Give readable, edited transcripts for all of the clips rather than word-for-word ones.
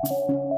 See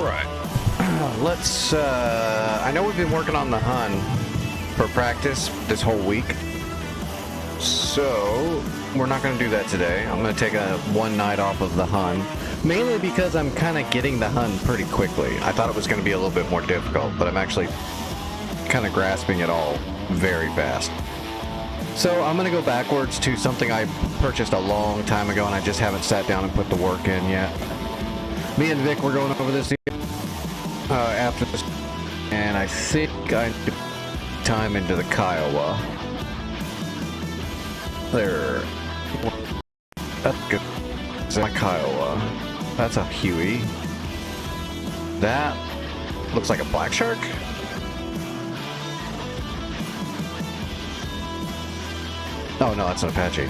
Alright. Let's, I know we've been working on the Hun for practice this whole week. So, we're not going to do that today. I'm going to take one night off of the Hun. Mainly because I'm kind of getting the Hun pretty quickly. I thought it was going to be a little bit more difficult, but I'm actually kind of grasping it all very fast. So I'm going to go backwards to something I purchased a long time ago, and I just haven't sat down and put the work in yet. Me and Vic were going over this after this, and I think I need time into the Kiowa. There. That's good. That's my Kiowa. That's a Huey. That looks like a black shark. Oh no, that's an Apache.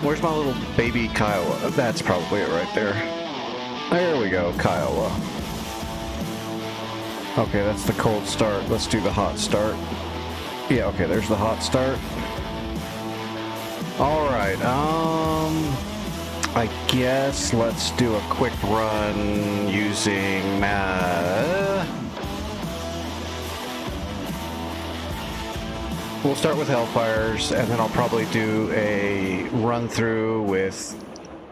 Where's my little baby Kiowa? That's probably it right there. There we go, Kiowa. Okay, that's the cold start. Let's do the hot start. Yeah, okay, there's the hot start. Alright, I guess let's do a quick run using we'll start with Hellfires, and then I'll probably do a run through with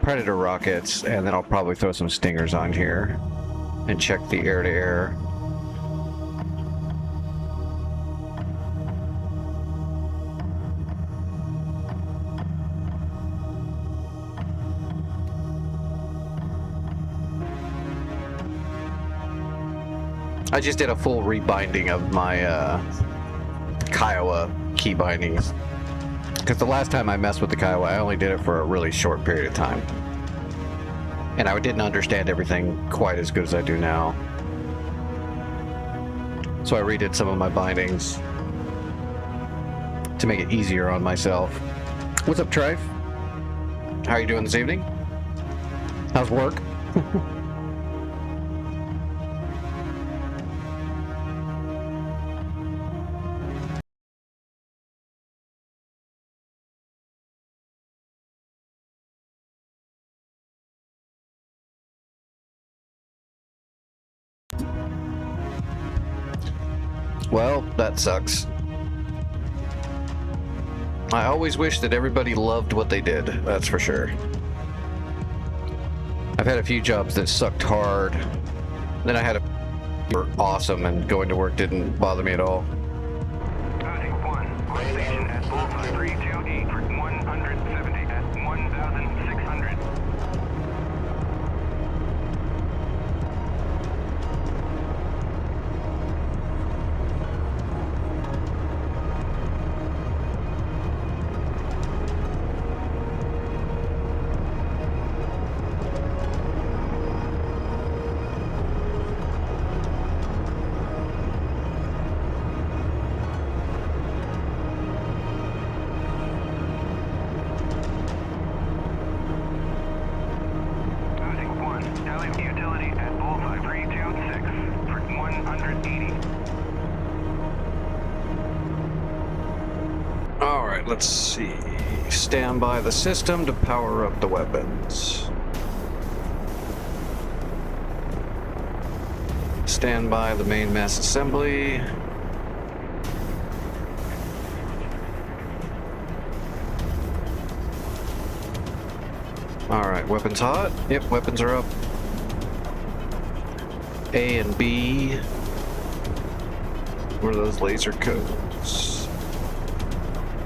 Predator rockets, and then I'll probably throw some Stingers on here and check the air-to-air. I just did a full rebinding of my Kiowa key bindings, because the last time I messed with the Kiowa, I only did it for a really short period of time, and I didn't understand everything quite as good as I do now. So I redid some of my bindings to make it easier on myself. What's up, Trife? How are you doing this evening? How's work? Well, that sucks. I always wish that everybody loved what they did, that's for sure. I've had a few jobs that sucked hard. Then I had a were awesome, and going to work didn't bother me at all. Station at 328 for 170 at 1,600. Utility at Bullseye 326 for 180. Alright, let's see. Stand by the system to power up the weapons. Stand by the main mass assembly. Alright, weapons hot? Yep, weapons are up. A and B. What are those laser codes?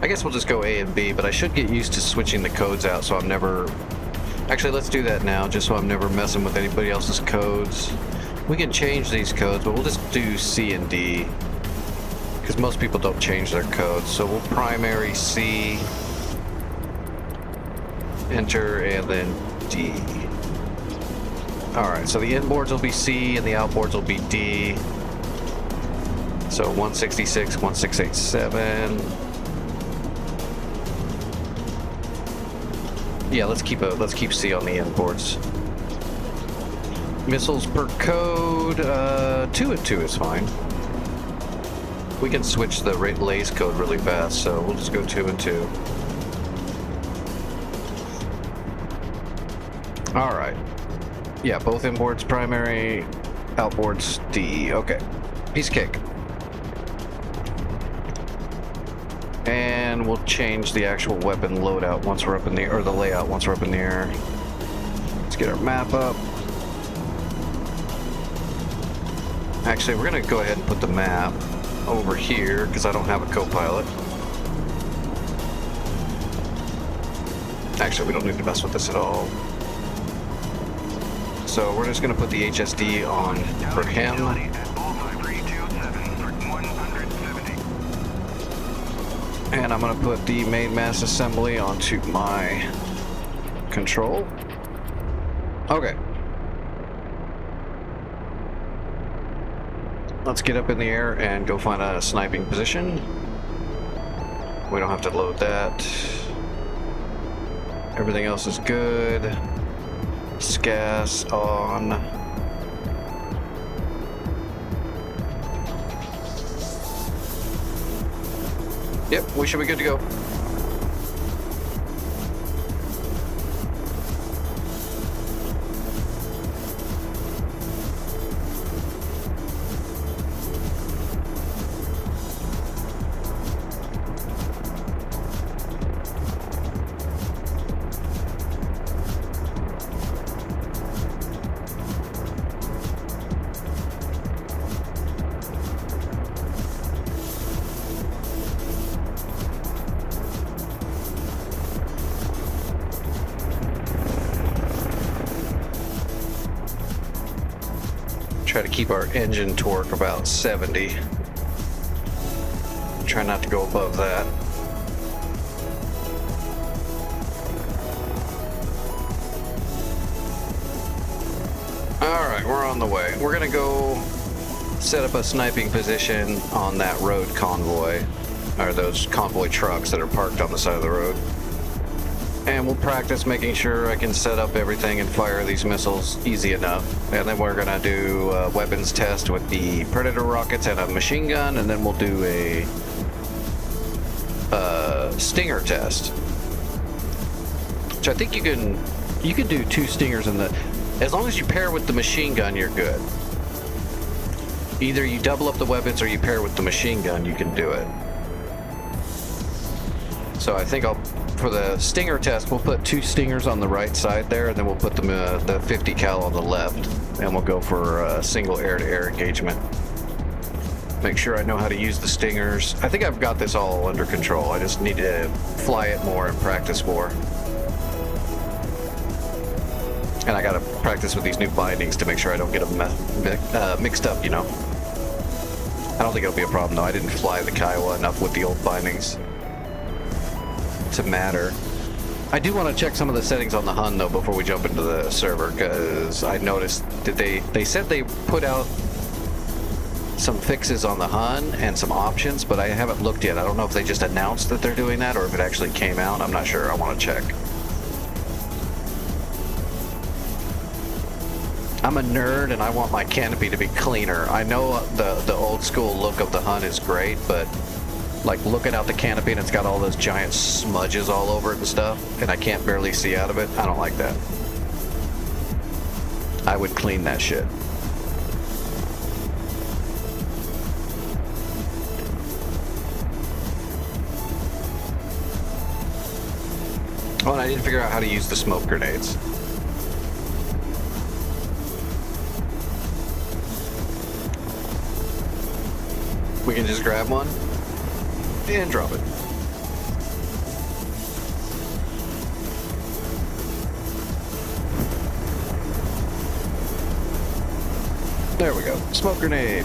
I guess we'll just go A and B, but I should get used to switching the codes out so I'm never... Actually, let's do that now, just so I'm never messing with anybody else's codes. We can change these codes, but we'll just do C and D, because most people don't change their codes. So we'll primary C, enter, and then D. Alright, so the inboards will be C and the outboards will be D. So 166, 1687. Yeah, let's keep C on the inboards. Missiles per code, 2 and 2 is fine. We can switch the lays code really fast, so we'll just go 2 and 2. Alright. Yeah, both inboards primary, outboards DE. Okay. Piece of cake. And we'll change the actual weapon loadout once we're up in the, or the layout once we're up in the air. Let's get our map up. Actually, we're gonna go ahead and put the map over here because I don't have a co-pilot. Actually, we don't need to mess with this at all. So we're just gonna put the HSD on for him. Utility at Bullseye 327 for 170. And I'm gonna put the main mass assembly onto my control. Okay. Let's get up in the air and go find a sniping position. We don't have to load that. Everything else is good. SCAS on. Yep, we should be good to go. Try to keep our engine torque about 70. Try not to go above that. Alright, we're on the way. We're gonna go set up a sniping position on that road convoy, or those convoy trucks that are parked on the side of the road. And we'll practice making sure I can set up everything and fire these missiles easy enough. And then we're gonna do a weapons test with the Predator rockets and a machine gun, and then we'll do a Stinger test. Which I think you can do 2 Stingers in the, as long as you pair with the machine gun, you're good. Either you double up the weapons or you pair with the machine gun, you can do it. So I think for the Stinger test, we'll put 2 Stingers on the right side there, and then we'll put the 50 cal on the left, and we'll go for a single air-to-air engagement. Make sure I know how to use the Stingers. I think I've got this all under control. I just need to fly it more and practice more. And I gotta practice with these new bindings to make sure I don't get them mixed up, you know. I don't think it'll be a problem though. I didn't fly the Kiowa enough with the old bindings to matter. I do want to check some of the settings on the Hun though before we jump into the server, because I noticed that they said they put out some fixes on the Hun and some options, but I haven't looked yet. I don't know if they just announced that they're doing that or if it actually came out. I'm not sure. I want to check. I'm a nerd and I want my canopy to be cleaner. I know the old school look of the Hun is great, but like looking out the canopy and it's got all those giant smudges all over it and stuff, and I can't barely see out of it. I don't like that. I would clean that shit. Oh, and I didn't figure out how to use the smoke grenades. We can just grab one and drop it. There we go. Smoke grenade.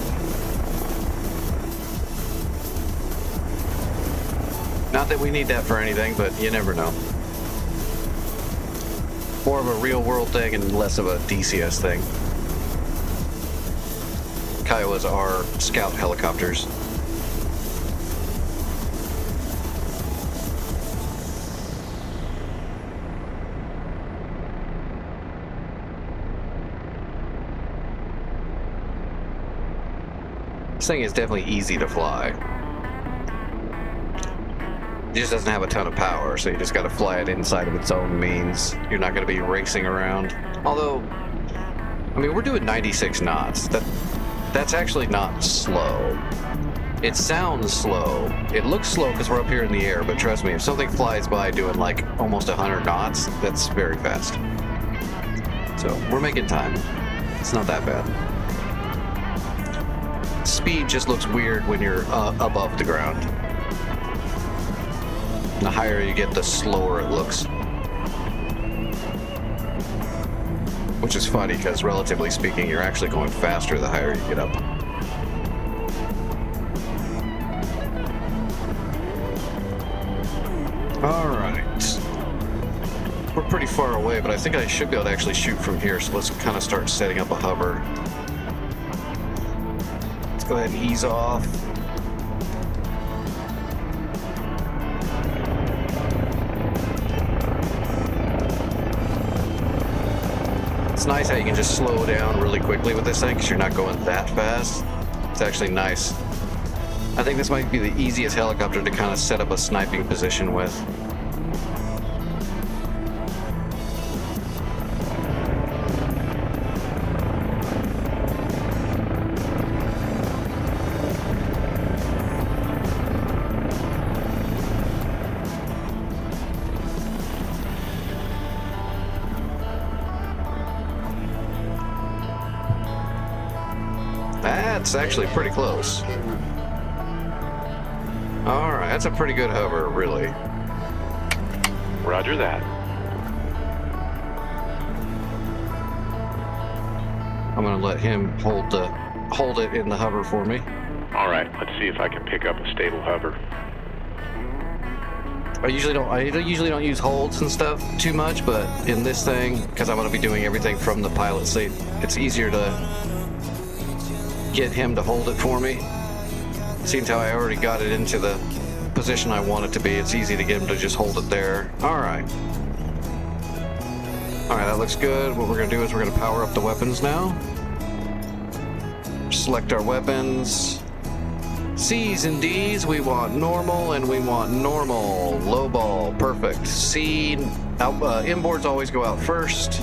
Not that we need that for anything, but you never know. More of a real world thing and less of a DCS thing. Kiowas are scout helicopters. This thing is definitely easy to fly. It just doesn't have a ton of power, so you just gotta fly it inside of its own means. You're not gonna be racing around. Although, I mean, we're doing 96 knots. That's actually not slow. It sounds slow. It looks slow because we're up here in the air, but trust me, if something flies by doing like almost 100 knots, that's very fast. So we're making time. It's not that bad. Speed just looks weird when you're above the ground. The higher you get, the slower it looks. Which is funny because relatively speaking, you're actually going faster the higher you get up. Alright. We're pretty far away, but I think I should be able to actually shoot from here, so let's kind of start setting up a hover. Let's go ahead and ease off. It's nice how you can just slow down really quickly with this thing because you're not going that fast. It's actually nice. I think this might be the easiest helicopter to kind of set up a sniping position with. That's actually pretty close. Alright, that's a pretty good hover, really. Roger that. I'm gonna let him hold it in the hover for me. All right, let's see if I can pick up a stable hover. I usually don't use holds and stuff too much, but in this thing, because I'm gonna be doing everything from the pilot seat, it's easier to get him to hold it for me. Seems how I already got it into the position I want it to be. It's easy to get him to just hold it there. Alright, that looks good. What we're going to do is we're going to power up the weapons now. Select our weapons. C's and D's, we want normal and we want normal. Low ball, perfect. C, inboards always go out first.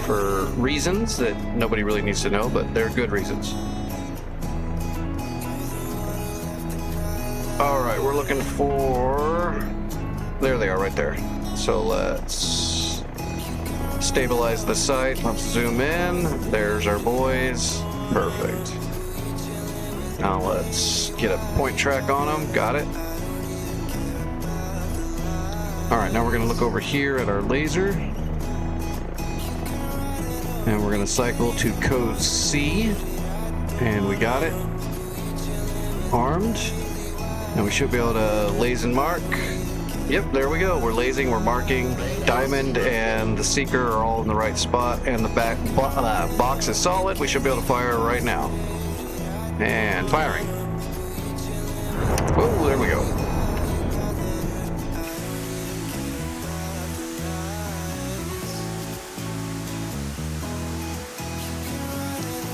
For reasons that nobody really needs to know, but they're good reasons. Alright, we're looking for... There they are, right there. So let's stabilize the sight. Let's zoom in. There's our boys. Perfect. Now let's get a point track on them. Got it. Alright, now we're going to look over here at our laser. And we're going to cycle to code C. And we got it. Armed. And we should be able to laze and mark. Yep, there we go. We're lasing, we're marking. Diamond and the Seeker are all in the right spot. And the back box is solid. We should be able to fire right now. And firing. Whoa, there we go.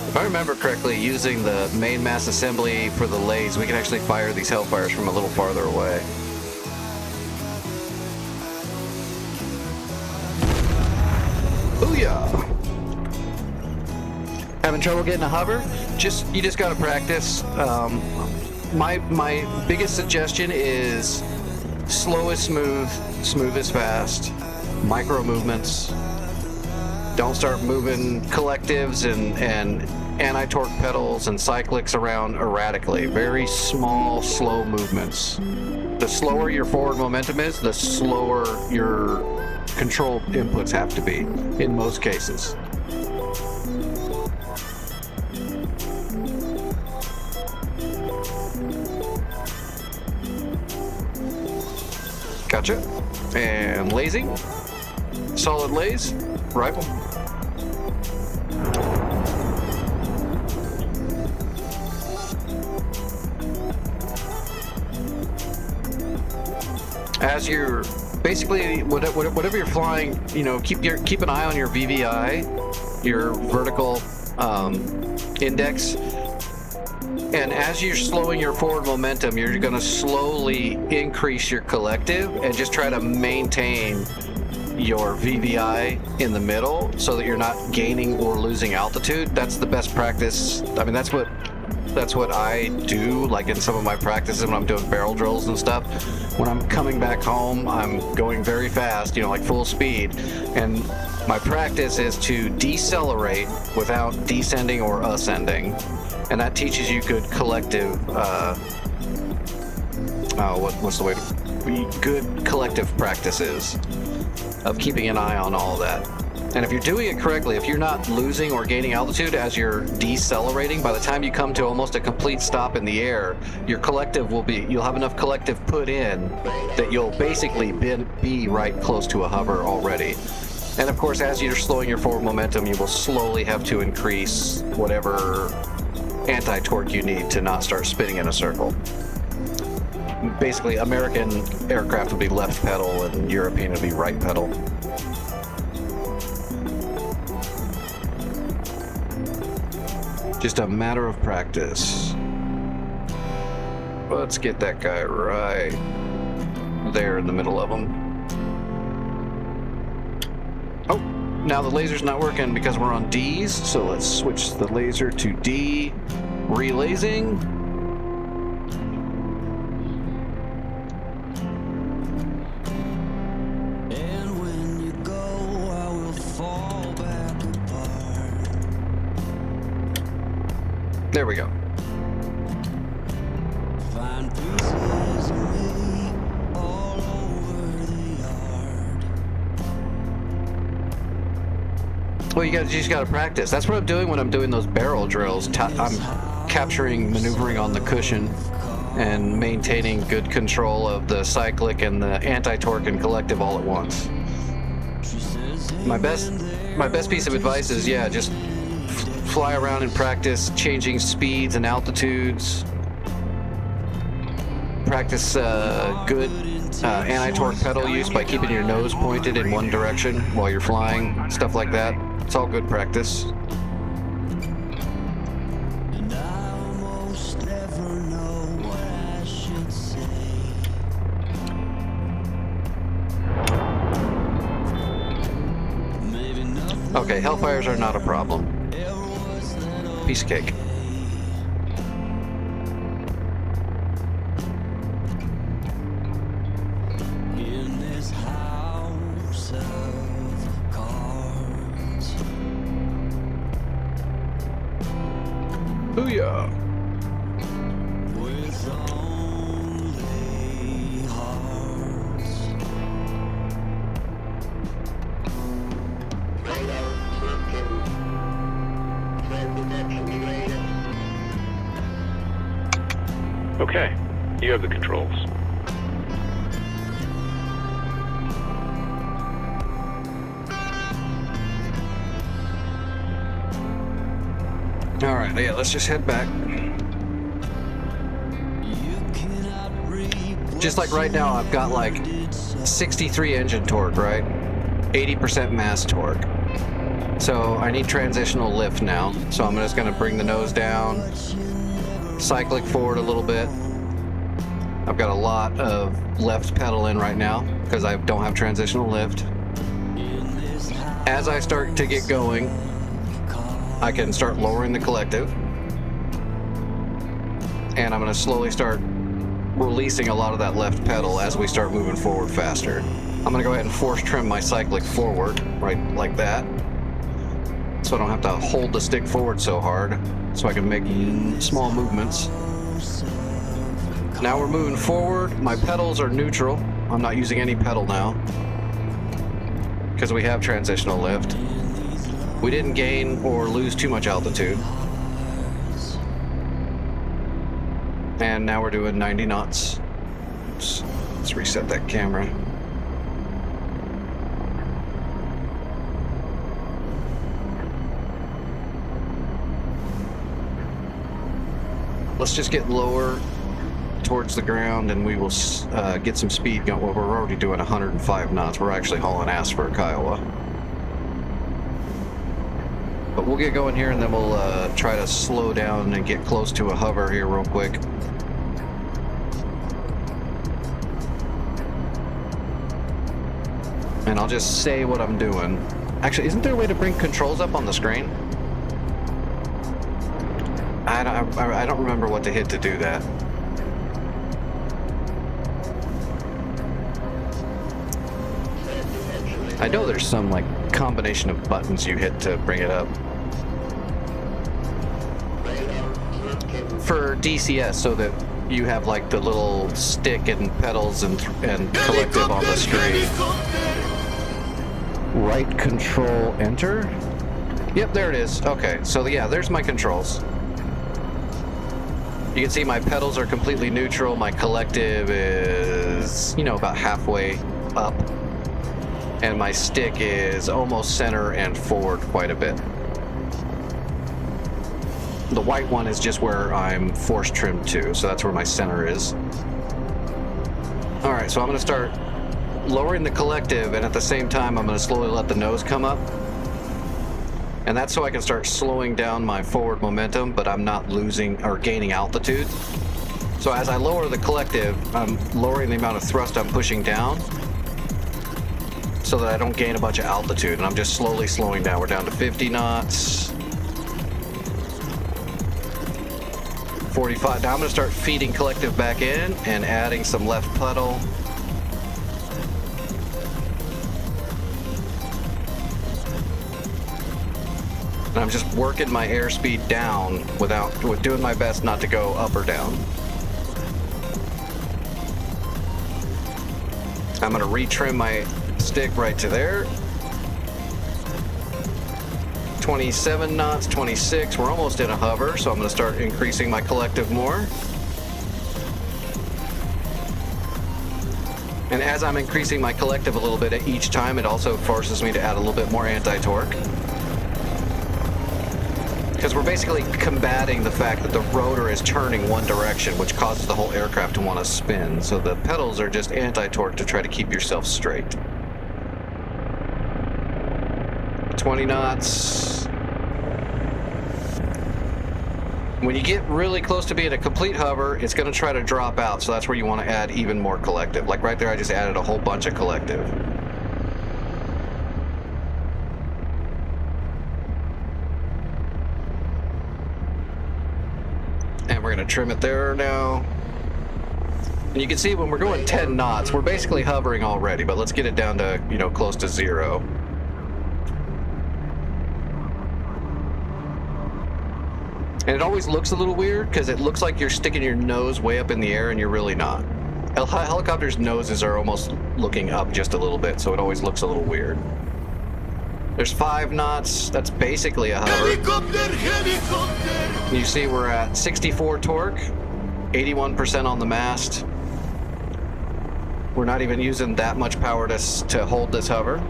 If I remember correctly, using the main mass assembly for the lays, we can actually fire these Hellfires from a little farther away. Booyah! Having trouble getting a hover? You just gotta practice. My biggest suggestion is slow is smooth, smooth is fast, micro movements. Don't start moving collectives and anti-torque pedals and cyclics around erratically. Very small, slow movements. The slower your forward momentum is, the slower your control inputs have to be, in most cases. Gotcha. And lasing. Solid laze. Rifle. As you're basically whatever you're flying, you know, keep an eye on your VVI, your vertical index, and as you're slowing your forward momentum, you're going to slowly increase your collective and just try to maintain your VVI in the middle so that you're not gaining or losing altitude. That's the best practice. I mean, that's what I do, like in some of my practices when I'm doing barrel drills and stuff. When I'm coming back home, I'm going very fast, like full speed, and my practice is to decelerate without descending or ascending, and that teaches you good collective, what's the way to be good collective practices of keeping an eye on all that. And if you're doing it correctly, if you're not losing or gaining altitude as you're decelerating, by the time you come to almost a complete stop in the air, your collective you'll have enough collective put in that you'll basically be right close to a hover already. And of course, as you're slowing your forward momentum, you will slowly have to increase whatever anti-torque you need to not start spinning in a circle. Basically, American aircraft would be left pedal and European would be right pedal. Just a matter of practice. Let's get that guy right there in the middle of them. Oh, now the laser's not working because we're on D's, so let's switch the laser to D. Relasing. And when you go, I will fall back apart. There we go. Find pieces of me all over the yard. Well, you just gotta practice. That's what I'm doing when I'm doing those barrel drills. I'm capturing, maneuvering on the cushion, and maintaining good control of the cyclic and the anti-torque and collective all at once. My best piece of advice is, just fly around and practice changing speeds and altitudes. Practice good anti-torque pedal use by keeping your nose pointed in one direction while you're flying, stuff like that. It's all good practice. And I almost never know what I should say. Maybe nothing Okay, hellfires are not a problem. ever was that Piece of cake. in this house of cards. Booyah! With only hearts. Okay, you have the controls. All right, let's just head back. You cannot reap Just like right now, I've got like 63 engine torque, right? 80% mass torque. So I need transitional lift now. So I'm just gonna bring the nose down, cyclic forward a little bit. I've got a lot of left pedal in right now because I don't have transitional lift. As I start to get going, I can start lowering the collective. And I'm gonna slowly start releasing a lot of that left pedal as we start moving forward faster. I'm gonna go ahead and force trim my cyclic forward, right like that. So I don't have to hold the stick forward so hard, so I can make small movements. Now we're moving forward. My pedals are neutral. I'm not using any pedal now because we have transitional lift. We didn't gain or lose too much altitude. And now we're doing 90 knots. Let's reset that camera. Let's just get lower towards the ground and we will get some speed going. Well, we're already doing 105 knots. We're actually hauling ass for a Kiowa. But we'll get going here and then we'll try to slow down and get close to a hover here real quick. And I'll just say what I'm doing. Actually, isn't there a way to bring controls up on the screen? I don't remember what to hit to do that. I know there's some like combination of buttons you hit to bring it up. For DCS, so that you have like the little stick and pedals and collective on the screen. Right control enter? Yep, there it is. Okay, so yeah, there's my controls. You can see my pedals are completely neutral. My collective is, you know, about halfway up. And my stick is almost center and forward quite a bit. The white one is just where I'm force trimmed to, so that's where my center is. Alright, so I'm going to start lowering the collective, and at the same time I'm going to slowly let the nose come up. And that's so I can start slowing down my forward momentum, but I'm not losing or gaining altitude. So as I lower the collective, I'm lowering the amount of thrust I'm pushing down so that I don't gain a bunch of altitude, and I'm just slowly slowing down. We're down to 50 knots. 45. Now I'm going to start feeding collective back in and adding some left pedal. And I'm just working my airspeed down with doing my best not to go up or down. I'm going to retrim my stick right to there. 27 knots, 26. We're almost in a hover, so I'm going to start increasing my collective more. And as I'm increasing my collective a little bit at each time, it also forces me to add a little bit more anti-torque. Because we're basically combating the fact that the rotor is turning one direction, which causes the whole aircraft to want to spin. So the pedals are just anti-torque to try to keep yourself straight. 20 knots. When you get really close to being a complete hover, it's going to try to drop out, so that's where you want to add even more collective. Like right there, I just added a whole bunch of collective. And we're going to trim it there now. And you can see when we're going 10 knots, we're basically hovering already, but let's get it down to, you know, close to 0. And it always looks a little weird because it looks like you're sticking your nose way up in the air and you're really not. Helicopters' noses are almost looking up just a little bit, so it always looks a little weird. There's 5 knots. That's basically a hover. You see we're at 64 torque, 81% on the mast. We're not even using that much power to hold this hover.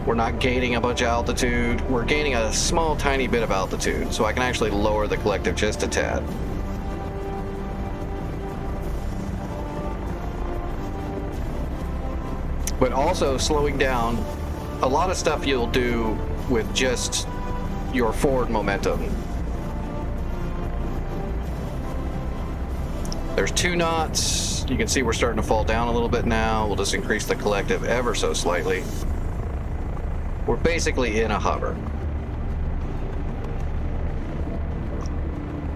We're not gaining a bunch of altitude. We're gaining a small, tiny bit of altitude, so I can actually lower the collective just a tad. But also slowing down, a lot of stuff you'll do with just your forward momentum. There's 2 knots. You can see we're starting to fall down a little bit now. We'll just increase the collective ever so slightly. We're basically in a hover.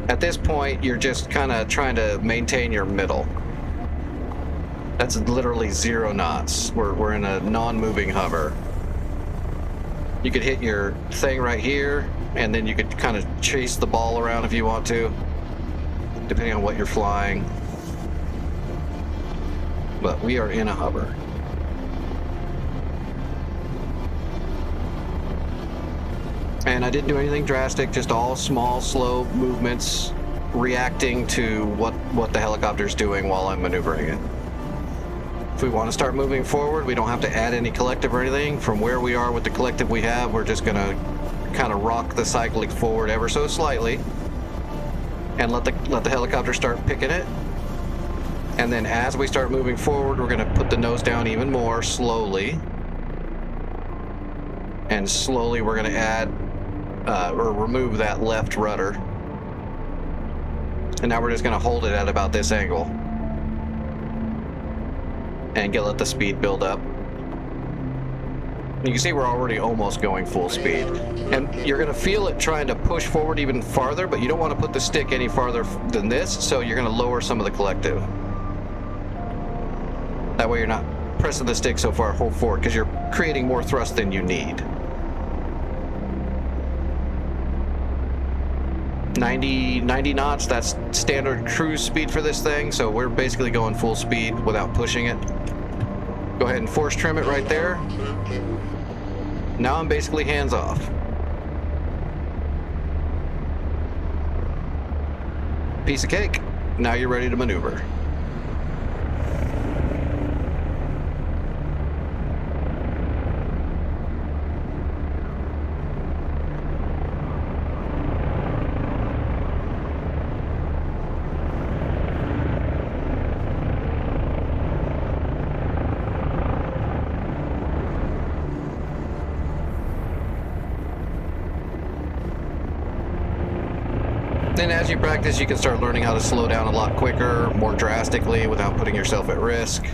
At this point, you're just kind of trying to maintain your middle. That's literally 0 knots. We're in a non-moving hover. You could hit your thing right here, and then you could kind of chase the ball around if you want to, depending on what you're flying. But we are in a hover. And I didn't do anything drastic, just all small, slow movements, reacting to what the helicopter's doing while I'm maneuvering it. If we want to start moving forward, we don't have to add any collective or anything. From where we are with the collective we have, we're just going to kind of rock the cyclic forward ever so slightly and let the helicopter start picking it. And then as we start moving forward, we're going to put the nose down even more slowly. And slowly we're going to add or remove that left rudder. And now we're just going to hold it at about this angle and let the speed build up. You can see we're already almost going full speed. And you're going to feel it trying to push forward even farther, but you don't want to put the stick any farther than this, so you're going to lower some of the collective. That way you're not pressing the stick so far forward, because you're creating more thrust than you need. 90 knots, that's standard cruise speed for this thing, so we're basically going full speed without pushing it. Go ahead and force trim it right there. Now I'm basically hands off. Piece of cake. Now you're ready to maneuver. Then as you practice, you can start learning how to slow down a lot quicker, more drastically, without putting yourself at risk.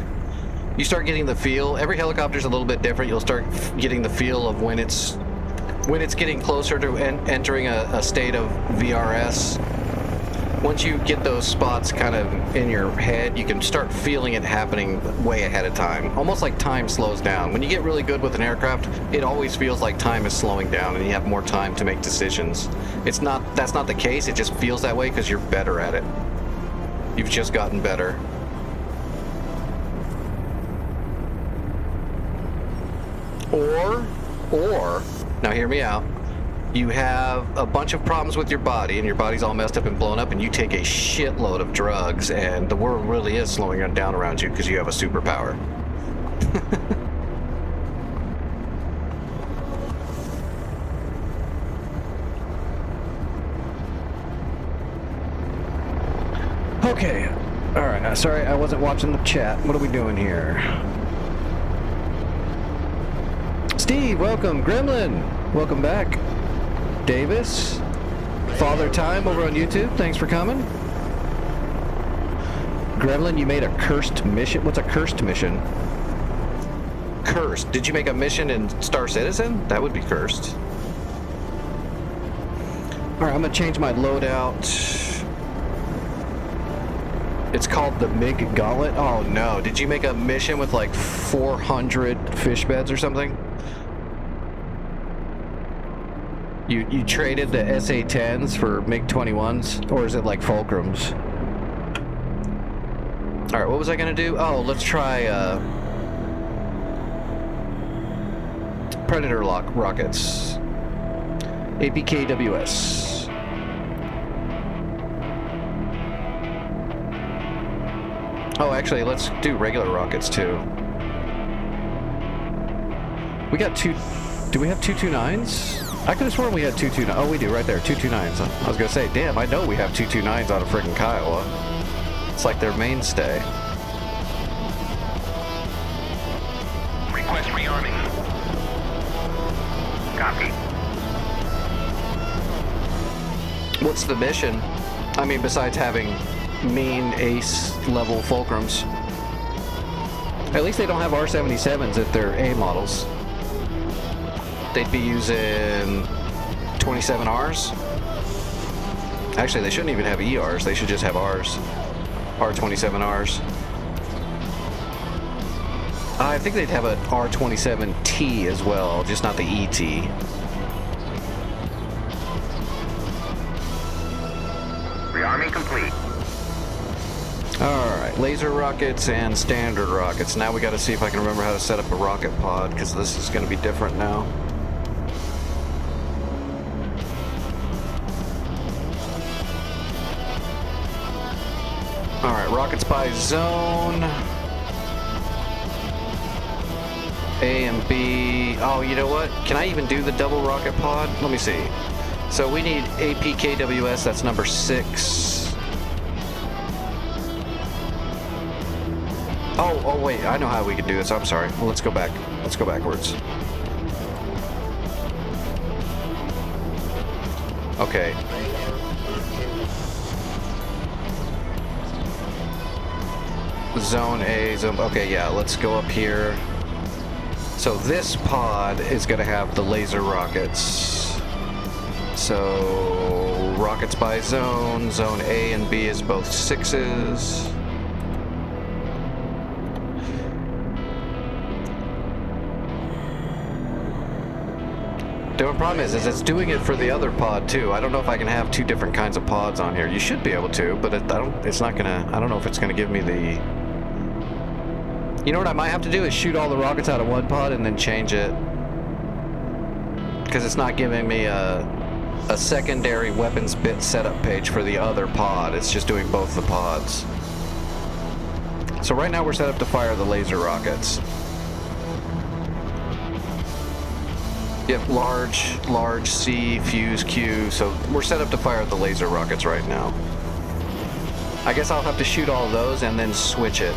You start getting the feel. Every helicopter's a little bit different. You'll start getting the feel of when it's getting closer to entering a state of VRS. Once you get those spots kind of in your head, you can start feeling it happening way ahead of time. Almost like time slows down. When you get really good with an aircraft, it always feels like time is slowing down and you have more time to make decisions. That's not the case. It just feels that way because you're better at it. You've just gotten better. Or, now hear me out. You have a bunch of problems with your body, and your body's all messed up and blown up, and you take a shitload of drugs, and the world really is slowing down around you because you have a superpower. Okay. All right. Sorry, I wasn't watching the chat. What are we doing here? Steve, welcome. Gremlin, welcome back. Davis, Father Time over on YouTube, thanks for coming. Gremlin, you made a cursed mission. What's a cursed mission? Cursed. Did you make a mission in Star Citizen? That would be cursed. Alright, I'm gonna change my loadout. It's called the MiG Gauntlet. Oh no, did you make a mission with like 400 fish beds or something? You traded the SA-10s for MiG-21s, or is it like Fulcrums? All right, what was I gonna do? Oh, let's try Predator rockets. APKWS. Oh, actually, let's do regular rockets too. We got two. Do we have 229s? I could have sworn we had 229s. Oh, we do, right there, 229s. I was gonna say, damn, I know we have 229s out of friggin' Kiowa. It's like their mainstay. Request rearming. Copy. What's the mission? I mean, besides having mean ace level fulcrums. At least they don't have R-77s if they're A models. They'd be using 27Rs. Actually, they shouldn't even have ERs. They should just have Rs. R27Rs. I think they'd have an R27T as well, just not the ET. Rearming complete. Alright, laser rockets and standard rockets. Now we gotta see if I can remember how to set up a rocket pod, because this is gonna be different now. Alright, rockets by zone. A and B. Oh, you know what? Can I even do the double rocket pod? Let me see. So we need APKWS, that's number 6. Oh wait, I know how we can do this. I'm sorry. Well, let's go back. Let's go backwards. Okay. Zone A, zone... Okay, yeah, let's go up here. So this pod is going to have the laser rockets. So rockets by zone. Zone A and B is both 6s. The only problem is it's doing it for the other pod too. I don't know if I can have two different kinds of pods on here. You should be able to, but it's not gonna. I don't know if it's gonna give me the. You know what I might have to do is shoot all the rockets out of one pod and then change it, because it's not giving me a secondary weapons bit setup page for the other pod. It's just doing both the pods. So right now we're set up to fire the laser rockets. Yep, large C, fuse Q, so we're set up to fire the laser rockets right now. I guess I'll have to shoot all of those and then switch it.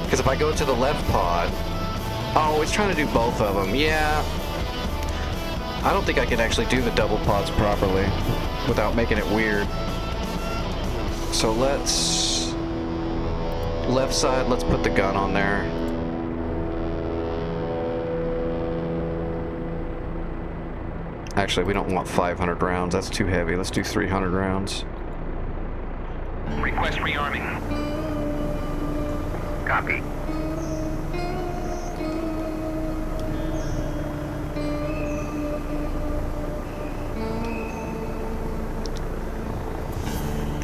Because if I go to the left pod... Oh, it's trying to do both of them. Yeah. I don't think I can actually do the double pods properly without making it weird. So let's... Left side, let's put the gun on there. Actually, we don't want 500 rounds. That's too heavy. Let's do 300 rounds. Request rearming. Copy.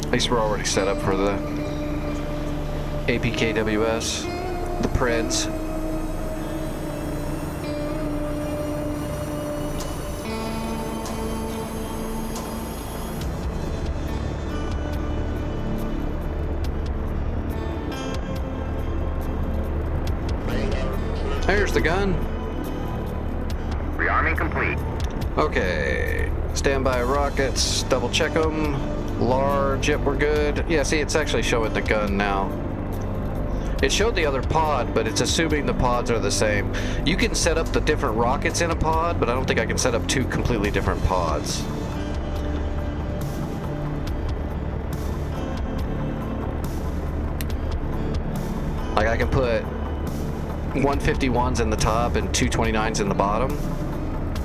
At least we're already set up for the APKWS, the Preds. There's the gun. Rearming complete. Okay, standby rockets, double check them. Large, yep, we're good. Yeah, see, it's actually showing the gun now. It showed the other pod, but it's assuming the pods are the same. You can set up the different rockets in a pod, but I don't think I can set up two completely different pods. Like, I can put 151s in the top and 229s in the bottom.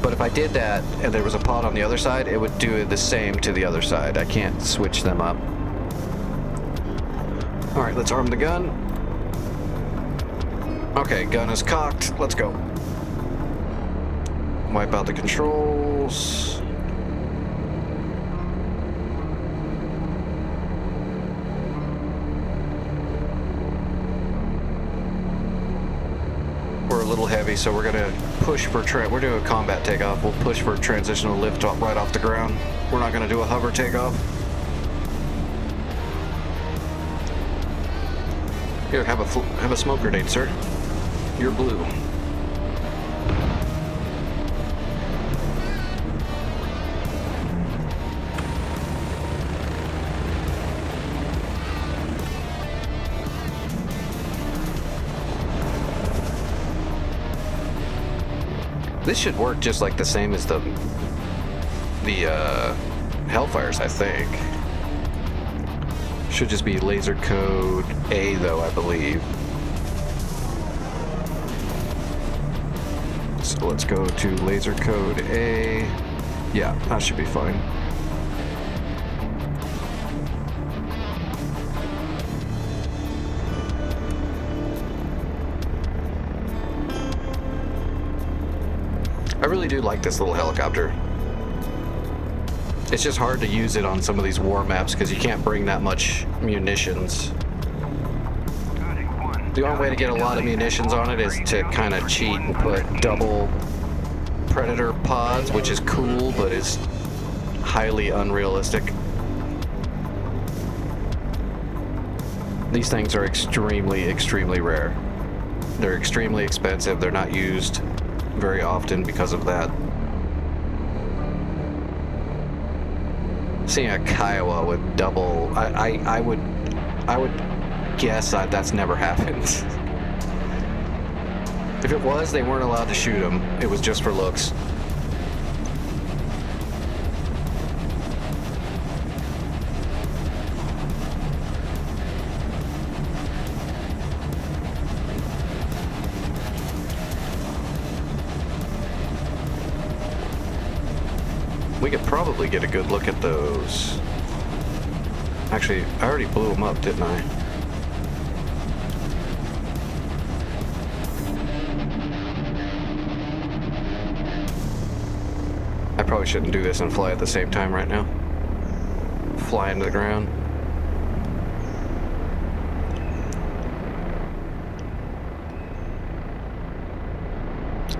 But if I did that and there was a pod on the other side, it would do the same to the other side. I can't switch them up. All right, let's arm the gun. Okay, gun is cocked. Let's go. Wipe out the controls. We're a little heavy, so we're gonna push for we're doing a combat takeoff. We'll push for transitional lift off right off the ground. We're not gonna do a hover takeoff. Here, have a smoke grenade, sir. You're blue. This should work just like the same as the Hellfires, I think. Should just be laser code A, though, I believe. So let's go to laser code A. Yeah, that should be fine. I really do like this little helicopter. It's just hard to use it on some of these war maps because you can't bring that much munitions. The only way to get a lot of munitions on it is to kind of cheat and put double Predator pods, which is cool, but is highly unrealistic. These things are extremely, extremely rare. They're extremely expensive. They're not used very often because of that. Seeing a Kiowa with double, I would guess that's never happened. If it was, they weren't allowed to shoot them. It was just for looks. We could probably get a good look at those. Actually, I already blew them up, didn't I? I probably shouldn't do this and fly at the same time right now. Fly into the ground.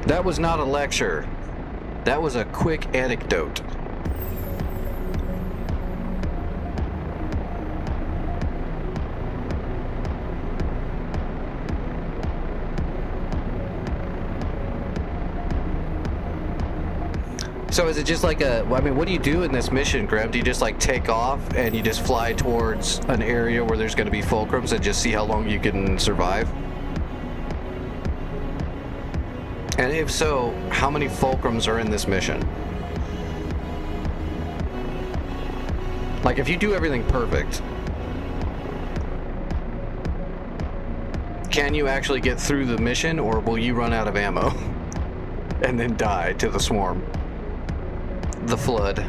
That was not a lecture. That was a quick anecdote. So is it just like a, I mean, what do you do in this mission, Graham? Do you just like take off and you just fly towards an area where there's going to be fulcrums and just see how long you can survive? And if so, how many fulcrums are in this mission? Like, if you do everything perfect, can you actually get through the mission, or will you run out of ammo and then die to the swarm? The flood.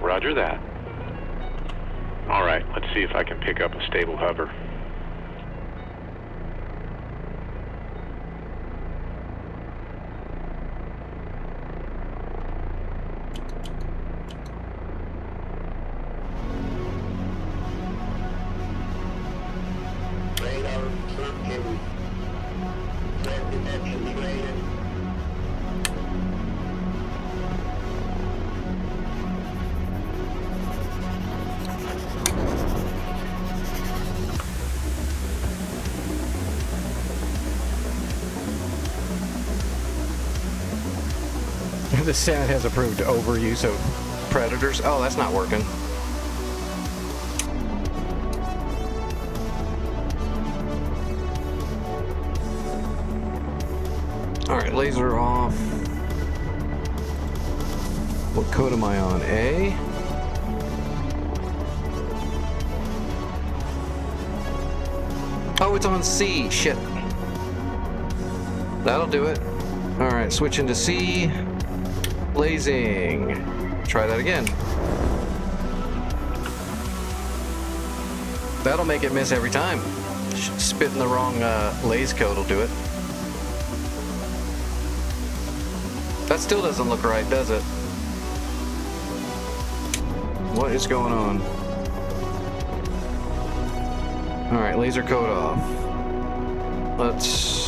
Roger that. All right, let's see if I can pick up a stable hover. The Senate has approved overuse of predators. Oh, that's not working. All right, laser off. What code am I on? A? Oh, it's on C. Shit. That'll do it. All right, switch into C. Blazing. Try that again. That'll make it miss every time. Spitting the wrong laze code will do it. That still doesn't look right, does it? What is going on? All right, laser code off. Let's...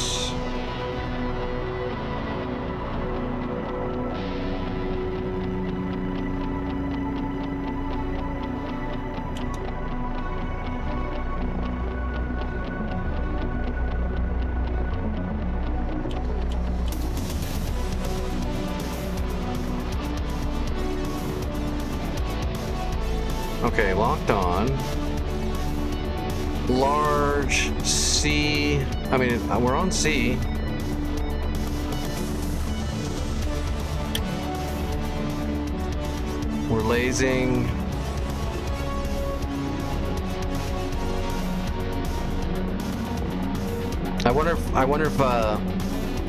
Okay, locked on. large C. I mean, we're on C. We're lasing. I wonder if I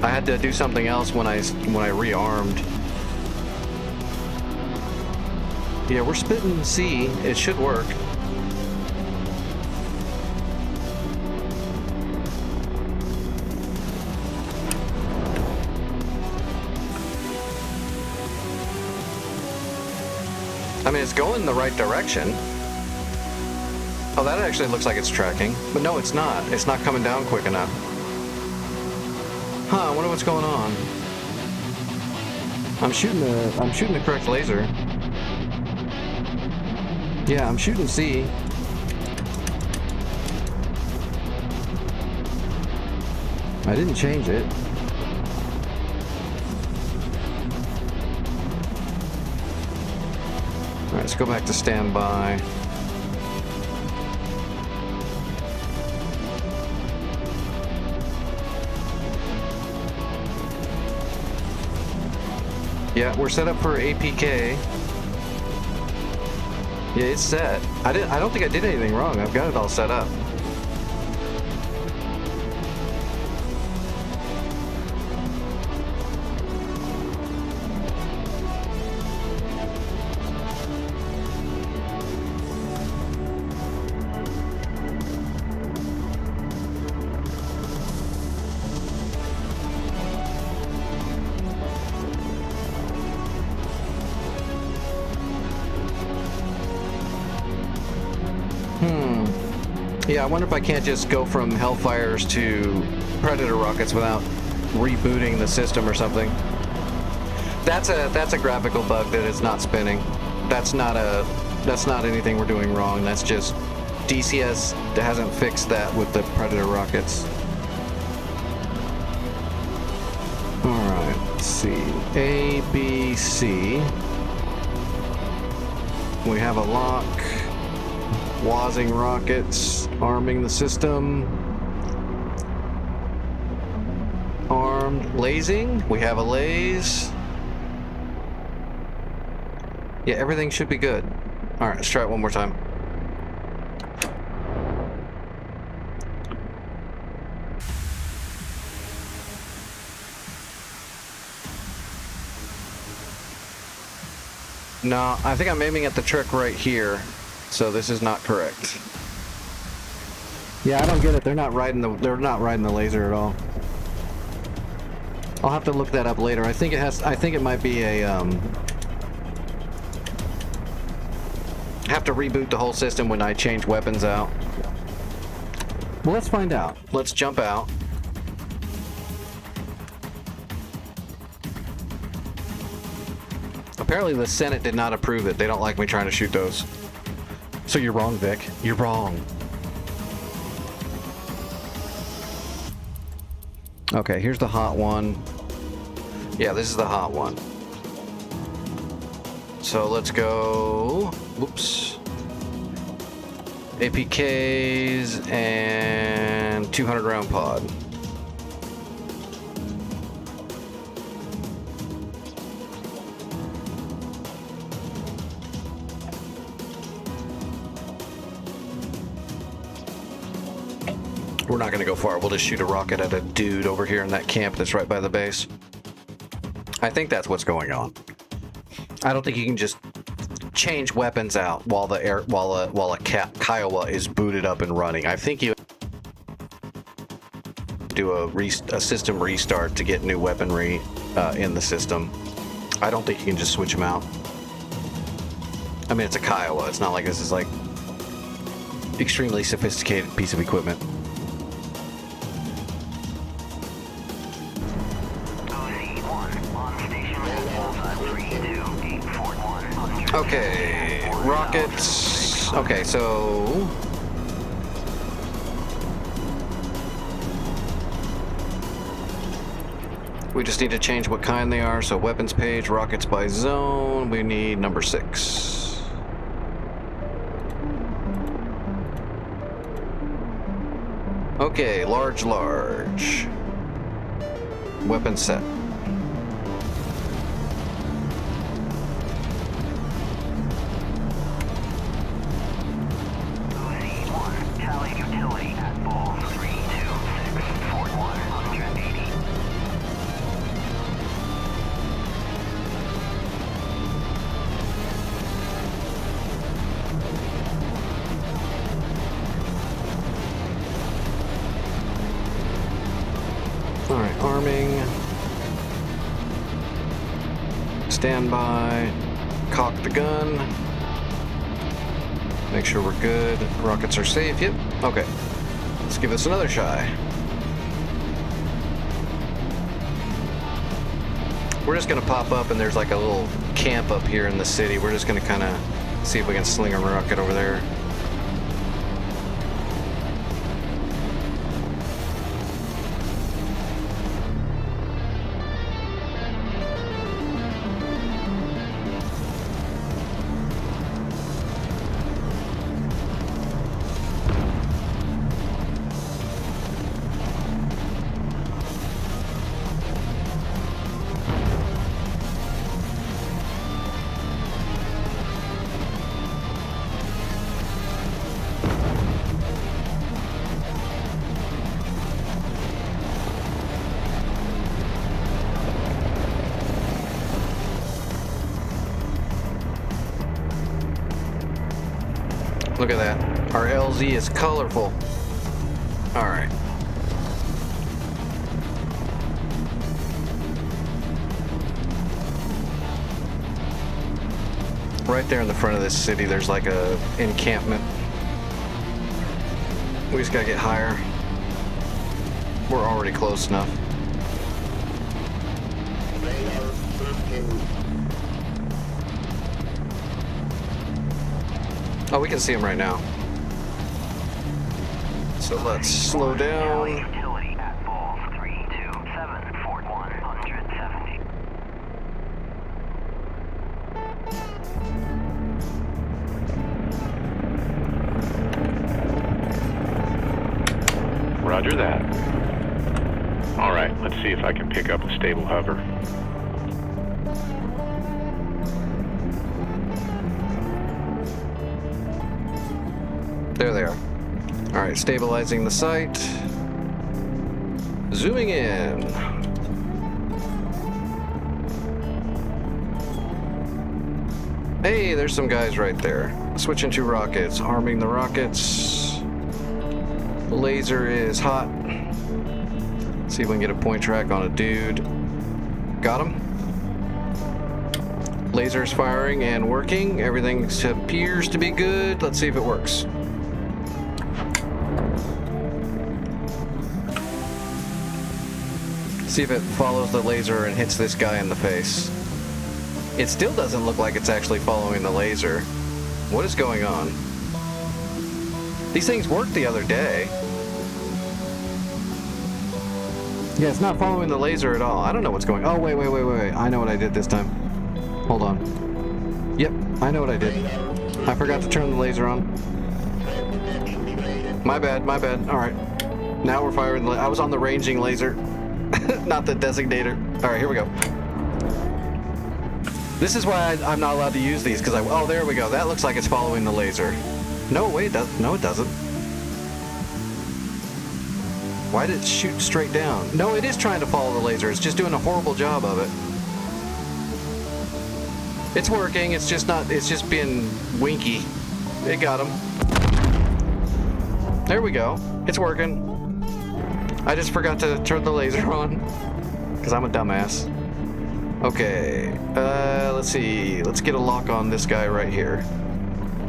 had to do something else when I rearmed. Yeah, we're spitting C. It should work. I mean, it's going in the right direction. Oh, that actually looks like it's tracking. But no, it's not. It's not coming down quick enough. Huh, I wonder what's going on. I'm shooting the correct laser. Yeah, I'm shooting C. I didn't change it. Alright, let's go back to standby. Yeah, we're set up for APK. Yeah, it's set. I don't think I did anything wrong. I've got it all set up. Yeah, I wonder if I can't just go from Hellfires to Predator rockets without rebooting the system or something. That's a graphical bug that is not spinning. That's not anything we're doing wrong. That's just DCS hasn't fixed that with the Predator rockets. All right, let's see. A, B, C. We have a lock. Wazing rockets, arming the system. Armed, lasing. We have a laze. Yeah, everything should be good. All right, let's try it one more time. No, I think I'm aiming at the trick right here. So this is not correct. Yeah, I don't get it. They're not riding the laser at all. I'll have to look that up later. I think it might be a have to reboot the whole system when I change weapons out. Well, let's find out. Let's jump out. Apparently the Senate did not approve it. They don't like me trying to shoot those. So you're wrong, Vic. You're wrong. Okay, here's the hot one. Yeah, this is the hot one. So let's go. Whoops. APKs and 200 round pod. We're not going to go far. We'll just shoot a rocket at a dude over here in that camp that's right by the base. I think that's what's going on. I don't think you can just change weapons out while a Kiowa is booted up and running. I think you do a system restart to get new weaponry in the system. I don't think you can just switch them out. I mean, it's a Kiowa. It's not like this is like extremely sophisticated piece of equipment. Okay, rockets. Okay, so we just need to change what kind they are. So weapons page, rockets by zone. We need number 6. Okay, large. Weapon set. Z1, tally utility at ball 326, Fort 180. Alright, arming. Stand by. Cock the gun. Make sure we're good. Rockets are safe. Yep. Okay. Let's give this another try. We're just gonna pop up and there's like a little camp up here in the city. We're just gonna kind of see if we can sling a rocket over there. Look at that. Our LZ is colorful. Alright. Right there in the front of this city, there's like a encampment. We just gotta get higher. We're already close enough. Oh, we can see him right now. So let's slow down. Utility at ball 327, Fort 170. Roger that. All right, let's see if I can pick up a stable hover. There they are. All right, stabilizing the site. Zooming in. Hey, there's some guys right there. Switching to rockets, arming the rockets. The laser is hot. See if we can get a point track on a dude. Got him. Laser's firing and working. Everything appears to be good. Let's see if it works. See if it follows the laser and hits this guy in the face. It still doesn't look like it's actually following the laser. What is going on? These things worked the other day. Yeah, it's not following the laser at all. I don't know what's going on. Oh, wait. I know what I did this time. Hold on. Yep, I know what I did. I forgot to turn the laser on. My bad. All right. Now we're firing I was on the ranging laser. Not the designator. All right, here we go. This is why I'm not allowed to use these, because oh, there we go. That looks like it's following the laser. No, wait, no, it doesn't. Why did it shoot straight down? No, it is trying to follow the laser. It's just doing a horrible job of it. It's working. It's just being winky. It got him. There we go. It's working. I just forgot to turn the laser on because I'm a dumbass. Okay, let's see. Let's get a lock on this guy right here.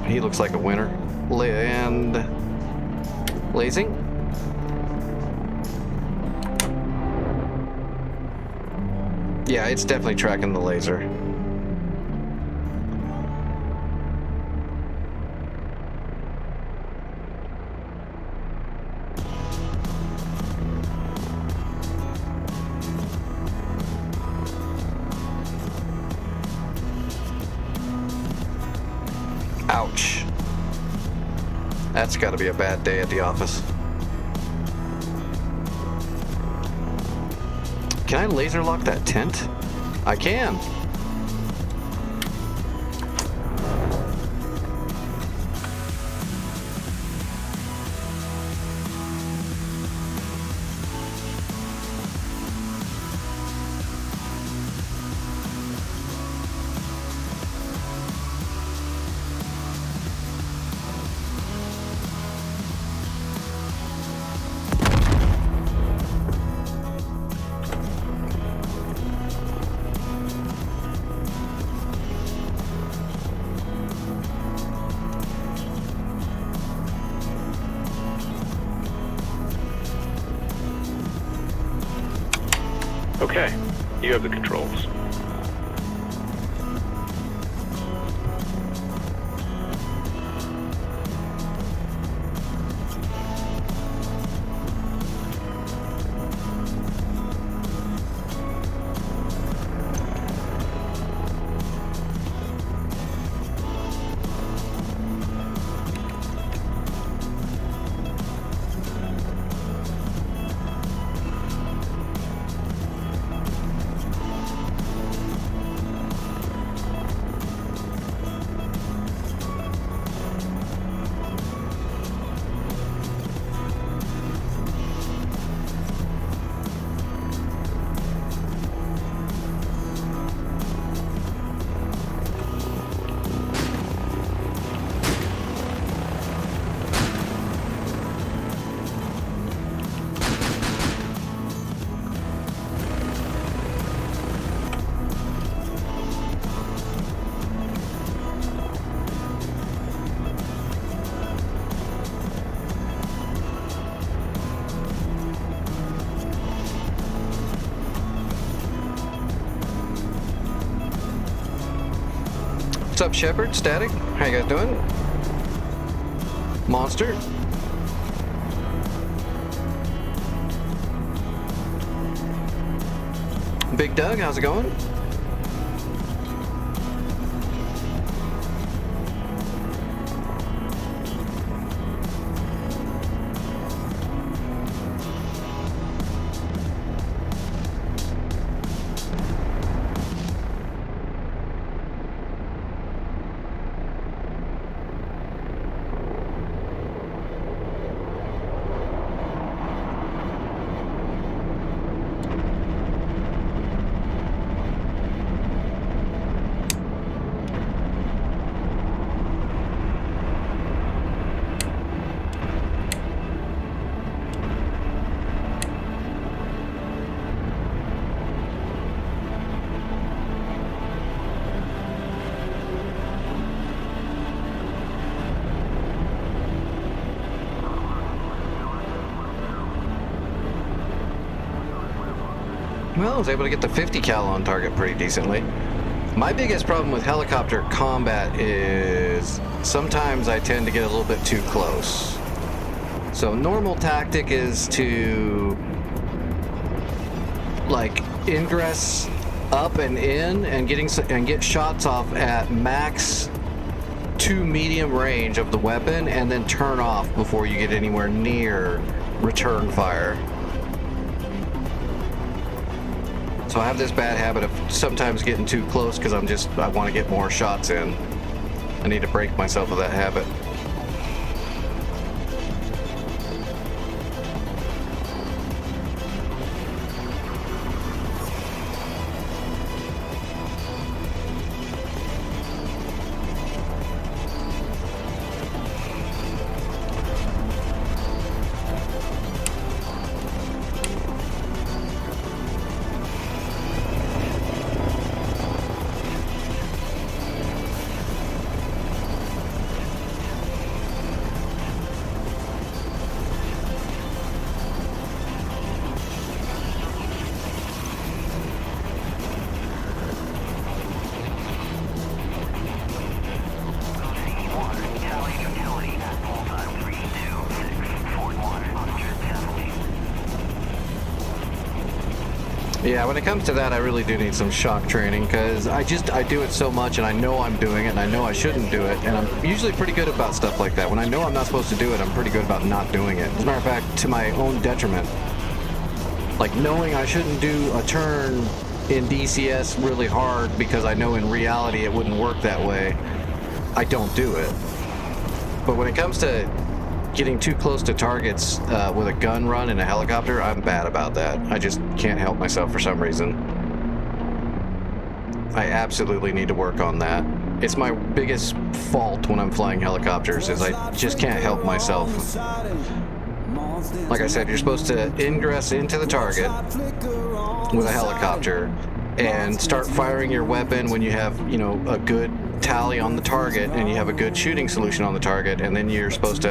He looks like a winner. And lasing. Yeah, it's definitely tracking the laser. Ouch. That's got to be a bad day at the office. Can I laser lock that tent? I can. Okay, you have the controls. What's up, Shepard? Static? How you guys doing? Monster? Big Doug, how's it going? Well, I was able to get the 50 cal on target pretty decently. My biggest problem with helicopter combat is sometimes I tend to get a little bit too close. So normal tactic is to like ingress up and in and get shots off at max to medium range of the weapon and then turn off before you get anywhere near return fire. So I have this bad habit of sometimes getting too close because I want to get more shots in. I need to break myself of that habit. Yeah, when it comes to that, I really do need some shock training because I do it so much and I know I'm doing it and I know I shouldn't do it, and I'm usually pretty good about stuff like that. When I know I'm not supposed to do it, I'm pretty good about not doing it. As a matter of fact, to my own detriment. Like, knowing I shouldn't do a turn in DCS really hard because I know in reality it wouldn't work that way, I don't do it. But when it comes to getting too close to targets with a gun run in a helicopter, I'm bad about that. I just can't help myself for some reason. I absolutely need to work on that. It's my biggest fault when I'm flying helicopters, is I just can't help myself. Like I said, you're supposed to ingress into the target with a helicopter and start firing your weapon when you have, you know, a good tally on the target and you have a good shooting solution on the target, and then you're supposed to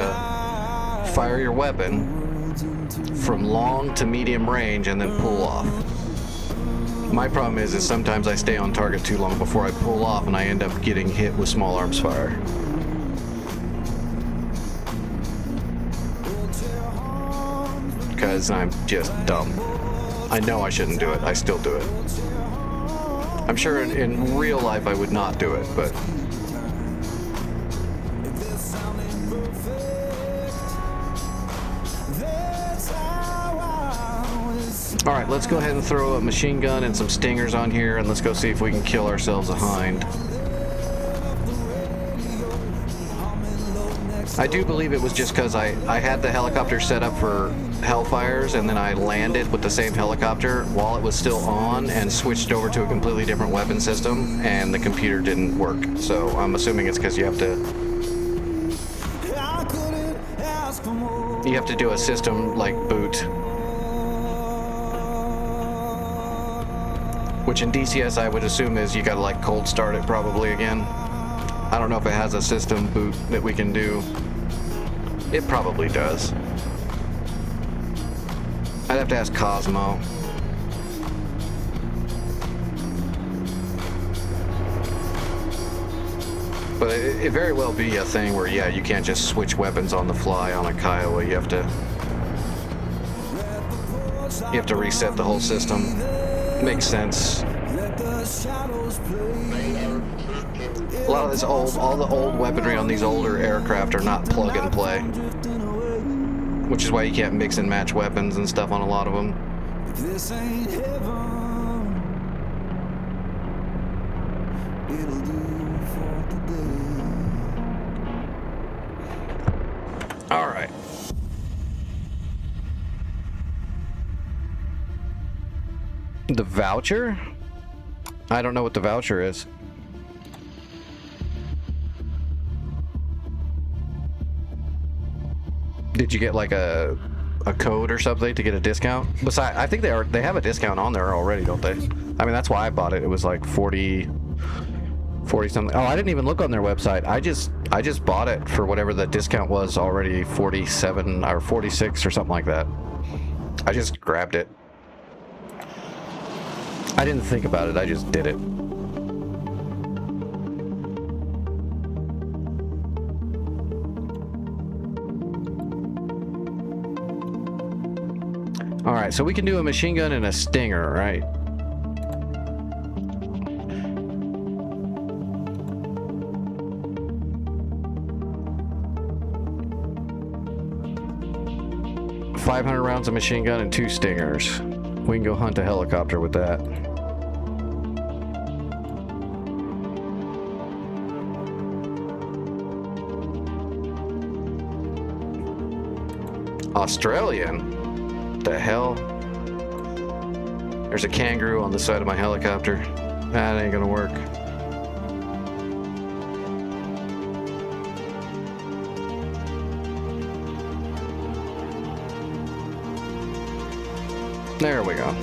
fire your weapon from long to medium range and then pull off. My problem is sometimes I stay on target too long before I pull off and I end up getting hit with small arms fire. Because I'm just dumb. I know I shouldn't do it. I still do it. I'm sure in real life I would not do it, but... Alright, let's go ahead and throw a machine gun and some stingers on here, and let's go see if we can kill ourselves a hind. I do believe it was just because I had the helicopter set up for Hellfires, and then I landed with the same helicopter while it was still on and switched over to a completely different weapon system, and the computer didn't work. So I'm assuming it's because you have to do a system like boot, which in DCS I would assume is you gotta like cold start it probably again. I don't know if it has a system boot that we can do. It probably does. I'd have to ask Cosmo. But it very well be a thing where, yeah, you can't just switch weapons on the fly on a Kiowa. You have to reset the whole system. Makes sense. A lot of this all the old weaponry on these older aircraft are not plug and play, which is why you can't mix and match weapons and stuff on a lot of them. This ain't heaven. It'll do for today. All right. The voucher? I don't know what the voucher is. Did you get like a code or something to get a discount? Besides, I think they have a discount on there already, don't they? I mean, that's why I bought it. It was like 40 something. Oh, I didn't even look on their website. I just bought it for whatever the discount was already, 47 or 46 or something like that. I just grabbed it. I didn't think about it. I just did it. All right, so we can do a machine gun and a stinger, right? $500 rounds of machine gun and 2 stingers. We can go hunt a helicopter with that. Australian? The hell? There's a kangaroo on the side of my helicopter. That ain't gonna work. There we go.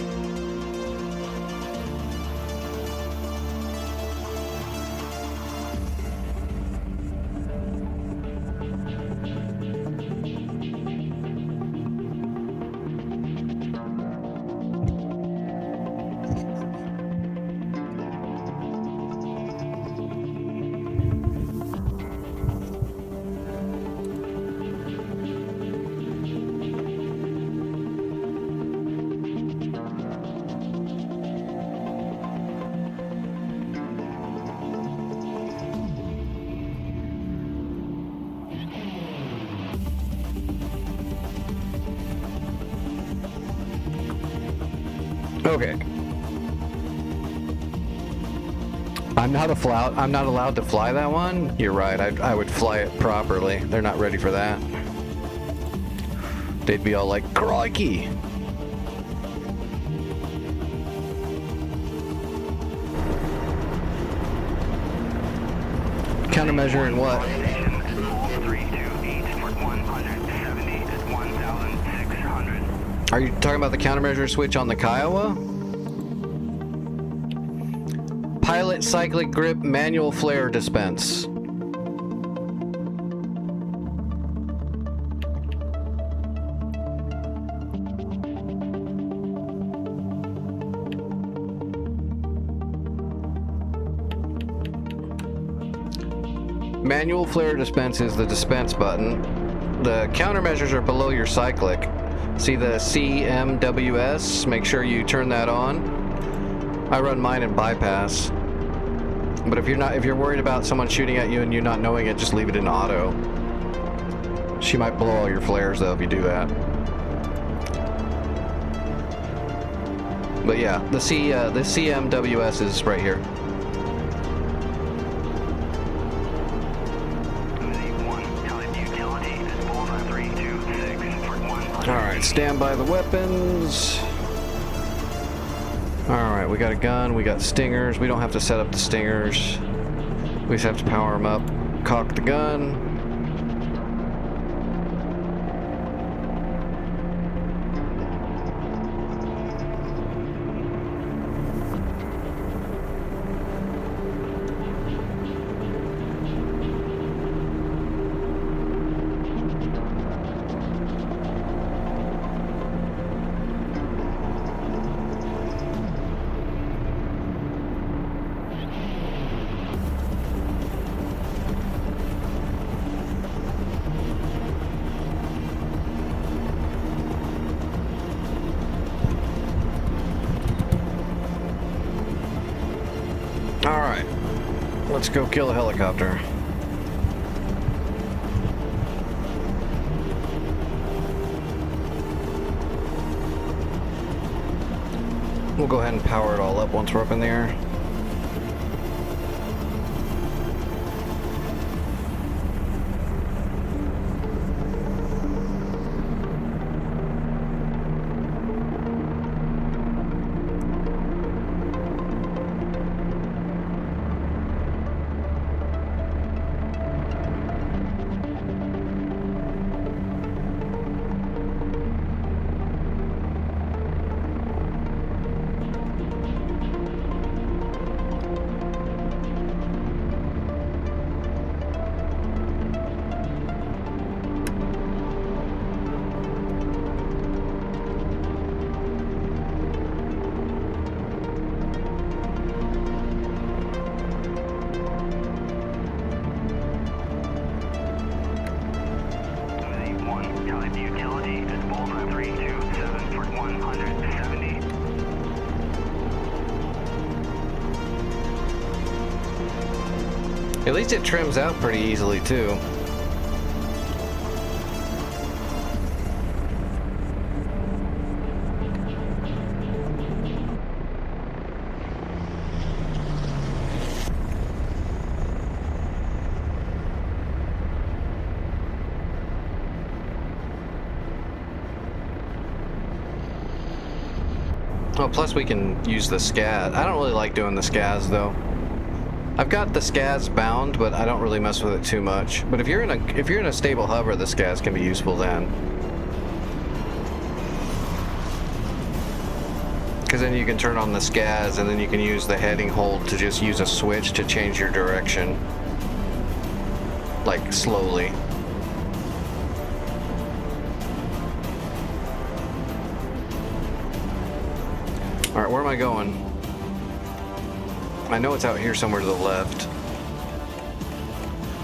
Okay. I'm not allowed to fly that one? You're right, I would fly it properly. They're not ready for that. They'd be all like, crikey! Countermeasure in what? 328 for 170 at 1,600. Are you talking about the countermeasure switch on the Kiowa? Pilot cyclic grip manual flare dispense. Manual flare dispense is the dispense button. The countermeasures are below your cyclic. See the CMWS? Make sure you turn that on. I run mine in bypass. But if you're worried about someone shooting at you and you not knowing it, just leave it in auto. She might blow all your flares though if you do that. But yeah, the CMWS is right here. Alright, stand by the weapons. Alright, we got a gun, we got stingers. We don't have to set up the stingers. We just have to power them up. Cock the gun. Alright, let's go kill a helicopter. We'll go ahead and power it all up once we're up in the air. At least it trims out pretty easily too. Oh, plus we can use the SCAS. I don't really like doing the SCAS though. I've got the SCAS bound, but I don't really mess with it too much. But if you're in a stable hover, the SCAS can be useful then. Because then you can turn on the SCAS and then you can use the heading hold to just use a switch to change your direction. Like slowly. Alright, where am I going? I know it's out here somewhere to the left.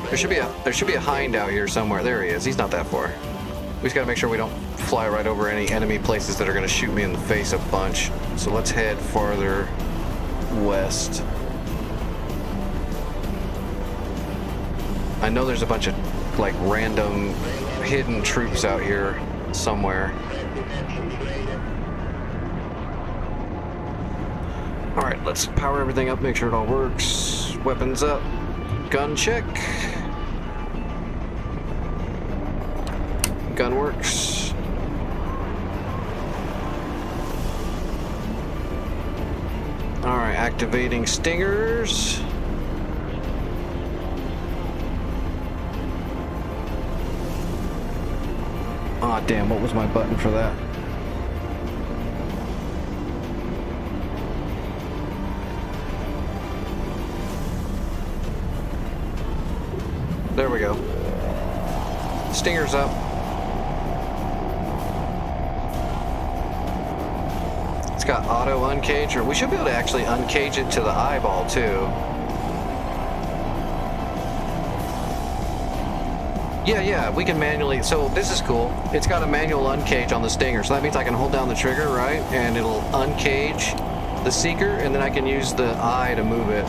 There should be a hind out here somewhere. There he is. He's not that far. We just gotta make sure we don't fly right over any enemy places that are gonna shoot me in the face a bunch. So let's head farther west. I know there's a bunch of like random hidden troops out here somewhere. Alright, let's power everything up, make sure it all works. Weapons up. Gun check. Gun works. Alright, activating stingers. Aw, damn, what was my button for that? There we go. Stinger's up. It's got auto uncage, or we should be able to actually uncage it to the eyeball too. Yeah, we can manually, so this is cool. It's got a manual uncage on the Stinger, so that means I can hold down the trigger, right? And it'll uncage the Seeker, and then I can use the eye to move it.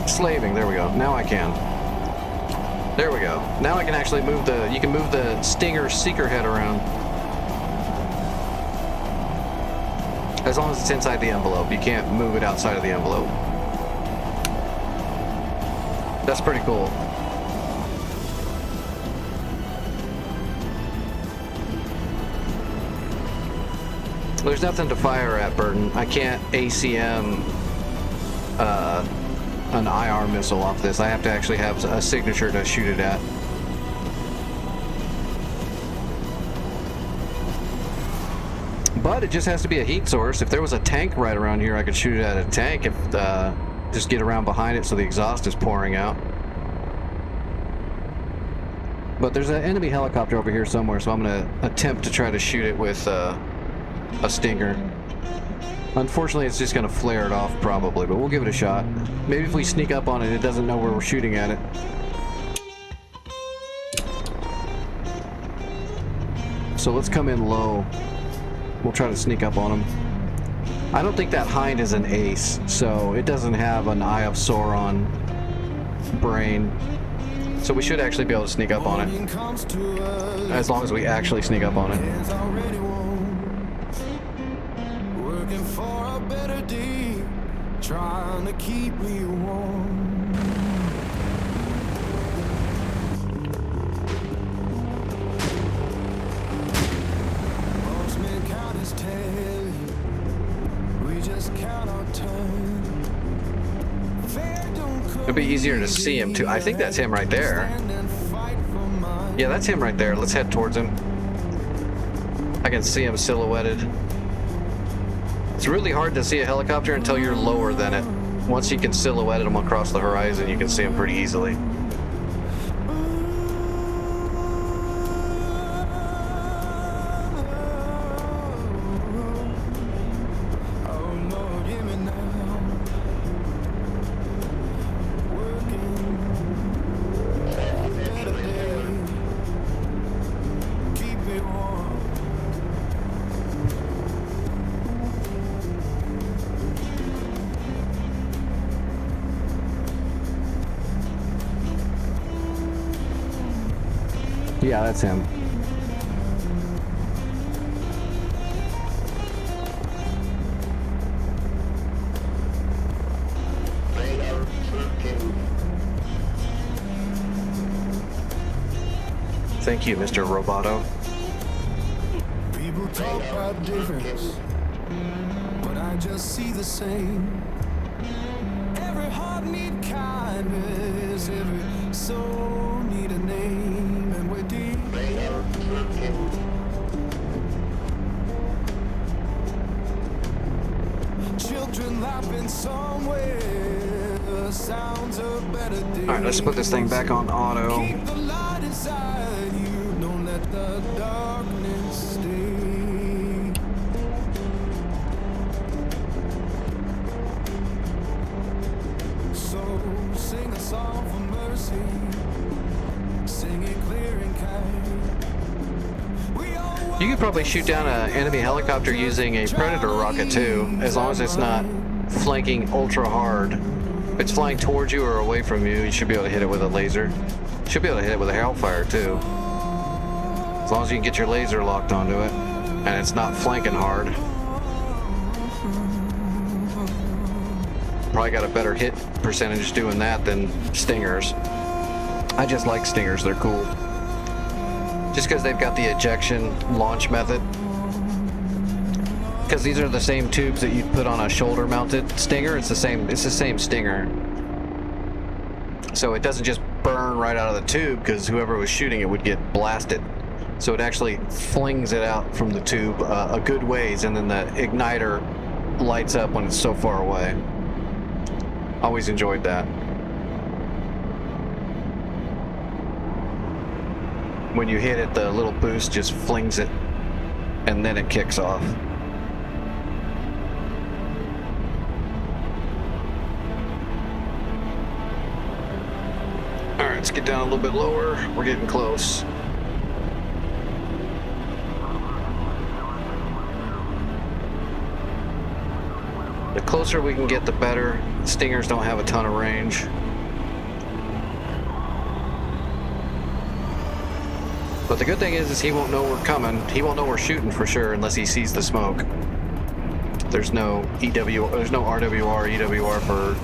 Slaving, there we go. Now I can. There we go. Now I can actually move the, you can move the Stinger Seeker head around. As long as it's inside the envelope. You can't move it outside of the envelope. That's pretty cool. There's nothing to fire at, Burton. I can't ACM an IR missile off this. I have to actually have a signature to shoot it at. But it just has to be a heat source. If there was a tank right around here, I could shoot it at a tank. If just get around behind it so the exhaust is pouring out. But there's an enemy helicopter over here somewhere, so I'm going to attempt to try to shoot it with a Stinger. Unfortunately, it's just going to flare it off probably, but we'll give it a shot. Maybe if we sneak up on it, it doesn't know where we're shooting at it. So let's come in low. We'll try to sneak up on him. I don't think that hind is an ace, so it doesn't have an Eye of Sauron brain. So we should actually be able to sneak up on it. As long as we actually sneak up on it. Working for a better day, trying to keep me warm. It'd be easier to see him too. I think that's him right there. Yeah, that's him right there. Let's head towards him. I can see him silhouetted. It's really hard to see a helicopter until you're lower than it. Once you can silhouette him across the horizon, you can see him pretty easily. Yeah, that's him. Thank you, Mr. Roboto. People talk about difference, but I just see the same. Every heart need kindness, every soul need a name, and we're deep. Children laughing somewhere, sounds of better days. Alright, let's put this thing back on auto. Keep the light inside you, don't let the darkness stay. So sing a song for mercy, sing it clear and kind. You could probably shoot down an enemy helicopter using a Predator rocket too, as long as it's not flanking ultra hard. If it's flying towards you or away from you, you should be able to hit it with a laser. Should be able to hit it with a hellfire too. As long as you can get your laser locked onto it, and it's not flanking hard. Probably got a better hit percentage doing that than Stingers. I just like Stingers, they're cool. Just because they've got the ejection launch method. Because these are the same tubes that you'd put on a shoulder mounted Stinger. It's the same Stinger. So it doesn't just burn right out of the tube, because whoever was shooting it would get blasted. So it actually flings it out from the tube a good ways, and then the igniter lights up when it's so far away. Always enjoyed that. When you hit it, the little boost just flings it, and then it kicks off. Alright, let's get down a little bit lower. We're getting close. The closer we can get, the better. Stingers don't have a ton of range. But the good thing is he won't know we're coming. He won't know we're shooting for sure unless he sees the smoke. There's no there's no RWR, EWR for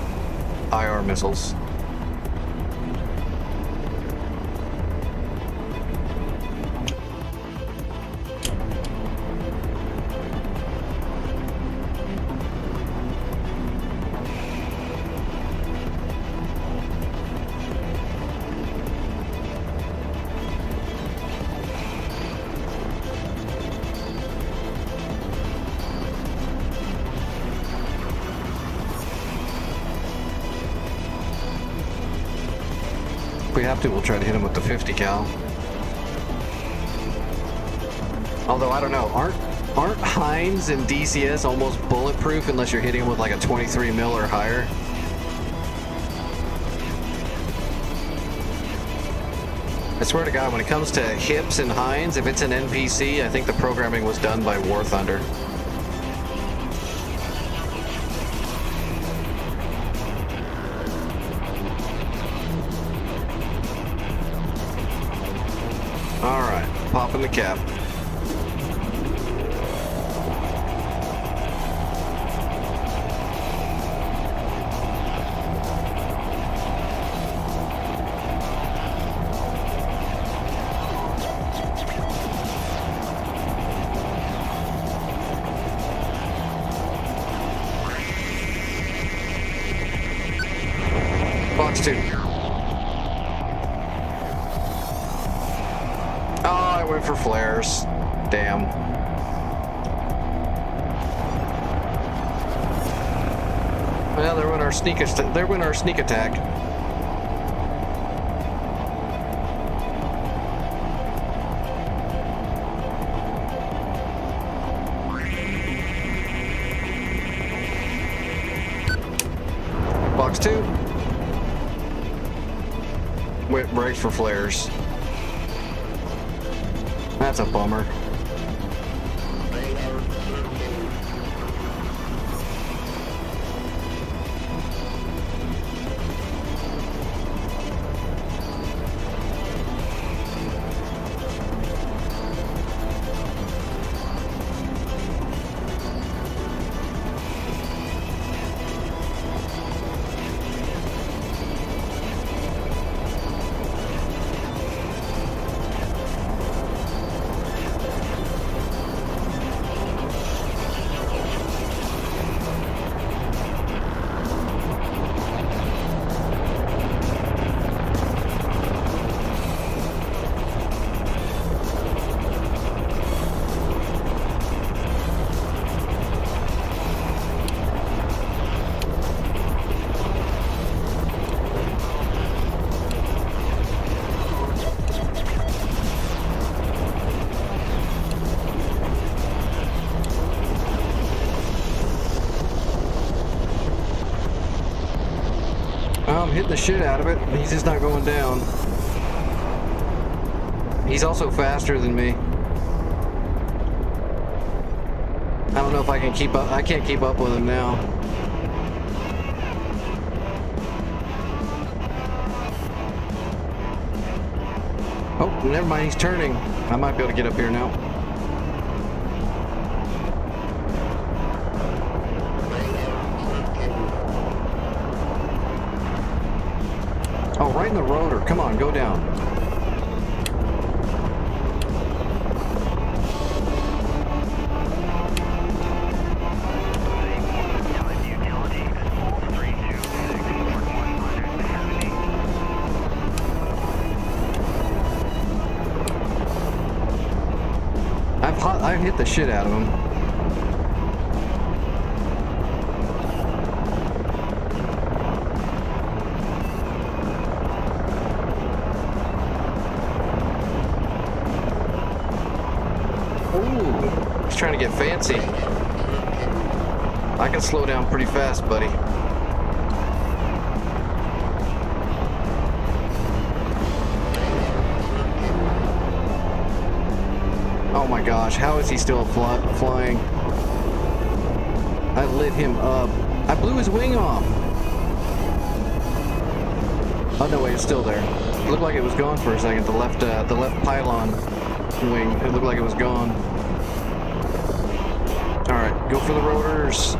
IR missiles. If we have to, we'll try to hit him with the 50 cal. Although, I don't know, aren't Heinz and DCS almost bulletproof unless you're hitting them with like a 23 mil or higher? I swear to God, when it comes to hips and Heinz, if it's an NPC, I think the programming was done by War Thunder. Alright, popping the cap. Box 2. Oh, I went for flares. Damn. Well, there went our sneak attack. Box 2. Went right for flares. That's a bummer. I'm hitting the shit out of it. He's just not going down. He's also faster than me. I don't know if I can keep up. I can't keep up with him now. Never mind, he's turning. I might be able to get up here now. Oh, right in the rotor. Come on, go down. I hit the shit out of him. Ooh, he's trying to get fancy. I can slow down pretty fast, buddy. Oh my gosh, how is he still flying? I lit him up. I blew his wing off. Oh no, wait, it's still there. It looked like it was gone for a second. The left pylon wing. It looked like it was gone. All right, go for the rotors.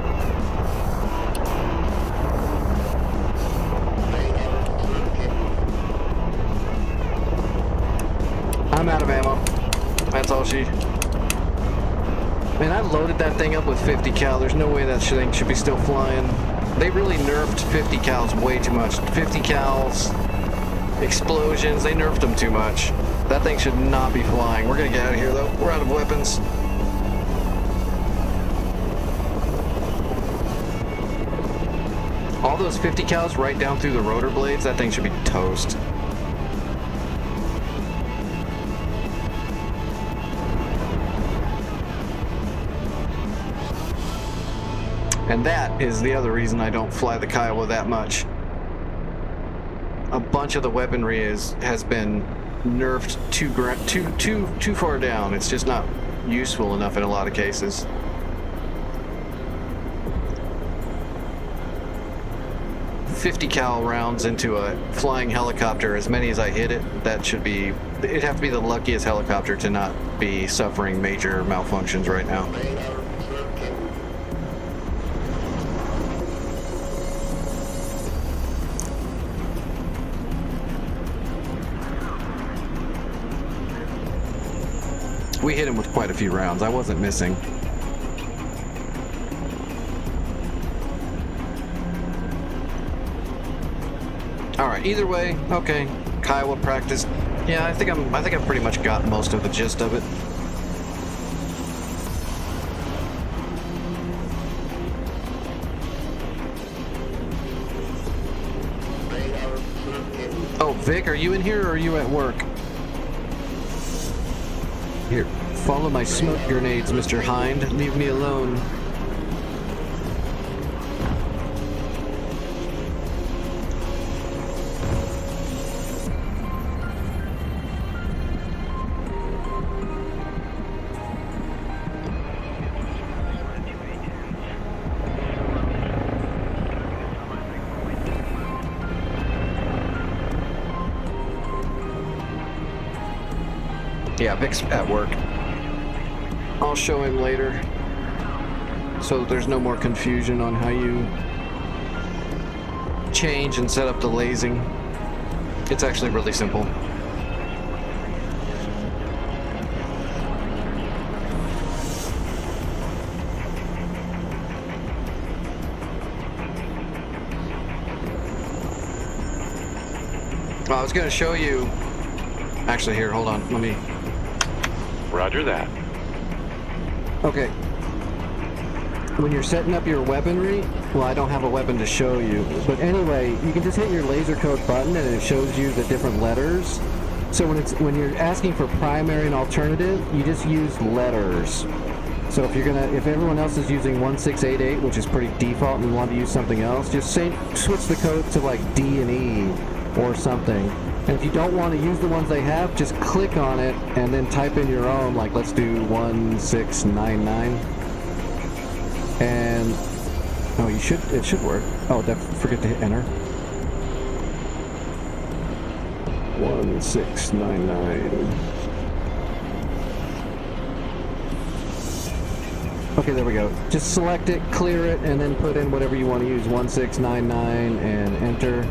I'm out of ammo. That's all she... Man, I loaded that thing up with 50 cal. There's no way that thing should be still flying. They really nerfed 50 cals way too much. 50 cals, explosions, they nerfed them too much. That thing should not be flying. We're gonna get out of here though. We're out of weapons. All those 50 cals right down through the rotor blades, that thing should be toast. And that is the other reason I don't fly the Kiowa that much. A bunch of the weaponry has been nerfed too far down. It's just not useful enough in a lot of cases. .50 cal rounds into a flying helicopter, as many as I hit it, it'd have to be the luckiest helicopter to not be suffering major malfunctions right now. We hit him with quite a few rounds. I wasn't missing. All right. Either way, okay. Kiowa practice. Yeah, I think I've pretty much got most of the gist of it. Oh, Vic, are you in here or are you at work? Here, follow my smoke grenades, Mr. Hind. Leave me alone. Yeah, Vic's at work. I'll show him later, so that there's no more confusion on how you change and set up the lasing. It's actually really simple. Well, I was going to show you. Actually, here, hold on. Let me. Roger that. Okay. When you're setting up your weaponry, well, I don't have a weapon to show you, but anyway, you can just hit your laser code button and it shows you the different letters. So when you're asking for primary and alternative, you just use letters. So if everyone else is using 1688, which is pretty default, and you want to use something else, just switch the code to like D and E or something. And if you don't want to use the ones they have, just click on it and then type in your own, like let's do 1699. And oh, it should work. Oh, forget to hit enter. 1699. Okay, there we go. Just select it, clear it, and then put in whatever you want to use. 1699 and enter.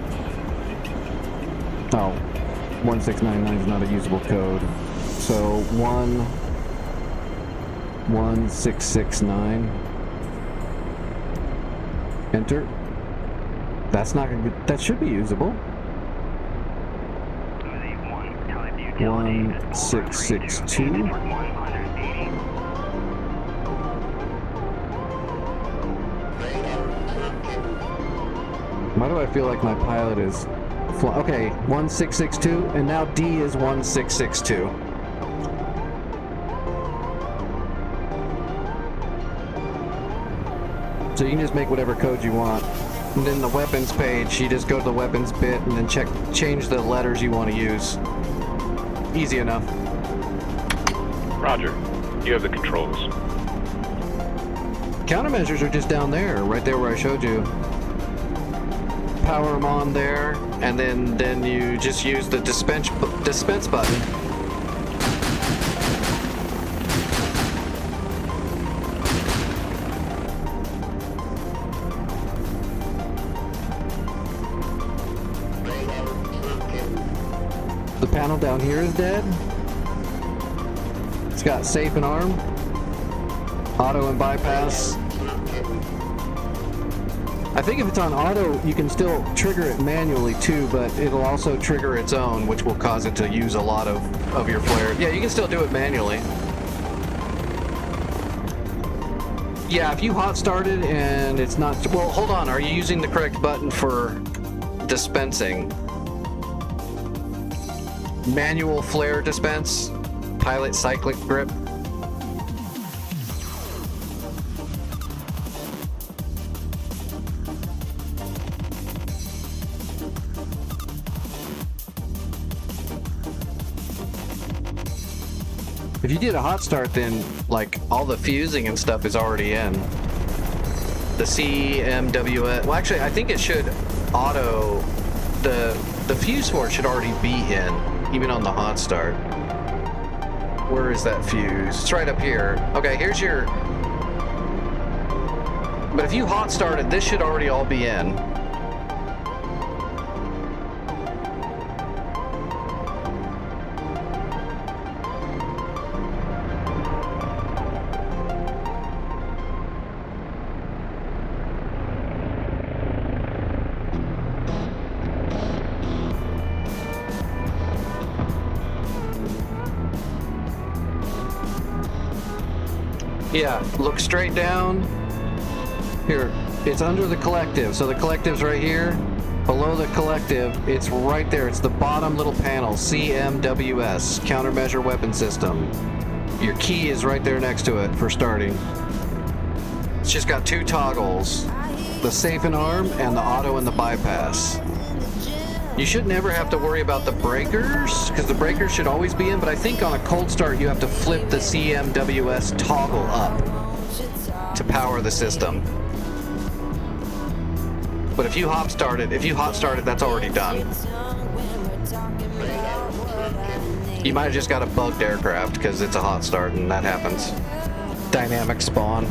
Oh, 1699 is not a usable code. So 1669. Enter. That's not gonna be, that should be usable. 1662. Why do I feel like my pilot is okay, 1662, and now D is 1662. So you can just make whatever code you want. And then the weapons page, you just go to the weapons bit and then change the letters you want to use. Easy enough. Roger. You have the controls. Countermeasures are just down there, right there where I showed you. Power them on there, and then you just use the dispense button. The panel down here is dead. It's got safe and arm, auto and bypass. I think if it's on auto, you can still trigger it manually too, but it'll also trigger its own, which will cause it to use a lot of your flare. Yeah, you can still do it manually. Yeah, if you hot started and it's not, well, hold on, are you using the correct button for dispensing? Manual flare dispense, pilot cyclic grip. If you did a hot start, then like all the fusing and stuff is already in. The CMWS, well actually I think it should auto, the fuse for it should already be in, even on the hot start. Where is that fuse? It's right up here. Okay, here's your, but if you hot started, this should already all be in. Yeah, look straight down. Here, it's under the collective. So the collective's right here. Below the collective, it's right there. It's the bottom little panel, CMWS, Countermeasure Weapon System. Your key is right there next to it for starting. It's just got two toggles, the safe and arm and the auto and the bypass. You should never have to worry about the breakers, because the breakers should always be in, but I think on a cold start you have to flip the CMWS toggle up to power the system. But if you hot started, that's already done. You might have just got a bugged aircraft because it's a hot start and that happens. Dynamic spawn.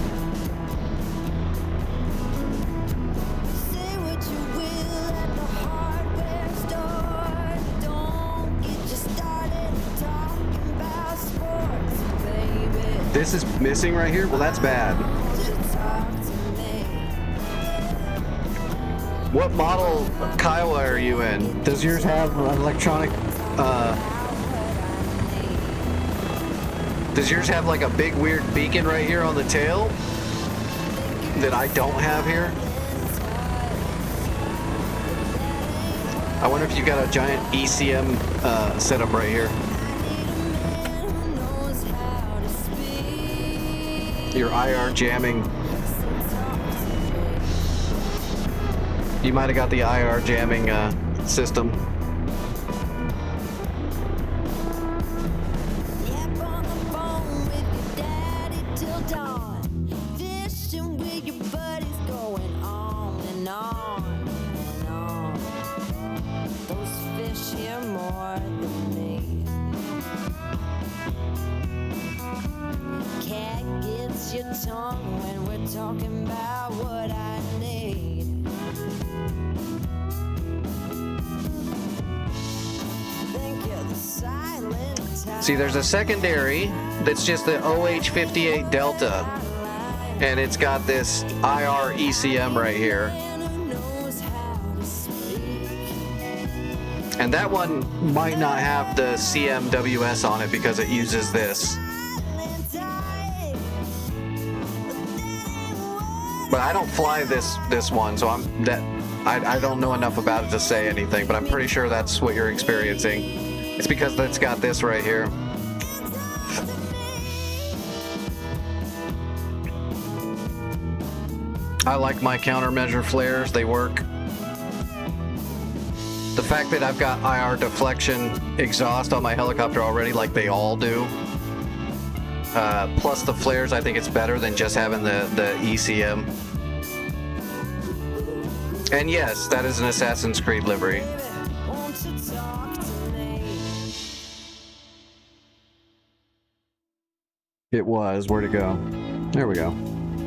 This is missing right here? Well, that's bad. What model Kiowa are you in? Does yours have an electronic, does yours have like a big weird beacon right here on the tail that I don't have here? I wonder if you got a giant ECM setup right here. Your IR jamming. You might have got the IR jamming system. you more than me. Cat gets your tongue when we're talking about what I need. Think you're the silent type. See, there's a secondary that's just the OH58 Delta, and it's got this IR ECM right here. And that one might not have the CMWS on it because it uses this. But I don't fly this one, so I don't know enough about it to say anything, but I'm pretty sure that's what you're experiencing. It's because it's got this right here. I like my countermeasure flares, they work. The fact that I've got IR deflection exhaust on my helicopter already, like they all do, plus the flares, I think it's better than just having the ECM. And yes, that is an Assassin's Creed livery. It was. Where'd it go? There we go.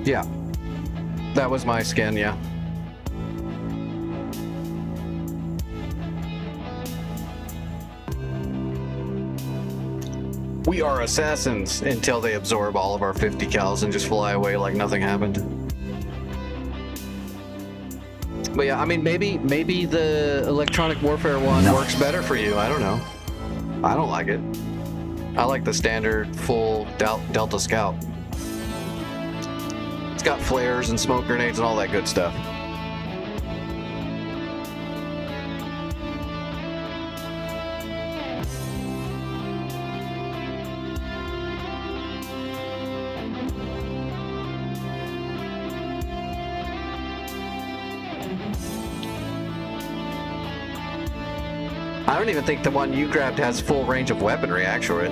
Yeah. That was my skin, yeah. We are assassins until they absorb all of our 50 cals and just fly away like nothing happened. But yeah, I mean, maybe the electronic warfare one works better for you. I don't know. I don't like it. I like the standard full Delta Scout. It's got flares and smoke grenades and all that good stuff. I don't even think the one you grabbed has full range of weaponry, actually.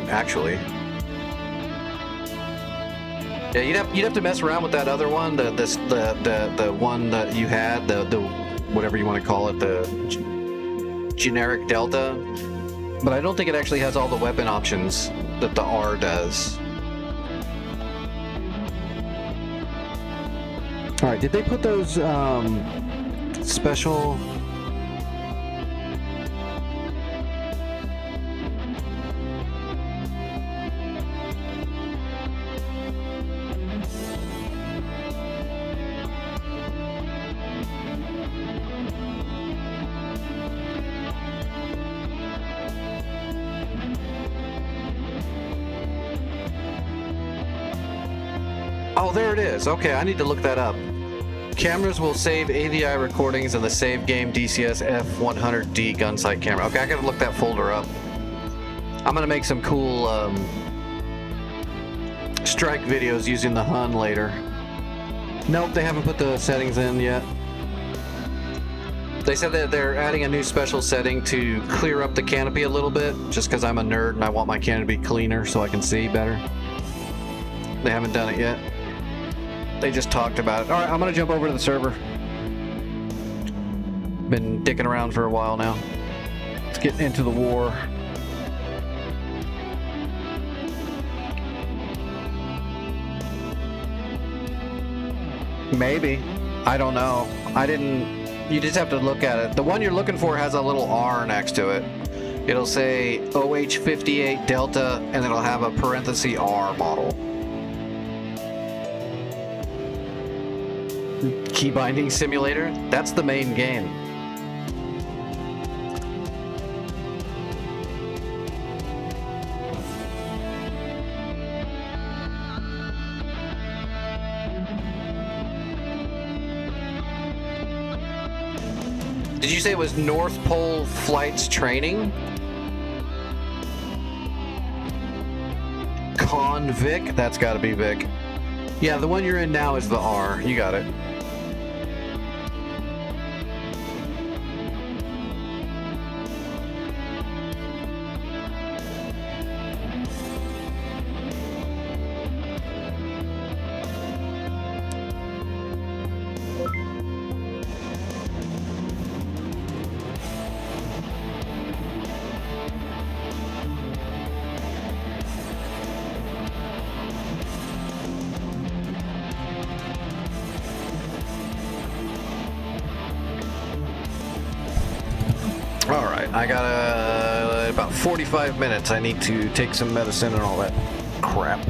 Yeah, you'd have to mess around with that other one, the one that you had, the whatever you want to call it, the generic Delta. But I don't think it actually has all the weapon options that the R does. All right, did they put those special? Oh, there it is. Okay, I need to look that up. Cameras will save AVI recordings in the save game DCS F100D gun sight camera. Okay, I gotta look that folder up. I'm gonna make some cool strike videos using the Hun later. Nope, they haven't put the settings in yet. They said that they're adding a new special setting to clear up the canopy a little bit, just because I'm a nerd and I want my canopy cleaner so I can see better. They haven't done it yet. They just talked about it. All right, I'm gonna jump over to the server. Been dicking around for a while now. Let's get into the war. Maybe. I don't know. You just have to look at it. The one you're looking for has a little R next to it. It'll say OH58 Delta, and it'll have a parenthesis R model. Key binding simulator? That's the main game. Did you say it was North Pole Flights Training? Con Vic? That's gotta be Vic. Yeah, the one you're in now is the R. You got it. All right, I got about 45 minutes. I need to take some medicine and all that crap.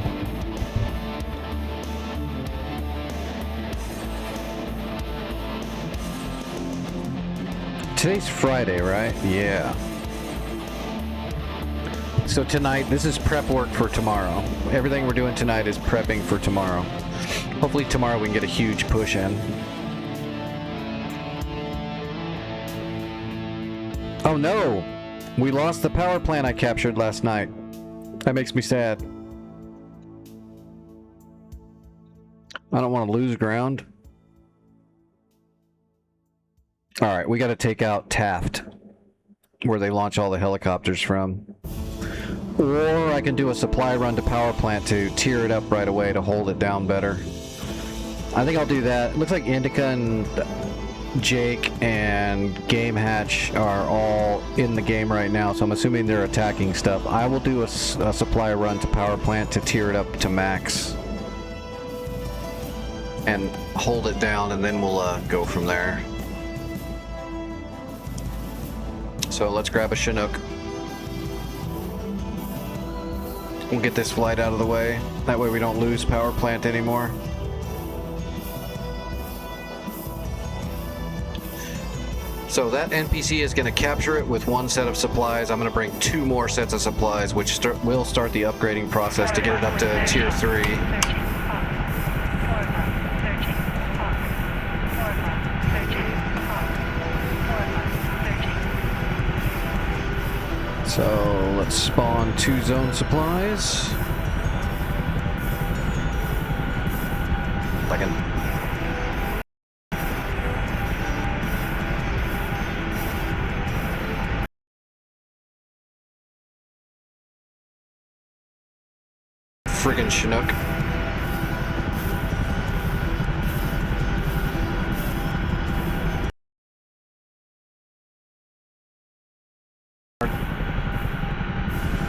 Today's Friday, right? Yeah. So tonight, this is prep work for tomorrow. Everything we're doing tonight is prepping for tomorrow. Hopefully tomorrow we can get a huge push in. Oh no! We lost the power plant I captured last night. That makes me sad. I don't want to lose ground. Alright, we gotta take out Taft, where they launch all the helicopters from. Or I can do a supply run to power plant to tear it up right away to hold it down better. I think I'll do that. It looks like Indica and Jake and Game Hatch are all in the game right now, so I'm assuming they're attacking stuff. I will do a supply run to power plant to tear it up to max and hold it down, and then we'll go from there. So let's grab a Chinook. We'll get this flight out of the way. That way we don't lose power plant anymore. So that NPC is going to capture it with one set of supplies. I'm going to bring 2 more sets of supplies, which will start the upgrading process to get it up to tier 3. So let's spawn 2 zone supplies. Friggin' Chinook.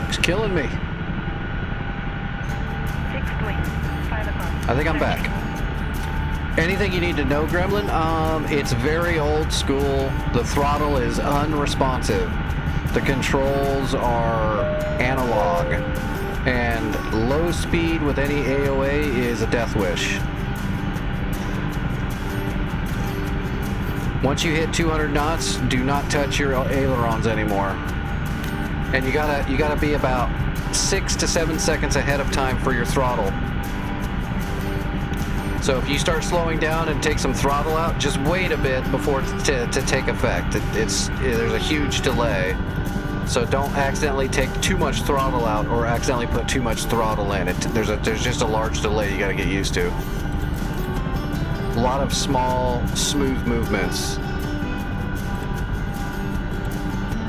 It's killing me. I think I'm back. Anything you need to know, Gremlin? It's very old school. The throttle is unresponsive. The controls are analog. And low speed with any AOA is a death wish. Once you hit 200 knots, do not touch your ailerons anymore. And you gotta be about 6 to 7 seconds ahead of time for your throttle. So if you start slowing down and take some throttle out, just wait a bit before to take effect. There's a huge delay. So don't accidentally take too much throttle out or accidentally put too much throttle in. There's just a large delay you gotta get used to. A lot of small, smooth movements.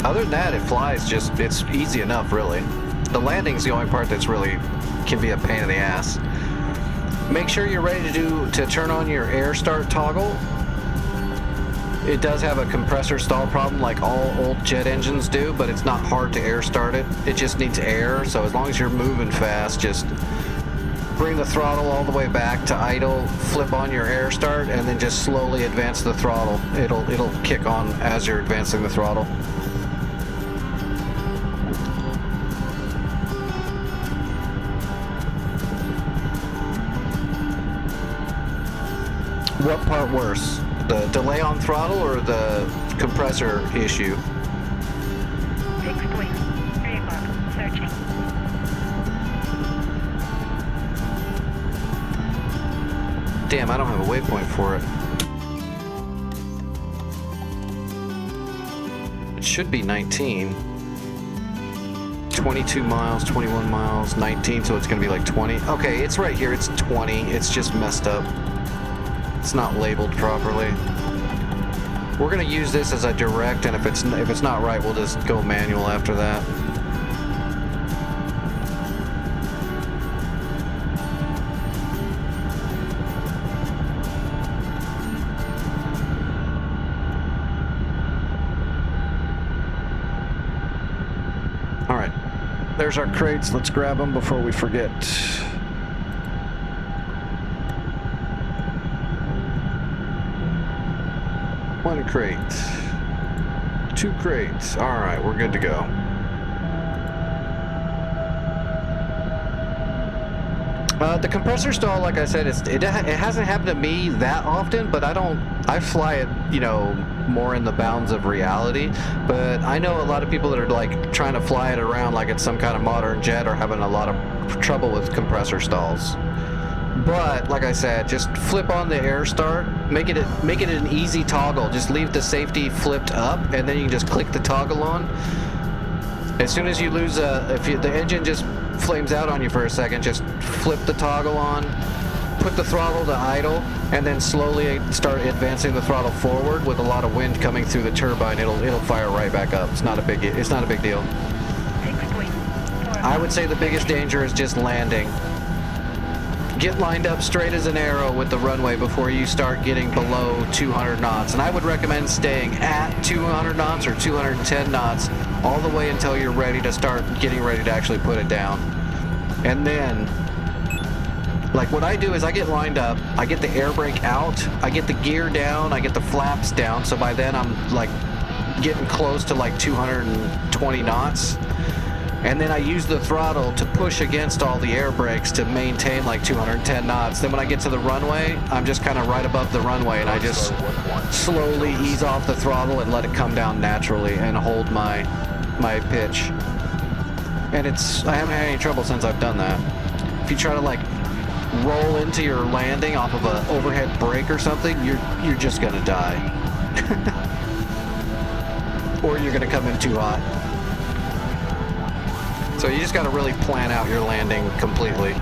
Other than that, it flies it's easy enough, really. The landing's the only part that's really can be a pain in the ass. Make sure you're ready to turn on your air start toggle. It does have a compressor stall problem like all old jet engines do, but it's not hard to air start it. It just needs air, so as long as you're moving fast, just bring the throttle all the way back to idle, flip on your air start, and then just slowly advance the throttle. It'll kick on as you're advancing the throttle. What part worse? The delay on throttle or the compressor issue? Fixed wing. 3 o'clock. Searching. Damn, I don't have a waypoint for it. It should be 19. 22 miles, 21 miles, 19, so it's gonna be like 20. Okay, it's right here, it's 20. It's just messed up. It's not labeled properly. We're gonna use this as a direct, and if it's not right, we'll just go manual after that. All right, there's our crates. Let's grab them before we forget. One crate, 2 crates. All right, we're good to go. The compressor stall, like I said, it hasn't happened to me that often, but I fly it, you know, more in the bounds of reality. But I know a lot of people that are like trying to fly it around like it's some kind of modern jet are having a lot of trouble with compressor stalls. But like I said, just flip on the air start, make it an easy toggle. Just leave the safety flipped up, and then you can just click the toggle on. As soon as you lose, the engine just flames out on you for a second, just flip the toggle on, put the throttle to idle, and then slowly start advancing the throttle forward. With a lot of wind coming through the turbine, it'll fire right back up. It's not a big deal. 6.4. I would say the biggest danger is just landing. Get lined up straight as an arrow with the runway before you start getting below 200 knots. And I would recommend staying at 200 knots or 210 knots all the way until you're ready to start getting ready to actually put it down. And then, like what I do is I get lined up, I get the air brake out, I get the gear down, I get the flaps down, so by then I'm like getting close to like 220 knots. And then I use the throttle to push against all the air brakes to maintain like 210 knots. Then when I get to the runway, I'm just kind of right above the runway, and I just slowly ease off the throttle and let it come down naturally and hold my pitch. And I haven't had any trouble since I've done that. If you try to like roll into your landing off of an overhead brake or something, you're just gonna die. Or you're gonna come in too hot. So you just got to really plan out your landing completely.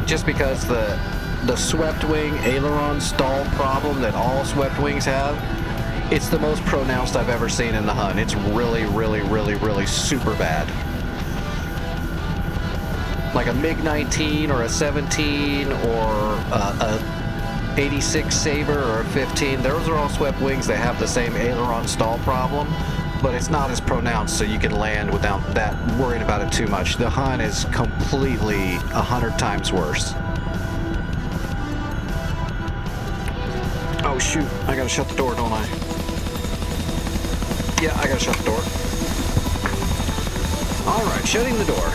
Just because the swept wing aileron stall problem that all swept wings have, it's the most pronounced I've ever seen in the Hun. It's really, really, really, really super bad. Like a MiG-19 or a 17 or a 86 Sabre or a 15, those are all swept wings that have the same aileron stall problem. But it's not as pronounced, so you can land without that worrying about it too much. The Hun is completely 100 times worse. Oh shoot, I gotta shut the door, don't I? Yeah, I gotta shut the door. Alright, shutting the door.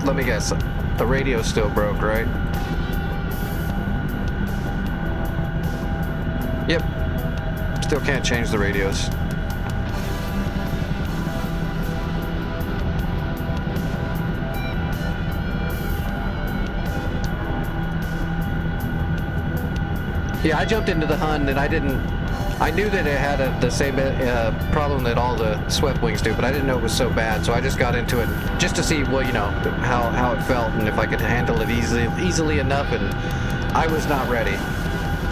Let me guess, the radio's still broke, right? Yep. Still can't change the radios. Yeah, I jumped into the Hun and I knew that it had the same problem that all the swept wings do, but I didn't know it was so bad, so I just got into it just to see, well, you know, how it felt and if I could handle it easily enough, and I was not ready.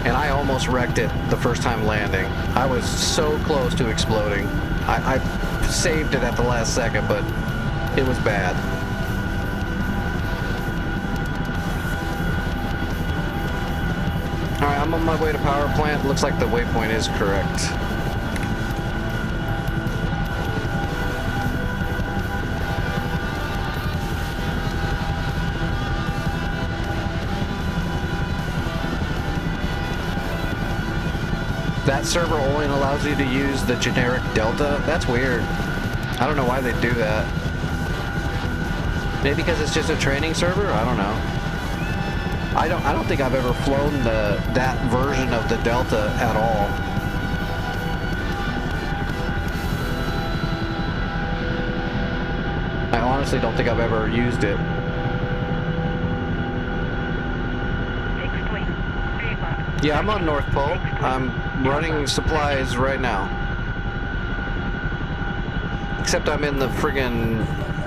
And I almost wrecked it the first time landing. I was so close to exploding. I saved it at the last second, but it was bad. Alright, I'm on my way to power plant. Looks like the waypoint is correct. That server only allows you to use the generic Delta? That's weird. I don't know why they do that. Maybe because it's just a training server? I don't know. I don't think I've ever flown that version of the Delta at all. I honestly don't think I've ever used it. 6.3 o'clock. Yeah, I'm on North Pole. I'm running supplies right now. Except I'm in the friggin'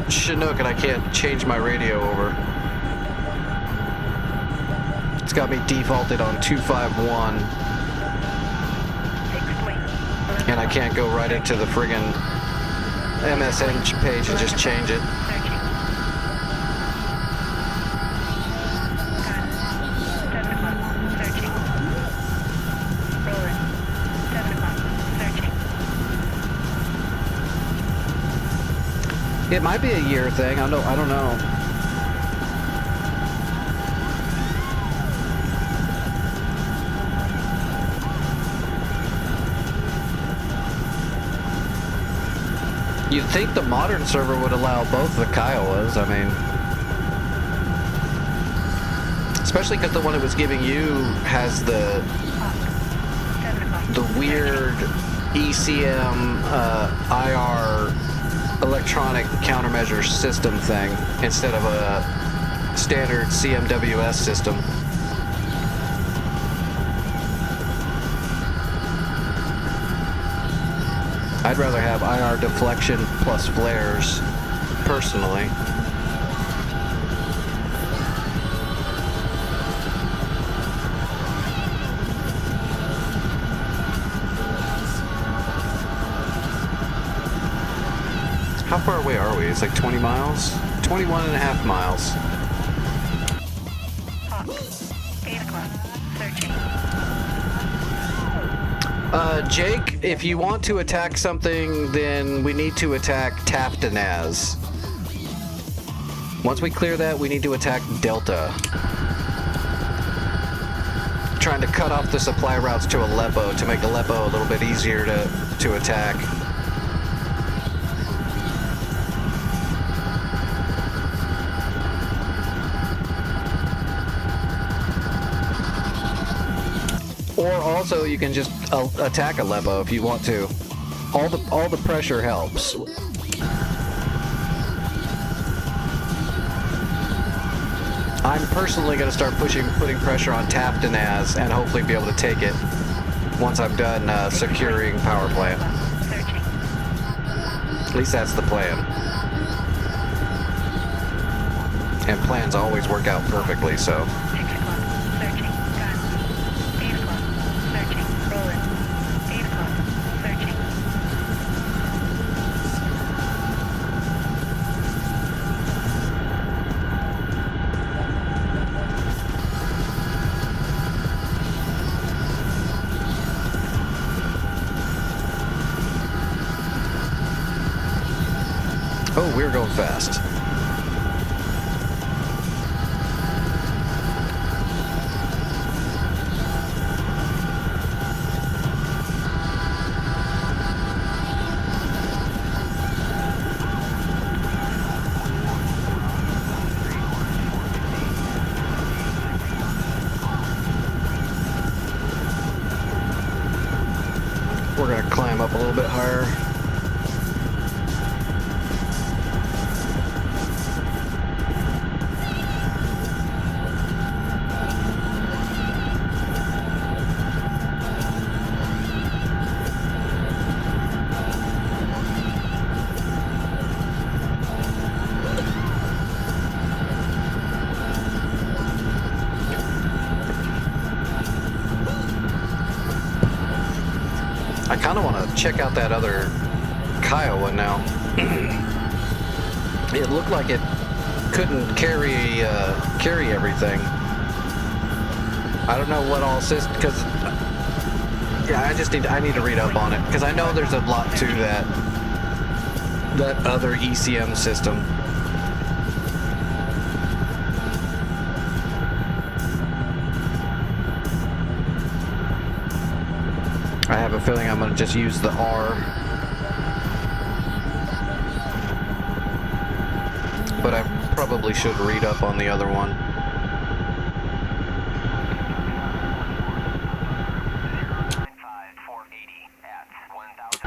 Chinook and I can't change my radio over. It's got me defaulted on 251. 6.4. And I can't go right into the friggin' MSN page and just change it. Searching. Got it. It might be a year thing. I don't know. You'd think the modern server would allow both the Kiowas. I mean, especially because the one it was giving you has the weird ECM IR electronic countermeasure system thing instead of a standard CMWS system. I'd rather have IR deflection plus flares, personally. How far away are we? It's like 20 miles? 21 and a half miles. Hawk. 8 o'clock. Searching. Jake, if you want to attack something, then we need to attack Taftanaz. Once we clear that, we need to attack Delta. Trying to cut off the supply routes to Aleppo to make Aleppo a little bit easier to attack. Or also, you can just attack Aleppo if you want to. All the pressure helps. I'm personally going to start putting pressure on Taftanaz and hopefully be able to take it once I'm done securing power plant. Searching. At least that's the plan. And plans always work out perfectly, so. 6 o'clock. Searching. Gun. 8 o'clock. Searching. Rolling. 8 o'clock. Searching. Oh, we're going fast. We're going to climb up a little bit higher. I kind of want to check out that other Kiowa now. It looked like it couldn't carry everything. I don't know what all system, because yeah, I need to read up on it because I know there's a lot to that other ECM system. I have a feeling I'm going to just use the R. But I probably should read up on the other one.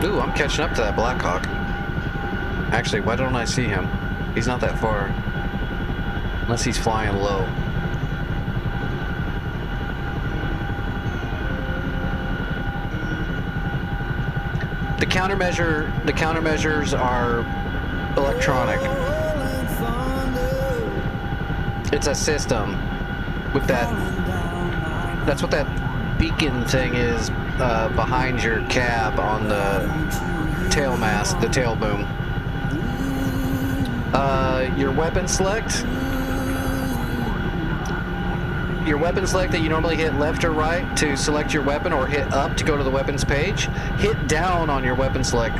Ooh, I'm catching up to that Blackhawk. Actually, why don't I see him? He's not that far. Unless he's flying low. The countermeasures are electronic. It's a system with that. That's what that beacon thing is behind your cab on the tail mast, the tail boom. Your weapon select. your weapon select that you normally hit left or right to select your weapon, or hit up to go to the weapons page, hit down on your weapon select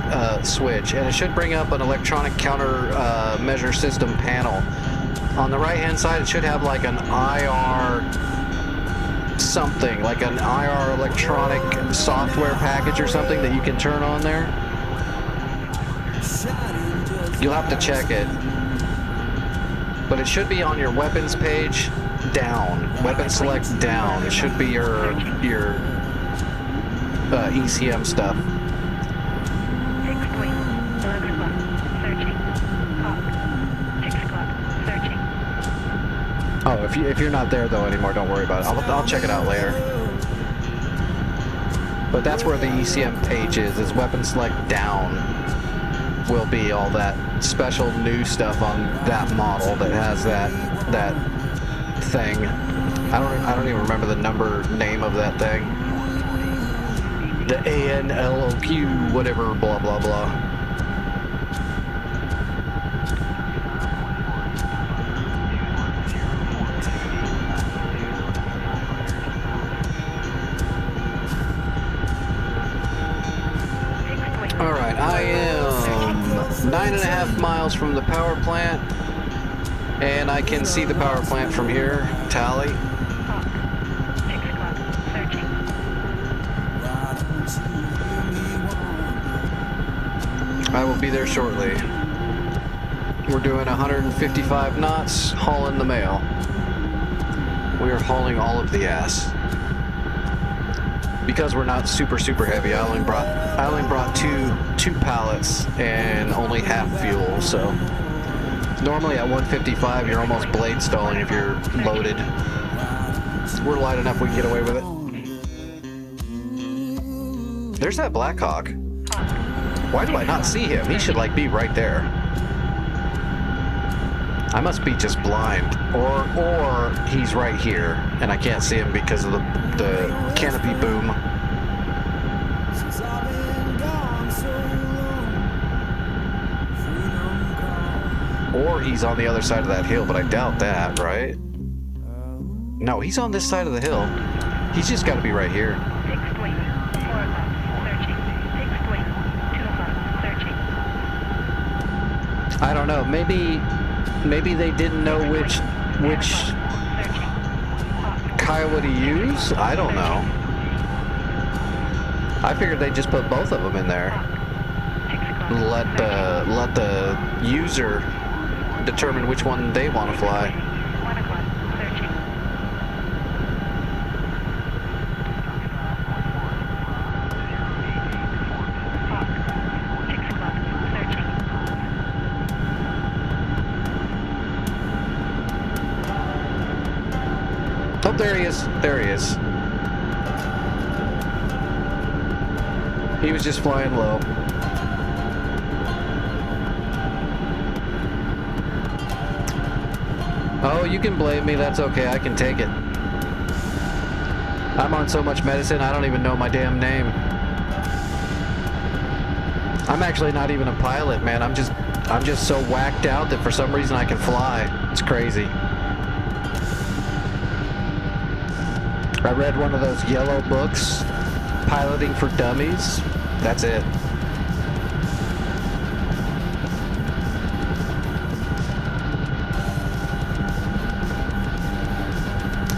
switch, and it should bring up an electronic counter measure system panel. On the right hand side, it should have like an IR something, like an IR electronic software package or something that you can turn on there. You'll have to check it. But it should be on your weapons page down. Weapon select down. It should be your ECM stuff. 6 point, 11 o'clock, searching. Hawk, 6 o'clock, searching. Oh, if you're not there though anymore, don't worry about it. I'll check it out later. But that's where the ECM page is weapon select down. Will be all that special new stuff on that model that has that thing. I don't even remember the name of that thing. The ANLOQ whatever blah blah blah. All right, I am 9.5 miles from the power plant, and I can see the power plant from here. Tally. Hawk, 6 o'clock, searching. I will be there shortly. We're doing 155 knots, hauling the mail. We are hauling all of the ass. Because we're not super heavy, I only brought two pallets and only half fuel, so normally at 155 you're almost blade stalling if you're loaded. We're light enough we can get away with it. There's that Blackhawk. Why do I not see him? He should like be right there. I must be just blind, or he's right here and I can't see him because of the canopy boom. Or he's on the other side of that hill, but I doubt that, right? No, he's on this side of the hill. He's just got to be right here. 6 point, 4 o'clock, searching. 6 point, 2 o'clock, searching. I don't know. Maybe they didn't know which Kiowa to use. I don't know. I figured they'd just put both of them in there. Let the user determine which one they want to fly. 1 o'clock, searching. Hawk, 6 o'clock, searching. Oh, there he is. There he is. He was just flying low. Oh, you can blame me. That's okay. I can take it. I'm on so much medicine, I don't even know my damn name. I'm actually not even a pilot, man. I'm just so whacked out that for some reason I can fly. It's crazy. I read one of those yellow books, Piloting for Dummies. That's it.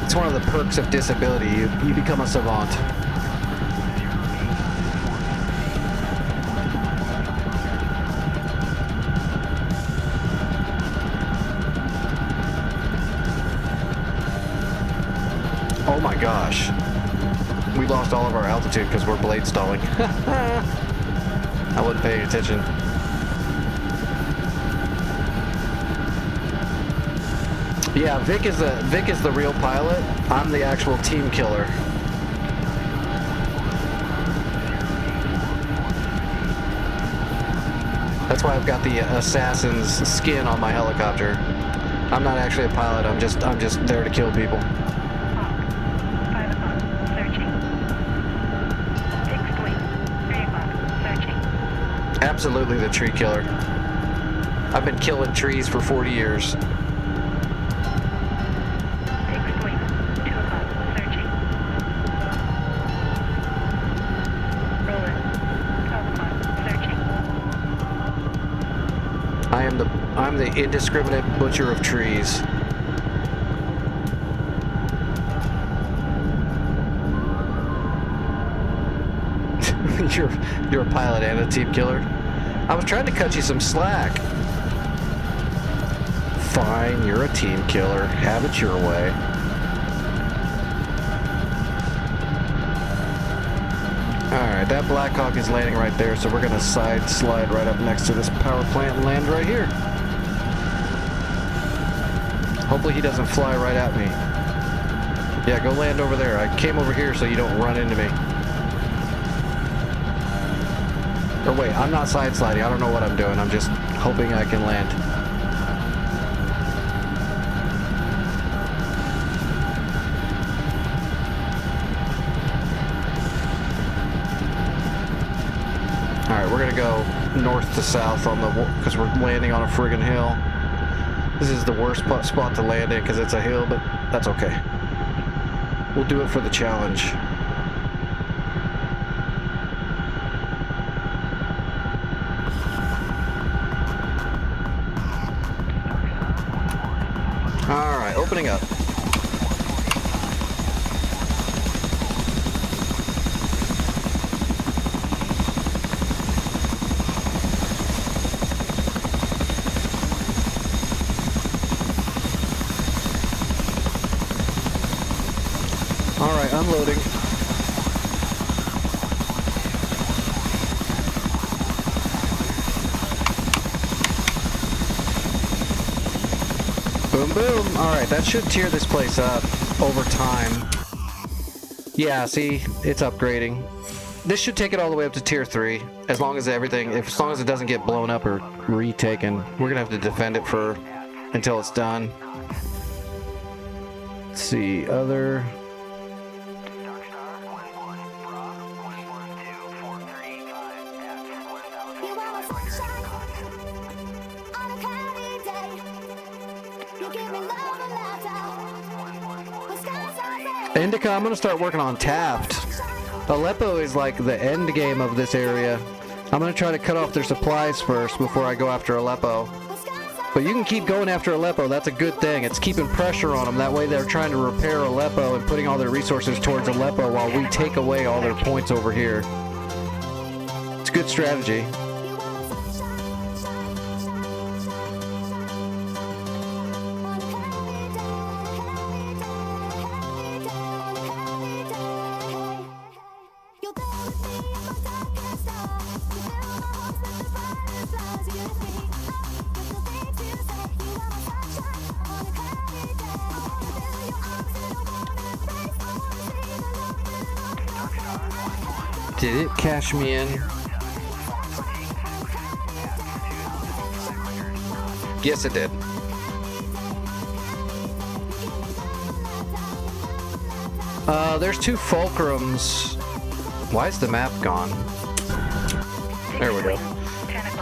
It's one of the perks of disability. You become a savant. Oh my gosh. We lost all of our altitude because we're blade stalling. I wasn't paying attention. Yeah, Vic is the real pilot. I'm the actual team killer. That's why I've got the assassin's skin on my helicopter. I'm not actually a pilot. I'm just there to kill people. Hawk, 5 o'clock, searching. 6 point, 3 o'clock, searching. Absolutely the tree killer. I've been killing trees for 40 years. 6 point, 2 I'm the indiscriminate butcher of trees. You're a pilot and a team killer. I was trying to cut you some slack. Fine, you're a team killer. Have it your way. Alright, that Blackhawk is landing right there, so we're gonna slide right up next to this power plant and land right here. Hopefully he doesning fly right at me. Yeah, go land over there. I came over here so you don't run into me. Or wait, I'm not side sliding. I don't know what I'm doing. I'm just hoping I can land. Alright, we're gonna go north to south on the, because we're landing on a friggin' hill. This is the worst spot to land in because it's a hill, but that's okay. We'll do it for the challenge. Alright, opening up. Alright, unloading. Boom, boom. Alright, that should tear this place up over time. Yeah, see, it's upgrading. This should take it all the way up to tier 3, as long as as long as it doesn't get blown up or retaken. We're gonna have to defend it until it's done. Let's see, other... Indica, I'm gonna start working on Taft. Aleppo is like the end game of this area. I'm gonna try to cut off their supplies first before I go after Aleppo. But you can keep going after Aleppo, that's a good thing. It's keeping pressure on them, that way they're trying to repair Aleppo and putting all their resources towards Aleppo while we take away all their points over here. It's a good strategy. Did it cash me in? Yes, it did. There's 2 fulcrums. Why is the map gone? There we go.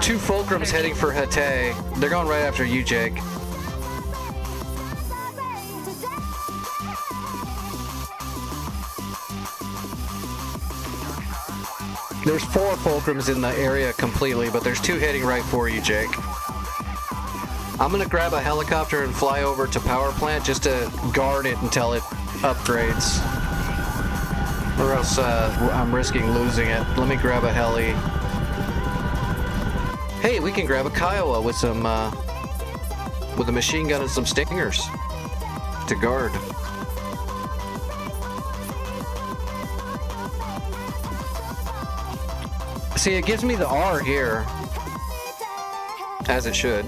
2 fulcrums heading for Hatay. They're going right after you, Jake. There's 4 fulcrums in the area completely, but there's 2 heading right for you, Jake. I'm gonna grab a helicopter and fly over to power plant just to guard it until it upgrades. Or else I'm risking losing it. Let me grab a heli. Hey, we can grab a Kiowa with some, with a machine gun and some stingers to guard. See, it gives me the R here, as it should.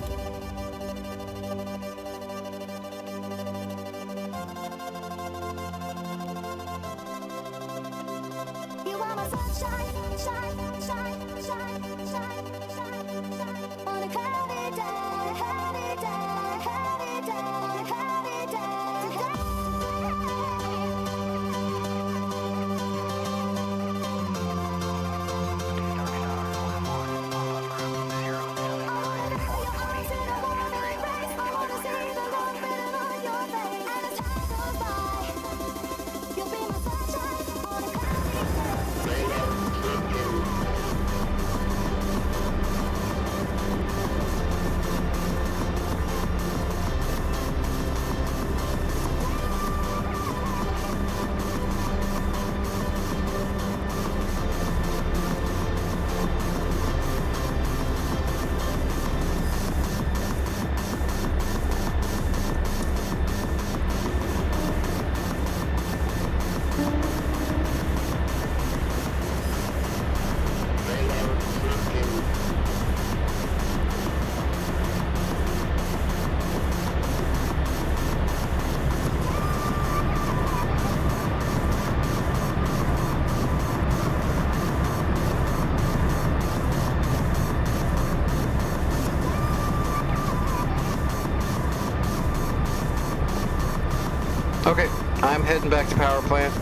I'm heading back to power plant.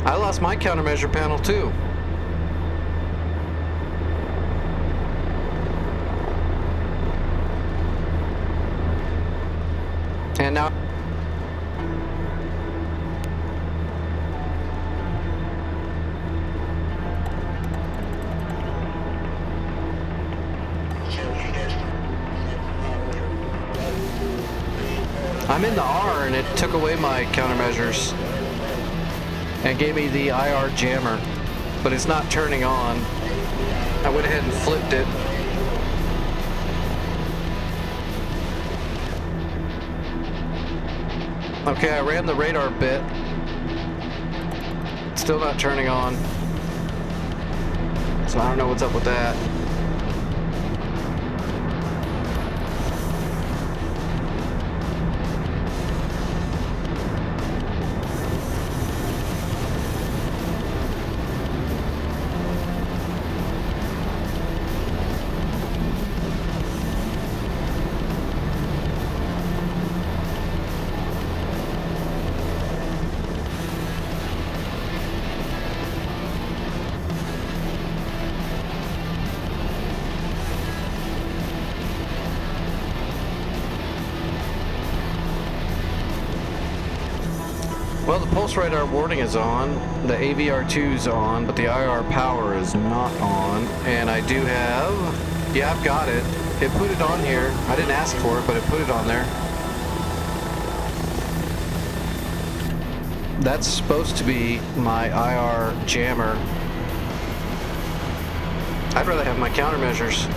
I lost my countermeasure panel too. And now I'm in the R and it took away my countermeasures and gave me the IR jammer, but it's not turning on. I went ahead and flipped it. Okay, I ran the radar bit. Still not turning on. So I don't know what's up with that. Well, the pulse radar warning is on, the AVR2 is on, but the IR power is not on. And I do have, yeah, I've got it. It put it on here. I didn't ask for it, but it put it on there. That's supposed to be my IR jammer. I'd rather have my countermeasures.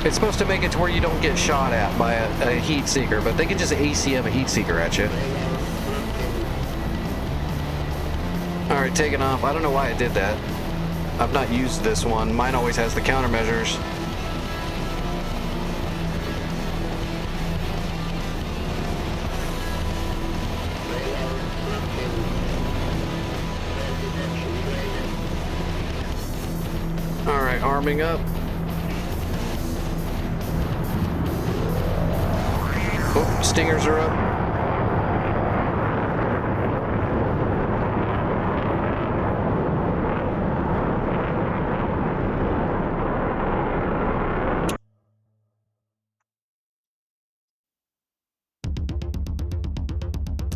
It's supposed to make it to where you don't get shot at by a heat seeker, but they can just ACM a heat seeker at you. Alright, taking off. I don't know why I did that. I've not used this one. Mine always has the countermeasures. Alright, arming up. Oh, stingers are up.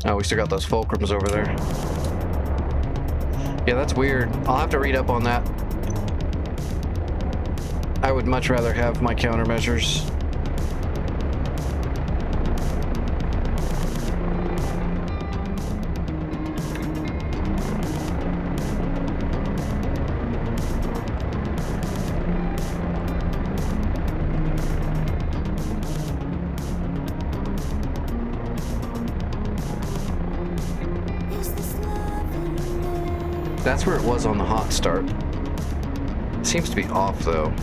Oh, we still got those fulcrums over there. Yeah, that's weird. I'll have to read up on that. I would much rather have my countermeasures. That's where it was on the hot start. It seems to be off though.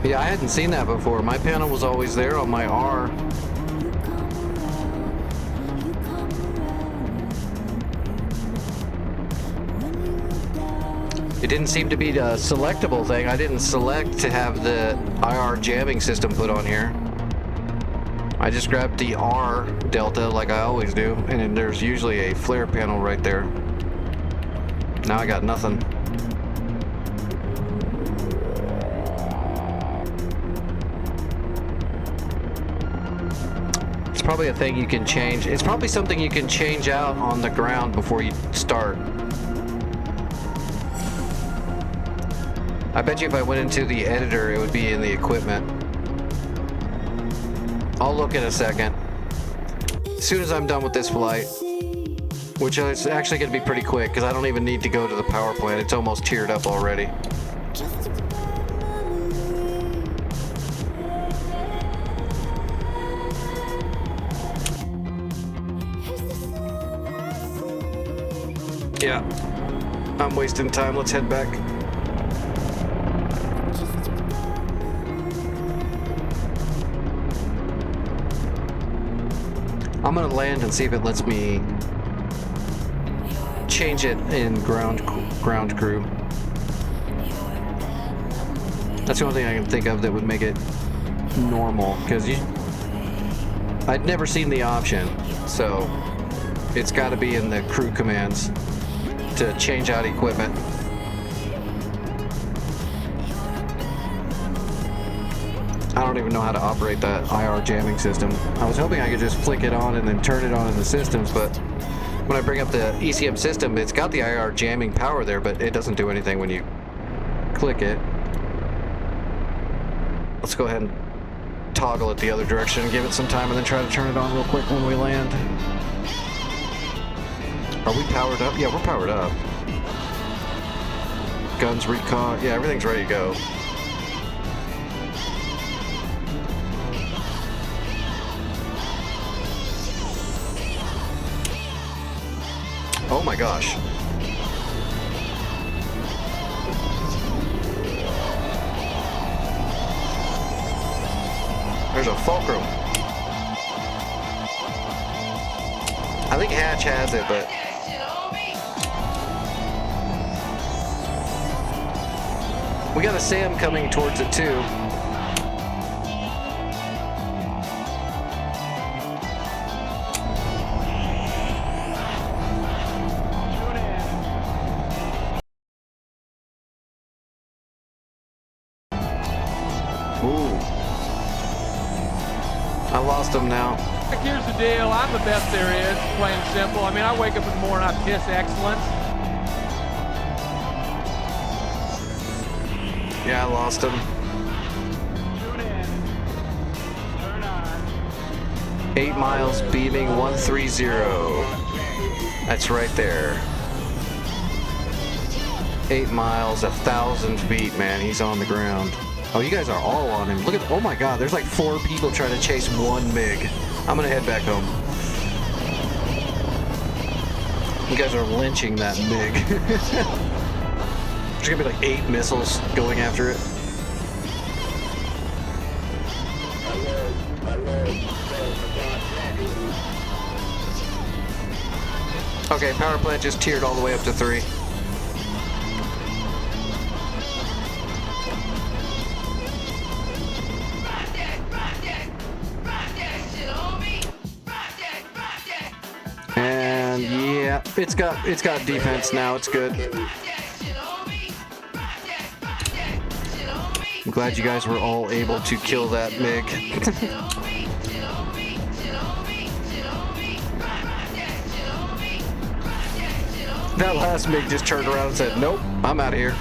Yeah, I hadn't seen that before. My panel was always there on my R. It didn't seem to be a selectable thing. I didn't select to have the IR jamming system put on here. I just grabbed the R delta like I always do, and then there's usually a flare panel right there. Now I got nothing. Probably a thing you can change. It's probably something you can change out on the ground before you start. I bet you if I went into the editor, it would be in the equipment. I'll look in a second. As soon as I'm done with this flight, which is actually going to be pretty quick because I don't even need to go to the power plant. It's almost cheered up already. Yeah, I'm wasting time. Let's head back. I'm gonna land and see if it lets me change it in ground crew. That's the only thing I can think of that would make it normal, because I'd never seen the option, so it's got to be in the crew commands to change out equipment. I don't even know how to operate that IR jamming system. I was hoping I could just flick it on and then turn it on in the systems, but when I bring up the ECM system, it's got the IR jamming power there, but it doesn't do anything when you click it. Let's go ahead and toggle it the other direction and give it some time and then try to turn it on real quick when we land. Are we powered up? Yeah, we're powered up. Guns, recon, yeah, everything's ready to go. Oh my gosh. There's a fulcrum. I think Hatch has it, but we got a SAM coming towards it too. Ooh. I lost him now. Here's the deal. I'm the best there is, plain and simple. I mean, I wake up in the morning, I piss excellence. Yeah, I lost him. Tune in. Turn on. 8 miles, beaming 130. That's right there. 8 miles, 1,000 feet, man. He's on the ground. Oh, you guys are all on him. Look at, oh my God, there's like 4 people trying to chase one MiG. I'm gonna head back home. You guys are lynching that MiG. There's gonna be like 8 missiles going after it. Okay, power plant just tiered all the way up to 3. And yeah, it's got defense now. It's good. I'm glad you guys were all able to kill that MiG. That last MiG just turned around and said, "Nope, I'm out of here."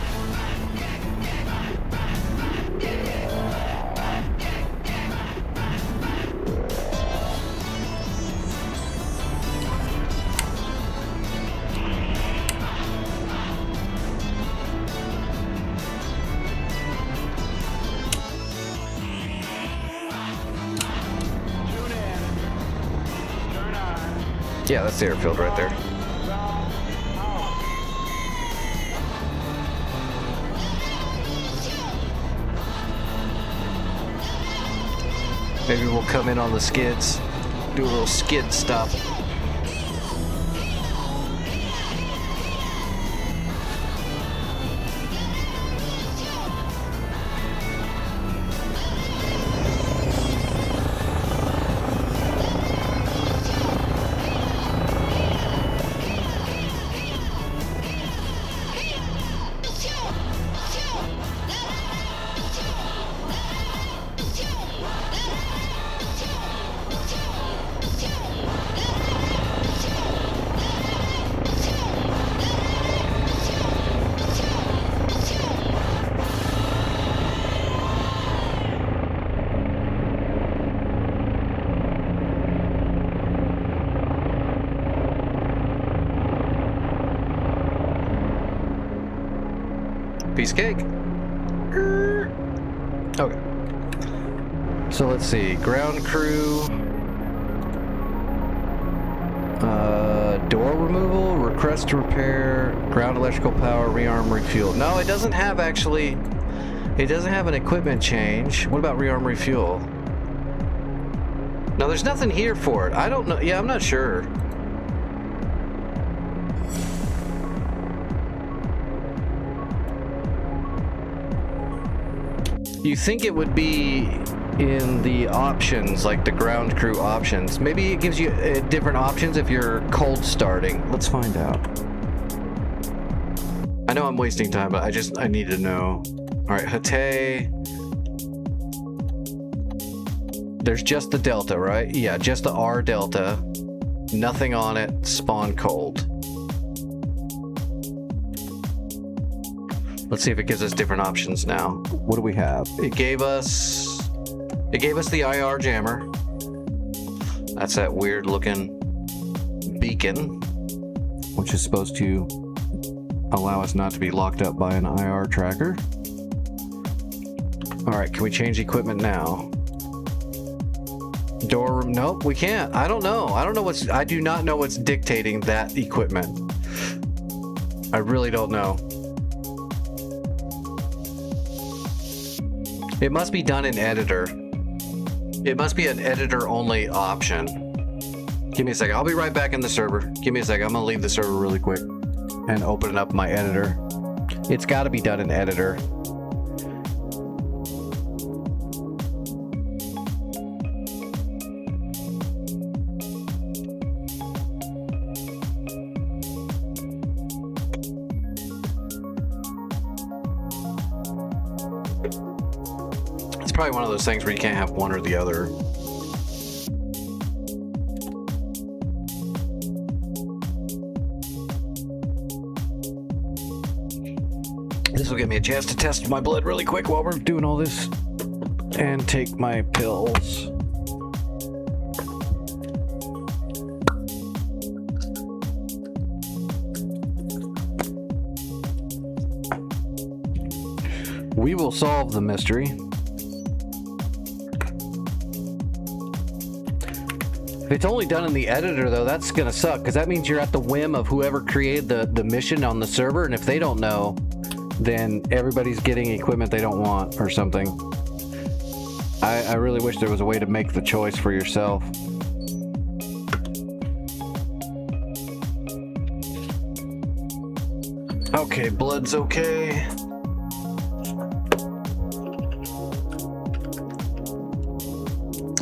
Yeah, that's the airfield right there. Maybe we'll come in on the skids, do a little skid stop. piece of cake. Okay. So let's see. Ground crew. Door removal, request to repair, ground electrical power, rearm, refuel. No, it doesn't have actually. It doesn't have an equipment change. What about rearm, refuel? No, there's nothing here for it. I don't know. Yeah, I'm not sure. You think it would be in the options, like the ground crew options. Maybe it gives you different options if you're cold starting. Let's find out. I know I'm wasting time, but I need to know. All right, Hatay. There's just the Delta, right? Yeah, just the R Delta. Nothing on it. Spawn cold. Let's see if it gives us different options now. What do we have? It gave us the IR jammer. That's that weird looking beacon, which is supposed to allow us not to be locked up by an IR tracker. All right, can we change equipment now? Door room, nope, we can't. I don't know. I do not know what's dictating that equipment. I really don't know. It must be done in editor. It must be an editor only option. Give me a second. I'll be right back in the server. Give me a second. I'm gonna leave the server really quick and open up my editor. It's gotta be done in editor. Probably one of those things where you can't have one or the other. This will give me a chance to test my blood really quick while we're doing all this and take my pills. We will solve the mystery. If it's only done in the editor, though, that's gonna suck, because that means you're at the whim of whoever created the mission on the server, and if they don't know, then everybody's getting equipment they don't want or something. I really wish there was a way to make the choice for yourself. Okay, blood's okay.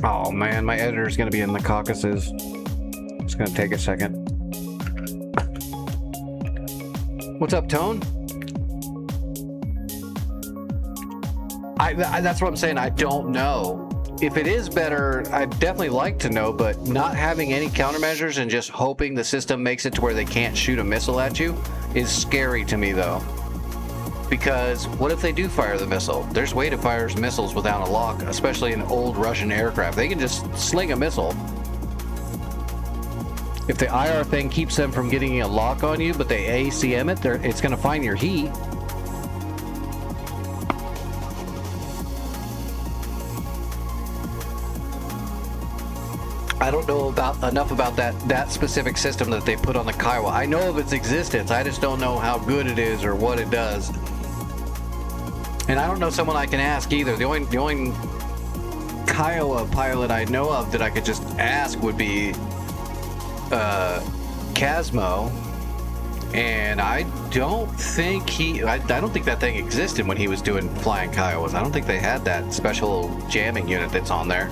Oh man, my editor's gonna be in the Caucasus. It's gonna take a second. What's up, Tone? That's what I'm saying. I don't know. If it is better, I'd definitely like to know, but not having any countermeasures and just hoping the system makes it to where they can't shoot a missile at you is scary to me, though. Because what if they do fire the missile? There's a way to fire missiles without a lock, especially in old Russian aircraft. They can just sling a missile. If the IR thing keeps them from getting a lock on you, but they ACM it, it's going to find your heat. I don't know enough about that specific system that they put on the Kiowa. I know of its existence. I just don't know how good it is or what it does. And I don't know someone I can ask either. The only Kiowa pilot I know of that I could just ask would be Casmo. And I don't think I don't think that thing existed when he was doing flying Kiowas. I don't think they had that special jamming unit that's on there.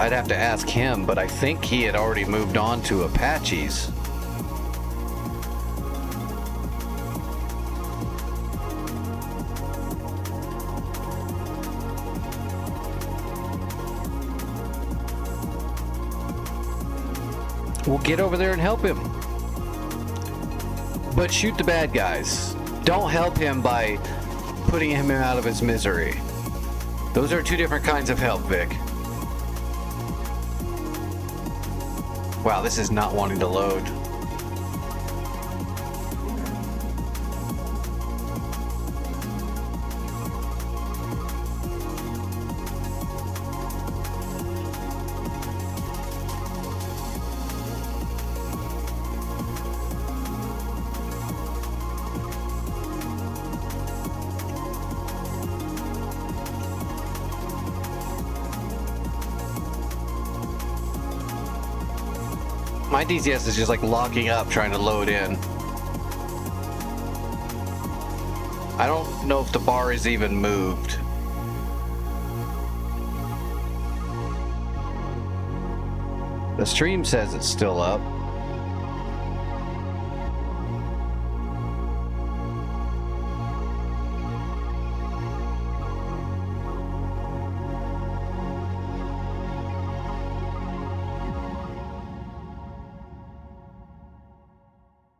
I'd have to ask him, but I think he had already moved on to Apaches. We'll get over there and help him. But shoot the bad guys. Don't help him by putting him out of his misery. Those are two different kinds of help, Vic. Wow, this is not wanting to load. My DCS is just like locking up trying to load in. I don't know if the bar is even moved. The stream says it's still up.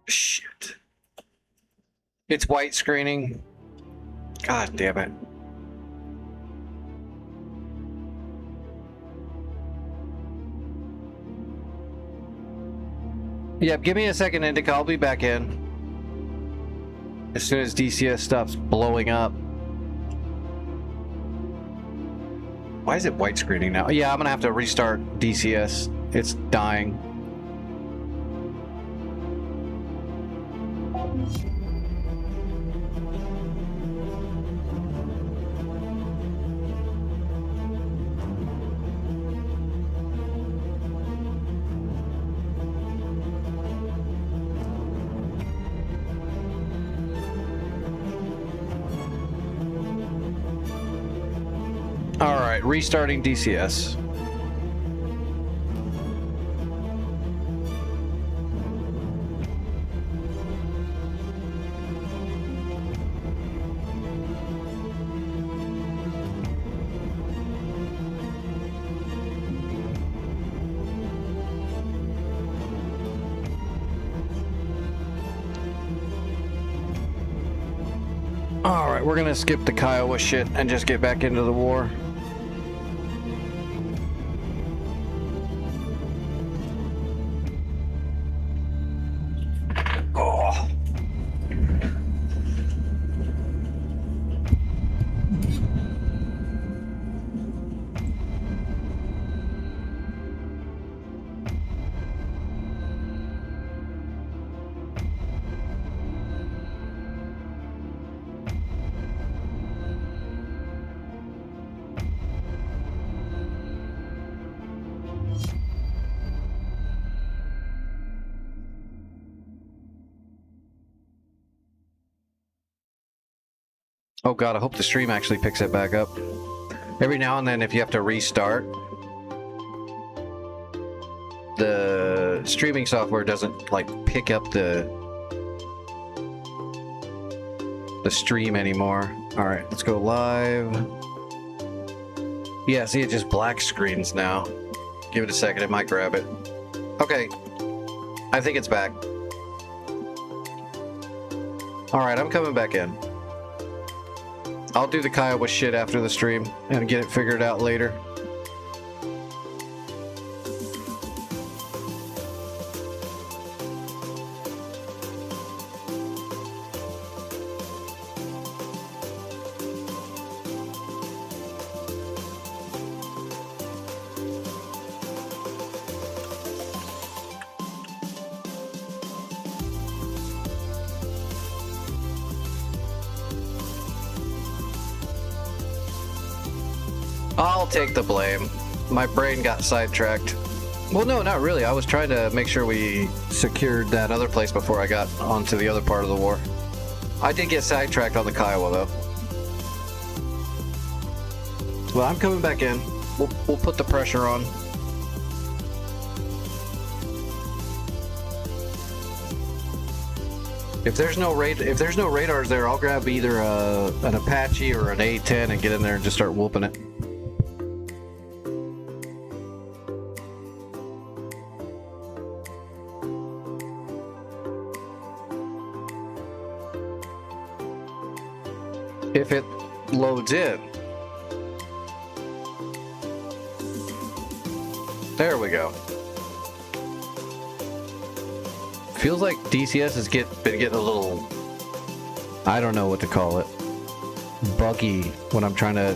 Shit. It's white screening. God damn it. Yep, give me a second, Indica. I'll be back in. As soon as DCS stops blowing up. Why is it white screening now? Yeah, I'm gonna have to restart DCS. It's dying. Alright, restarting DCS. Alright, we're gonna skip the Kiowa shit and just get back into the war. Oh god, I hope the stream actually picks it back up. Every now and then, if you have to restart, the streaming software doesn't like pick up the stream anymore. Alright, let's go live. Yeah, see, it just black screens now. Give it a second, it might grab it. Okay, I think it's back. Alright, I'm coming back in. I'll do the Kiowa shit after the stream and get it figured out later. I'll take the blame. My brain got sidetracked. Well, no, not really. I was trying to make sure we secured that other place before I got onto the other part of the war. I did get sidetracked on the Kiowa, though. Well, I'm coming back in. We'll put the pressure on. If there's no radars there, I'll grab either an Apache or an A-10 and get in there and just start whooping it. If it loads in. There we go. Feels like DCS has been getting a little, I don't know what to call it, buggy when I'm trying to.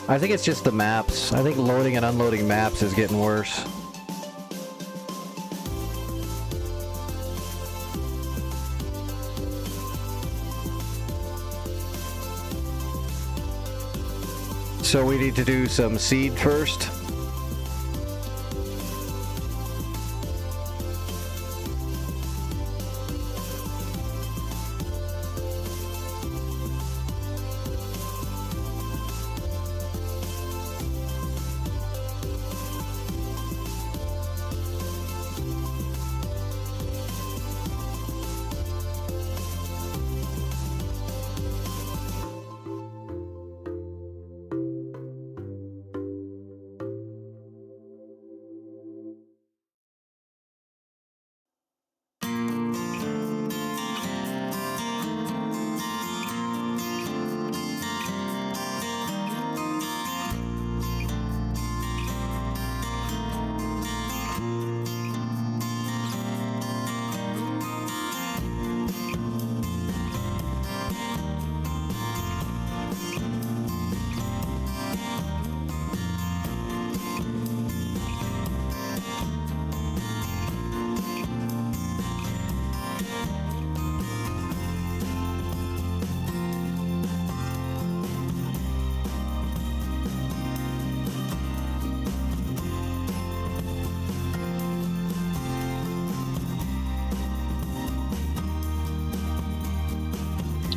I think it's just the maps. I think loading and unloading maps is getting worse. So we need to do some seed first.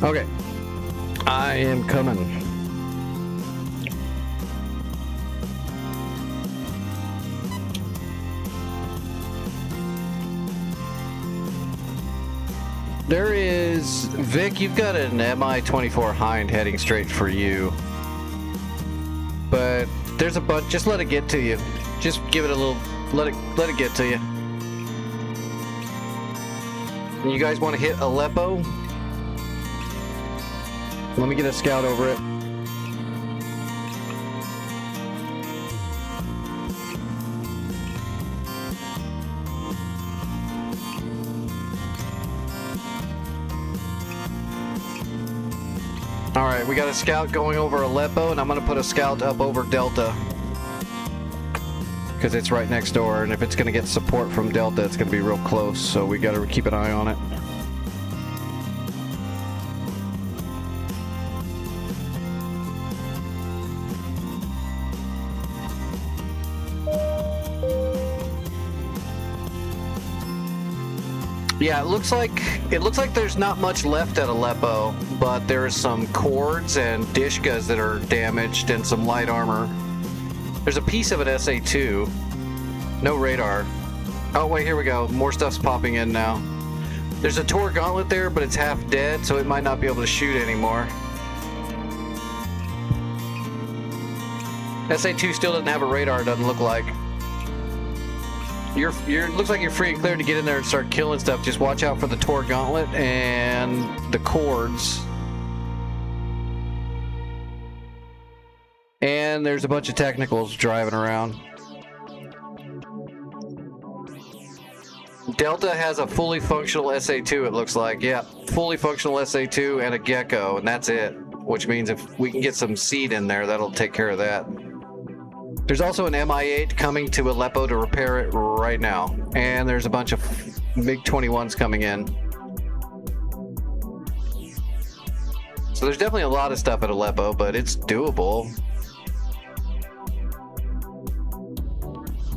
Okay, I am coming. There is, Vic, you've got an MI-24 Hind heading straight for you. But there's a bunch, just let it get to you. Just give it a little, let it get to you. And you guys want to hit Aleppo? Let me get a scout over it. All right, we got a scout going over Aleppo, and I'm going to put a scout up over Delta. Because it's right next door, and if it's going to get support from Delta, it's going to be real close, so we got to keep an eye on it. Yeah, it looks like there's not much left at Aleppo, but there is some cords and dishkas that are damaged and some light armor. There's a piece of an SA-2. No radar. Oh wait, here we go. More stuff's popping in now. There's a Tor gauntlet there, but it's half dead, so it might not be able to shoot anymore. SA-2 still doesn't have a radar, doesn't look like. Looks like you're free and clear to get in there and start killing stuff. Just watch out for the Tor gauntlet and the cords. And there's a bunch of technicals driving around. Delta has a fully functional SA-2, it looks like. Yeah, fully functional SA-2 and a Gecko, and that's it. Which means if we can get some seed in there, that'll take care of that. There's also an MI-8 coming to Aleppo to repair it right now. And there's a bunch of MiG-21s coming in. So there's definitely a lot of stuff at Aleppo, but it's doable.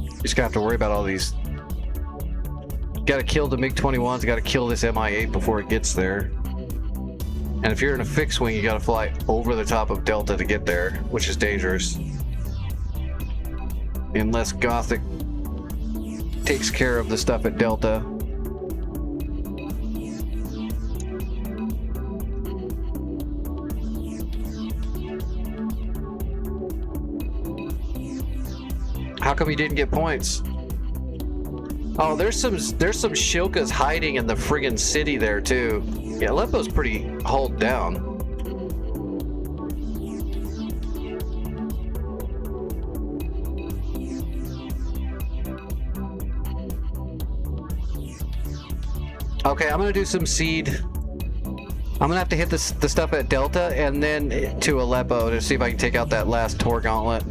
You just gotta have to worry about all these. Gotta kill the MiG-21s, gotta kill this MI-8 before it gets there. And if you're in a fixed wing, you gotta fly over the top of Delta to get there, which is dangerous. Unless Gothic takes care of the stuff at Delta. How come you didn't get points? Oh, there's some Shilkas hiding in the friggin' city there too. Yeah, Aleppo's pretty hauled down. Okay, I'm gonna do some seed. I'm gonna have to hit the stuff at Delta and then to Aleppo to see if I can take out that last Tor gauntlet.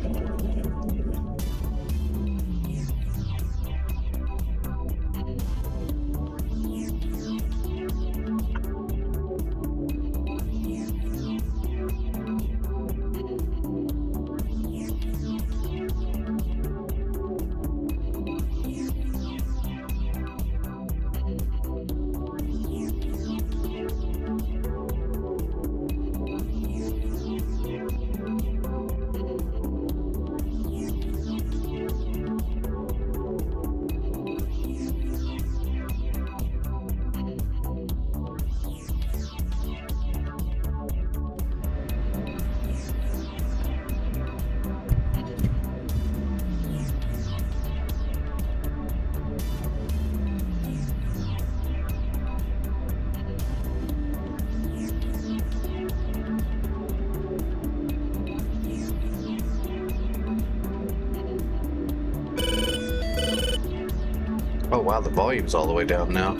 Oh wow, the volume's all the way down now.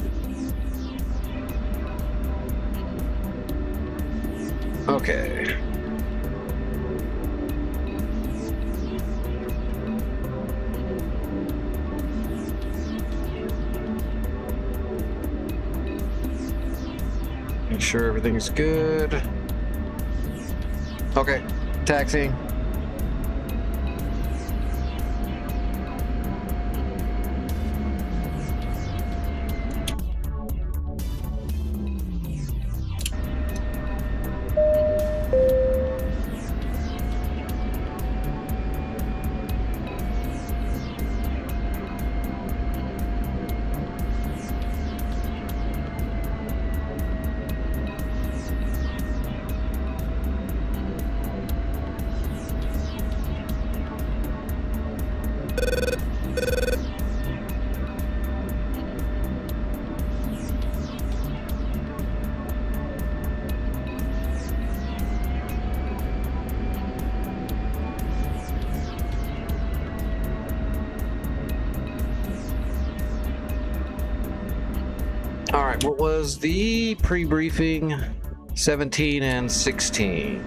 Okay. Make sure everything's good. Okay, taxiing. All right, what was the pre-briefing? 17 and 16.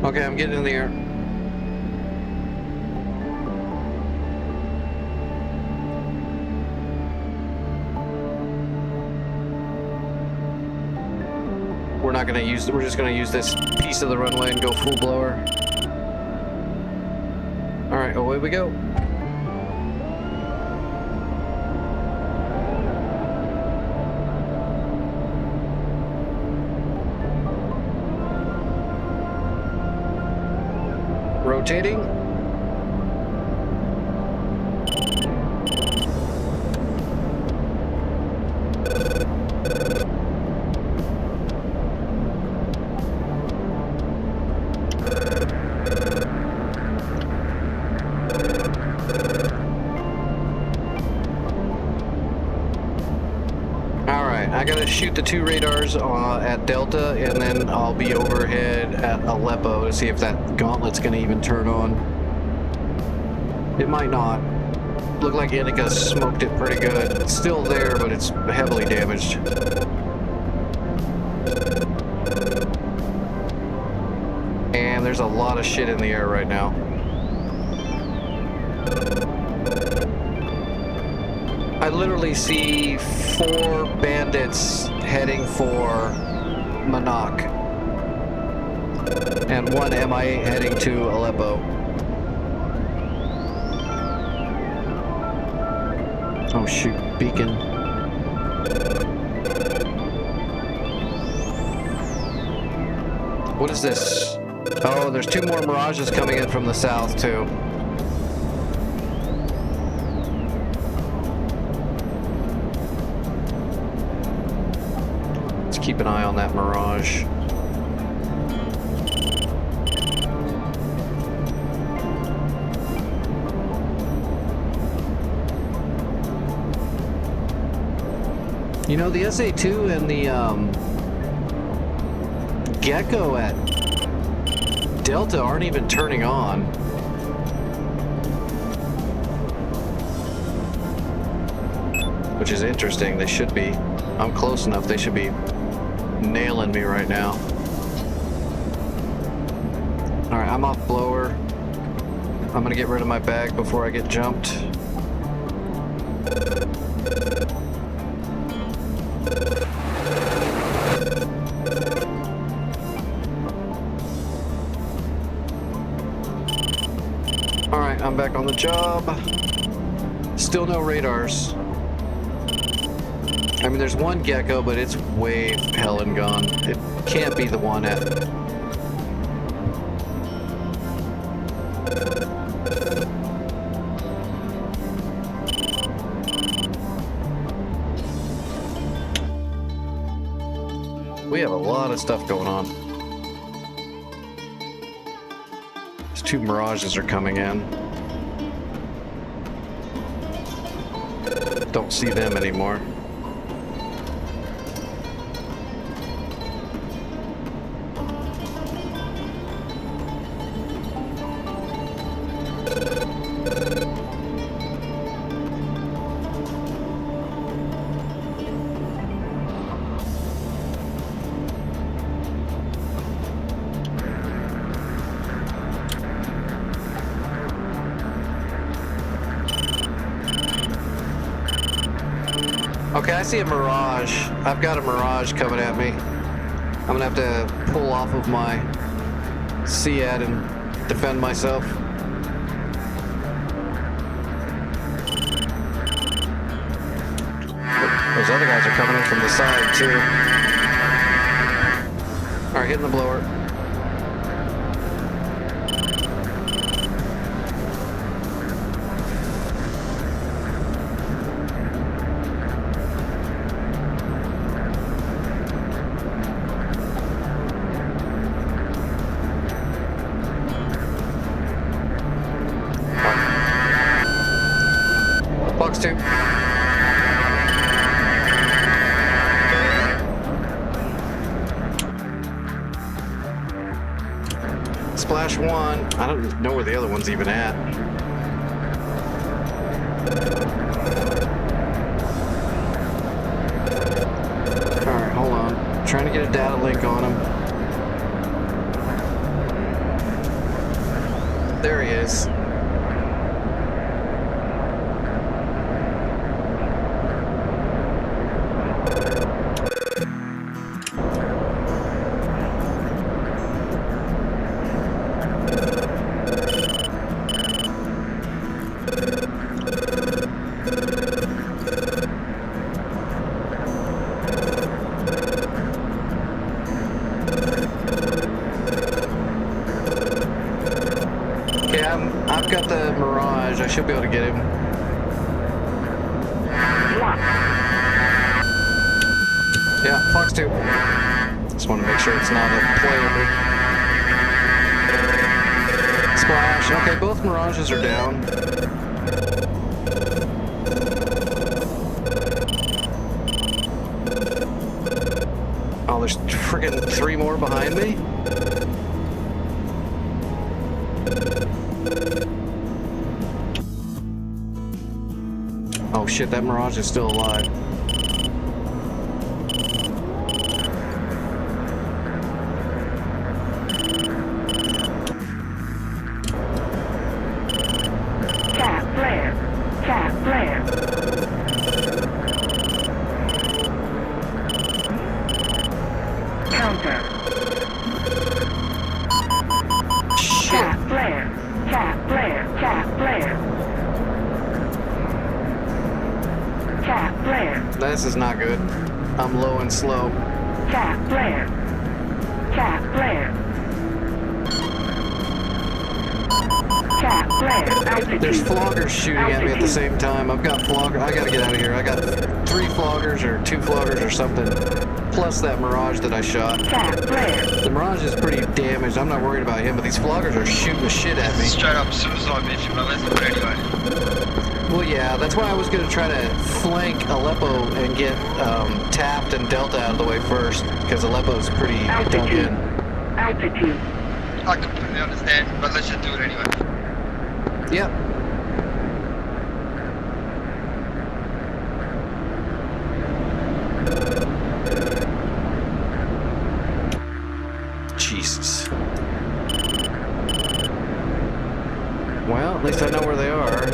Okay, I'm getting in the air. We're not gonna use, we're just gonna use this piece of the runway and go full blower. All right, away we go. Rotating. I gotta shoot the 2 radars at Delta, and then I'll be overhead at Aleppo to see if that gauntlet's gonna even turn on. It might not. Look like Inika smoked it pretty good. It's still there, but it's heavily damaged. And there's a lot of shit in the air right now. I literally see 4 bandits heading for Manak and 1 MI8 heading to Aleppo. Oh shoot, beacon. What is this? Oh, there's 2 more Mirages coming in from the south too. Keep an eye on that Mirage. You know, the SA-2 and the Gecko at Delta aren't even turning on. Which is interesting. They should be. I'm close enough. They should be nailing me right now. Alright, I'm off blower. I'm gonna get rid of my bag before I get jumped. Alright, I'm back on the job. Still no radars. I mean, there's one gecko, but it's way hell and gone. It can't be the one at... We have a lot of stuff going on. These two Mirages are coming in. Don't see them anymore. Okay, I see a Mirage. I've got a Mirage coming at me. I'm gonna have to pull off of my Seat and defend myself. Those other guys are coming in from the side too. Alright, hitting the blower. Box 2. Splash 1. I don't know where the other one's even at. Alright, hold on. Trying to get a data link on him. There he is. I've got the Mirage. I should be able to get him. Yeah, Fox 2. Just want to make sure it's not a player. Splash. Okay, both Mirages are down. Oh, there's friggin' 3 more behind me? Oh shit, that Mirage is still alive. Tap flare. Tap flare. Counter. Shit. Tap flare. Tap flare. Tap flare. Tap flare. This is not good. I'm low and slow. Tap flare. Tap flare. Tap flare. Altitude. There's floggers shooting at me at the same time. I've got flogger. I gotta get out of here. I got 3 floggers or 2 floggers or something. Plus that Mirage that I shot. Tap flare. The Mirage is pretty damaged. I'm not worried about him, but these floggers are shooting the shit at me. Straight up suicide mission, but let's do it anyway. Well, yeah, that's why I was gonna try to flank Aleppo and get Taft and Delta out of the way first, because Aleppo's pretty dug Altitude. in. Altitude. I completely understand, but let's just do it anyway. Yep. Jesus. Well, at least I know where they are.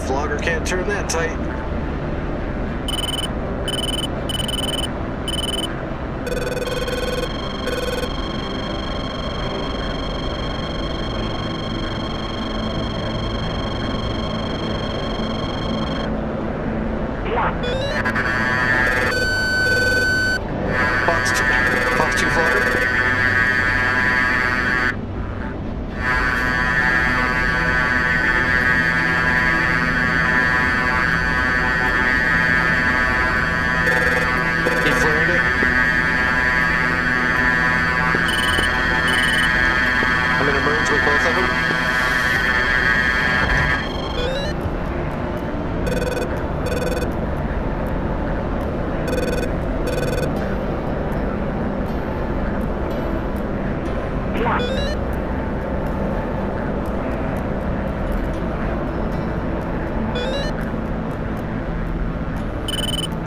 Flogger can't turn that tight. Fox 2 flogger. He flared it. I'm gonna merge with both of them.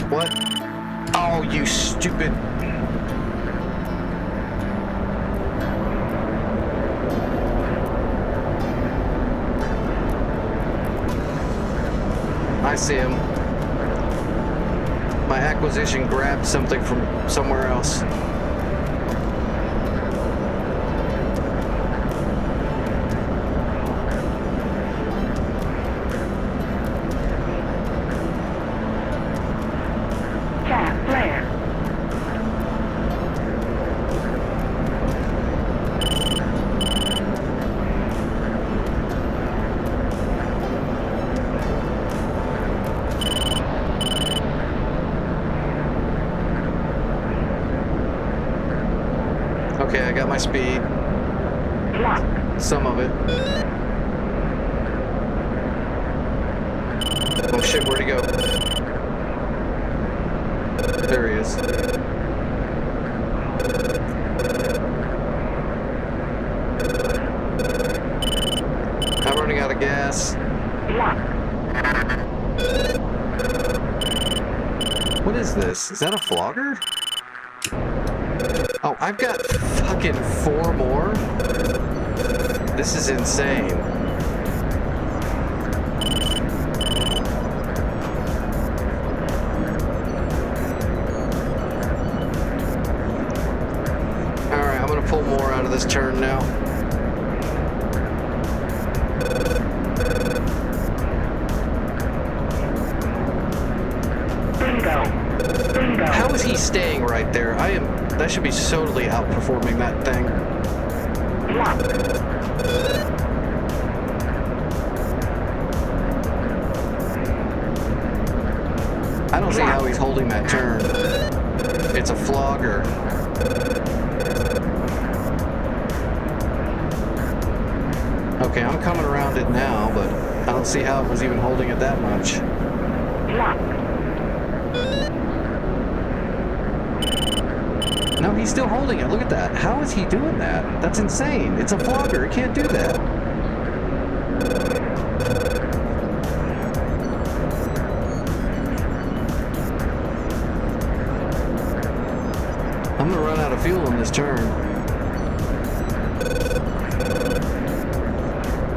What? Oh, you stupid. I see him. My acquisition grabbed something from somewhere else. Cat flare. Okay, I got my speed. Lock. Some of it. Oh shit, where'd he go? There he is. I'm running out of gas. Lock. What is this? Is that a flogger? Oh, I've got fucking 4 more? This is insane. Alright, I'm gonna pull more out of this turn now. Bingo. Bingo. How is he staying right there? That should be totally outperforming that thing. Lock. I don't see how he's holding that turn. It's a flogger. Okay, I'm coming around it now, but I don't see how it was even holding it that much. Lock. No, he's still holding it. Look at that. How is he doing that? That's insane. It's a flogger. It can't do that. I'm gonna run out of fuel in this turn.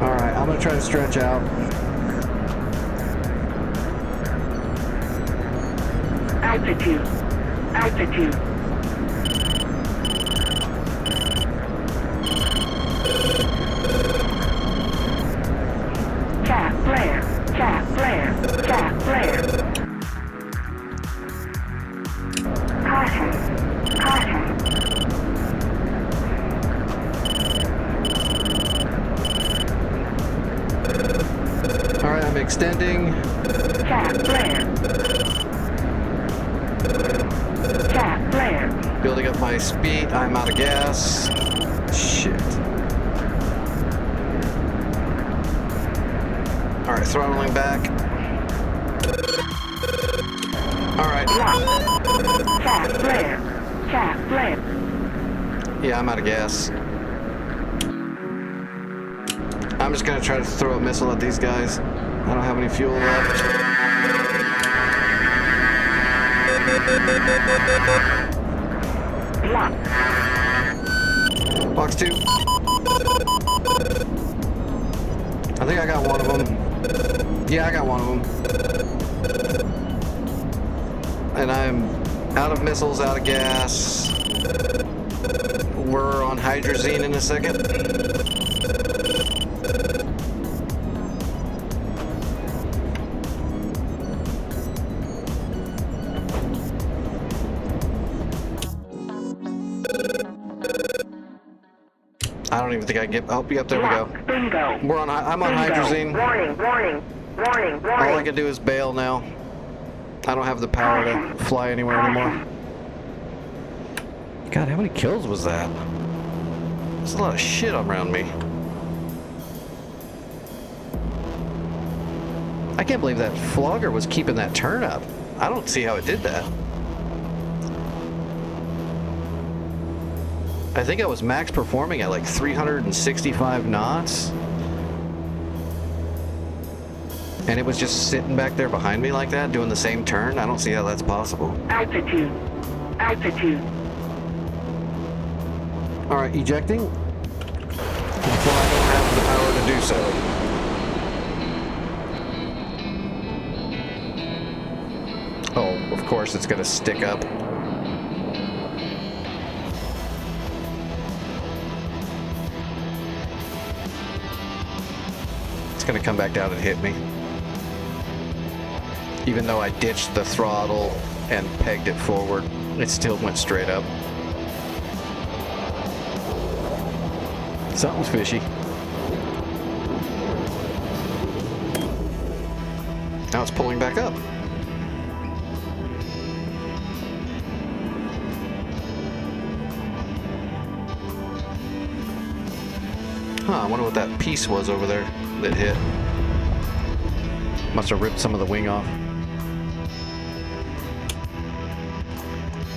Alright, I'm gonna try to stretch out. Altitude. Altitude. Cat flare. Cat flare. Cat flare. Caution. Caution. Alright, I'm extending. Tap flare. Tap flare. Building up my speed. I'm out of gas. Shit. Alright, throttling back. Alright. Tap flare. Tap flare. Yeah, I'm out of gas. I'm just gonna try to throw a missile at these guys. I don't have any fuel left. Block. Box 2. I think I got one of them. Yeah, I got one of them. And I'm out of missiles, out of gas. We're on hydrazine in a second. I don't even think I can get. Oh, yep, there we go. Bingo. I'm on hydrazine. Warning, warning, warning, warning. All I can do is bail now. I don't have the power to fly anywhere anymore. God, how many kills was that? There's a lot of shit around me. I can't believe that flogger was keeping that turn up. I don't see how it did that. I think I was max performing at like 365 knots. And it was just sitting back there behind me like that, doing the same turn. I don't see how that's possible. Altitude. Altitude. Alright, ejecting. Before I don't have the power to do so. Oh, of course it's gonna stick up. It's gonna come back down and hit me. Even though I ditched the throttle and pegged it forward, it still went straight up. Something's fishy. Now it's pulling back up. Huh, I wonder what that piece was over there that hit. Must have ripped some of the wing off.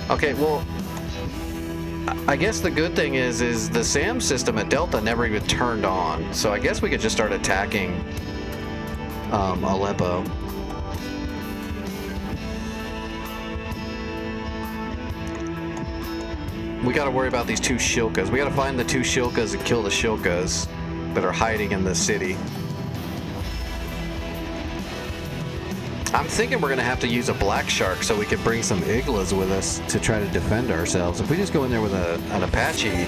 Okay, well, I guess the good thing is the SAM system at Delta never even turned on. So I guess we could just start attacking Aleppo. We got to worry about these two Shilkas. We got to find the two Shilkas and kill the Shilkas that are hiding in the city. I'm thinking we're going to have to use a black shark so we can bring some Iglas with us to try to defend ourselves. If we just go in there with an Apache,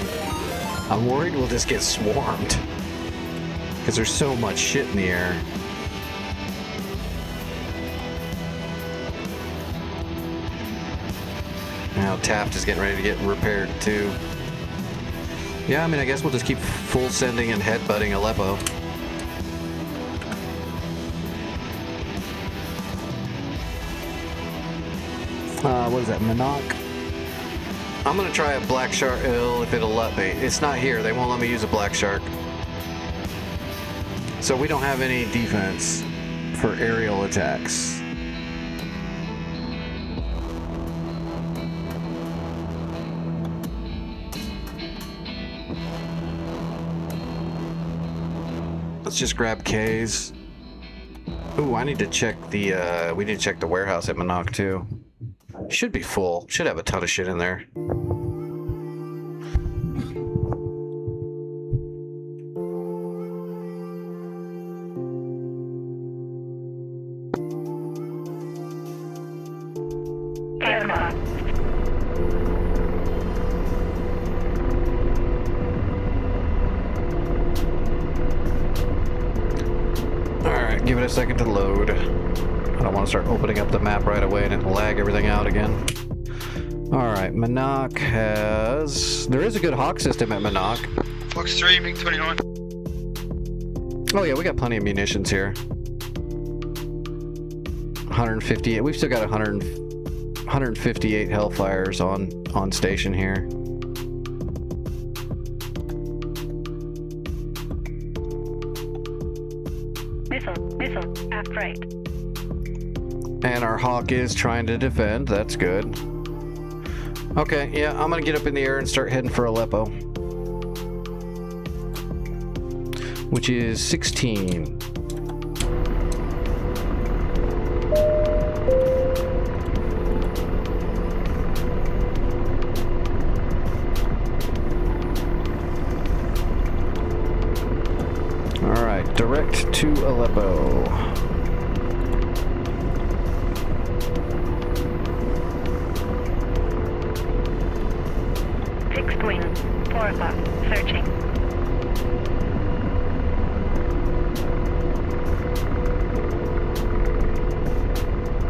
I'm worried we'll just get swarmed. Because there's so much shit in the air. Now Taft is getting ready to get repaired too. Yeah, I mean, I guess we'll just keep full sending and headbutting Aleppo. What is that, Manak? I'm gonna try a black shark if it'll let me. It's not here, they won't let me use a black shark. So we don't have any defense for aerial attacks. Let's just grab K's. Ooh, I need to check the, we need to check the warehouse at Manak too. Should be full. Should have a ton of shit in there. Alright, give it a second to load. I don't want to start opening up the map right away and it'll lag everything out again. Alright, Manak has... There is a good hawk system at Manak. Fox 3, MiG-29. Oh yeah, we got plenty of munitions here. 158. We've still got 158 Hellfires on station here. Missile, aft right. And our Hawk is trying to defend. That's good. Okay, yeah, I'm gonna get up in the air and start heading for Aleppo. Which is 16. Alright, direct to Aleppo. Fixed wing, 4 o'clock, searching.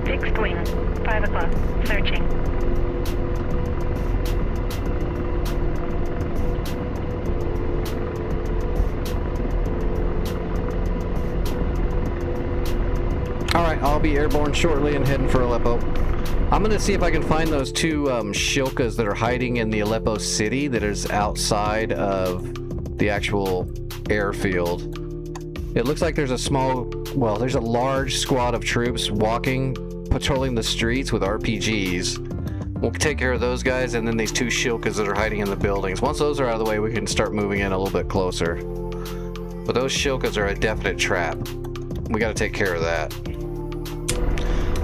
Fixed wing, 5 o'clock, searching. Alright, I'll be airborne shortly and heading for Aleppo. I'm gonna see if I can find those two Shilkas that are hiding in the Aleppo city that is outside of the actual airfield. It looks like there's there's a large squad of troops patrolling the streets with RPGs. We'll take care of those guys, and then these two Shilkas that are hiding in the buildings. Once those are out of the way, we can start moving in a little bit closer. But those Shilkas are a definite trap. We gotta take care of that.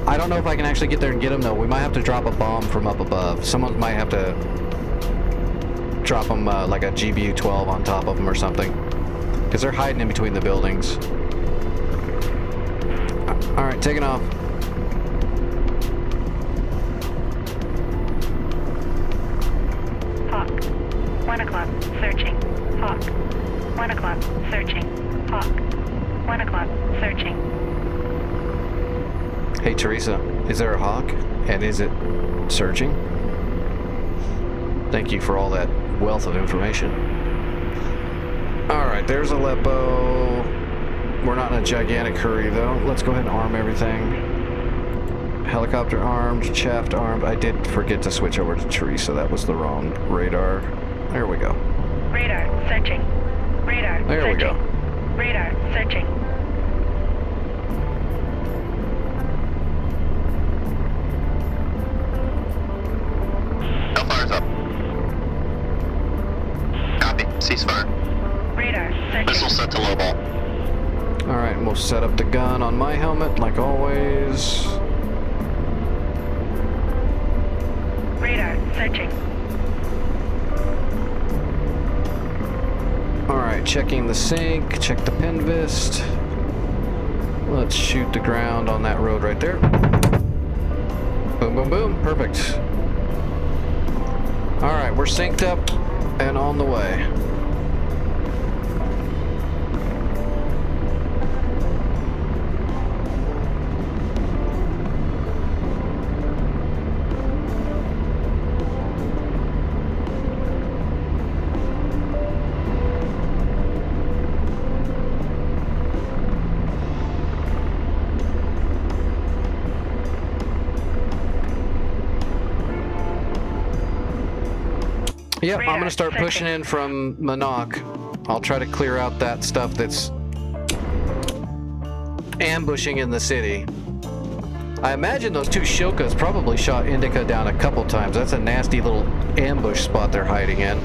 I don't know if I can actually get there and get them, though. We might have to drop a bomb from up above. Someone might have to drop them like a GBU-12 on top of them or something. Because they're hiding in between the buildings. Alright, taking off. Hawk, 1 o'clock, searching. Hawk, 1 o'clock, searching. Hawk, 1 o'clock, searching. Hey, Teresa, is there a Hawk? And is it searching? Thank you for all that wealth of information. Alright, there's Aleppo. We're not in a gigantic hurry, though. Let's go ahead and arm everything. Helicopter armed, chaff armed. I did forget to switch over to Teresa. That was the wrong radar. There we go. Radar, searching. Radar, There we searching. go. Radar, searching. Hellfire's up. Copy. Ceasefire. Radar, searching. Missile set to low ball. Alright, and we'll set up the gun on my helmet, like always. Radar, searching. Alright, checking the sync, check the pinvist. Let's shoot the ground on that road right there. Boom, boom, boom. Perfect. Alright, we're synced up and on the way. Yep, I'm gonna start pushing in from Manak. I'll try to clear out that stuff that's ambushing in the city. I imagine those two Shilkas probably shot Indica down a couple times. That's a nasty little ambush spot they're hiding in.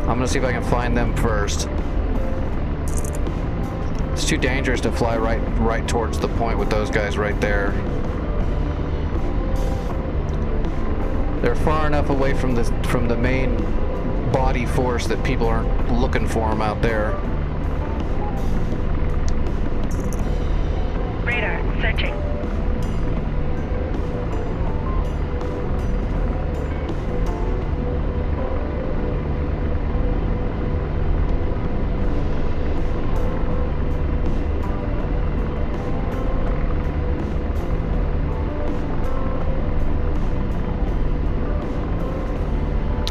I'm gonna see if I can find them first. It's too dangerous to fly right towards the point with those guys right there. They're far enough away from the main body force that people aren't looking for them out there. Radar, searching.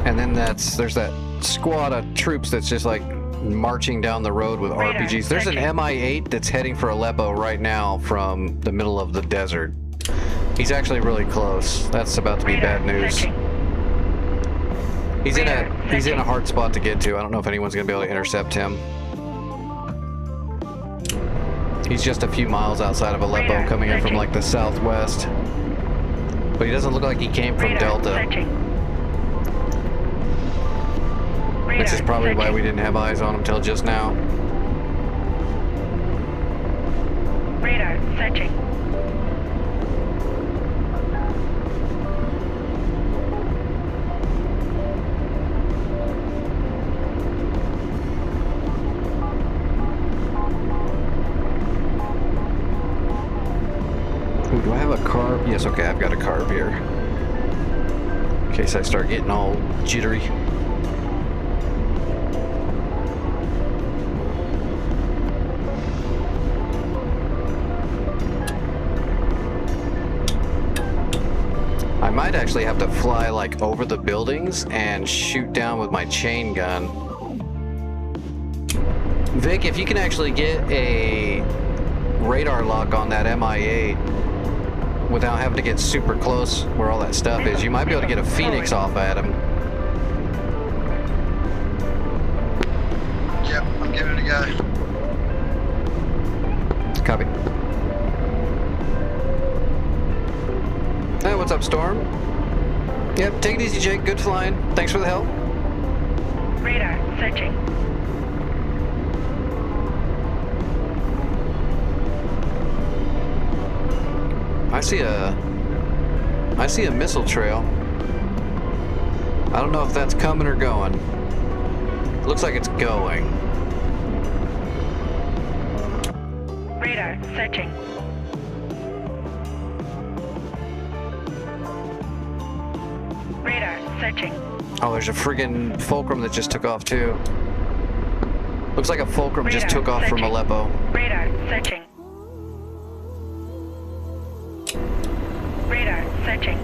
And then there's that squad of troops that's just like marching down the road with Radar RPGs. There's an searching. Mi-8 that's heading for Aleppo right now from the middle of the desert. He's actually really close. That's about to be Radar bad news. searching. He's in Radar a searching. hard spot to get to. I don't know if anyone's gonna be able to intercept him. He's just a few miles outside of Aleppo, Radar coming in from searching. like the southwest. But he doesn't look like he came from Radar Delta, searching. which is Radar probably why searching. we didn't have eyes on him till just now. Radar searching. Ooh, do I have a carb? Yes, okay, I've got a carb here. In case I start getting all jittery. I might actually have to fly like over the buildings and shoot down with my chain gun. Vic, if you can actually get a radar lock on that Mi-8 without having to get super close where all that stuff is, you might be able to get a Phoenix off at him. Yep, I'm giving it a go. Copy. Hey, what's up, Storm? Yep, take it easy, Jake. Good flying. Thanks for the help. Radar searching. I see a missile trail. I don't know if that's coming or going. Looks like it's going. Radar searching. Radar searching. Oh, there's a friggin' Fulcrum that just took off too. Looks like a Fulcrum just Radar took off from searching. Aleppo. Radar searching. Radar searching.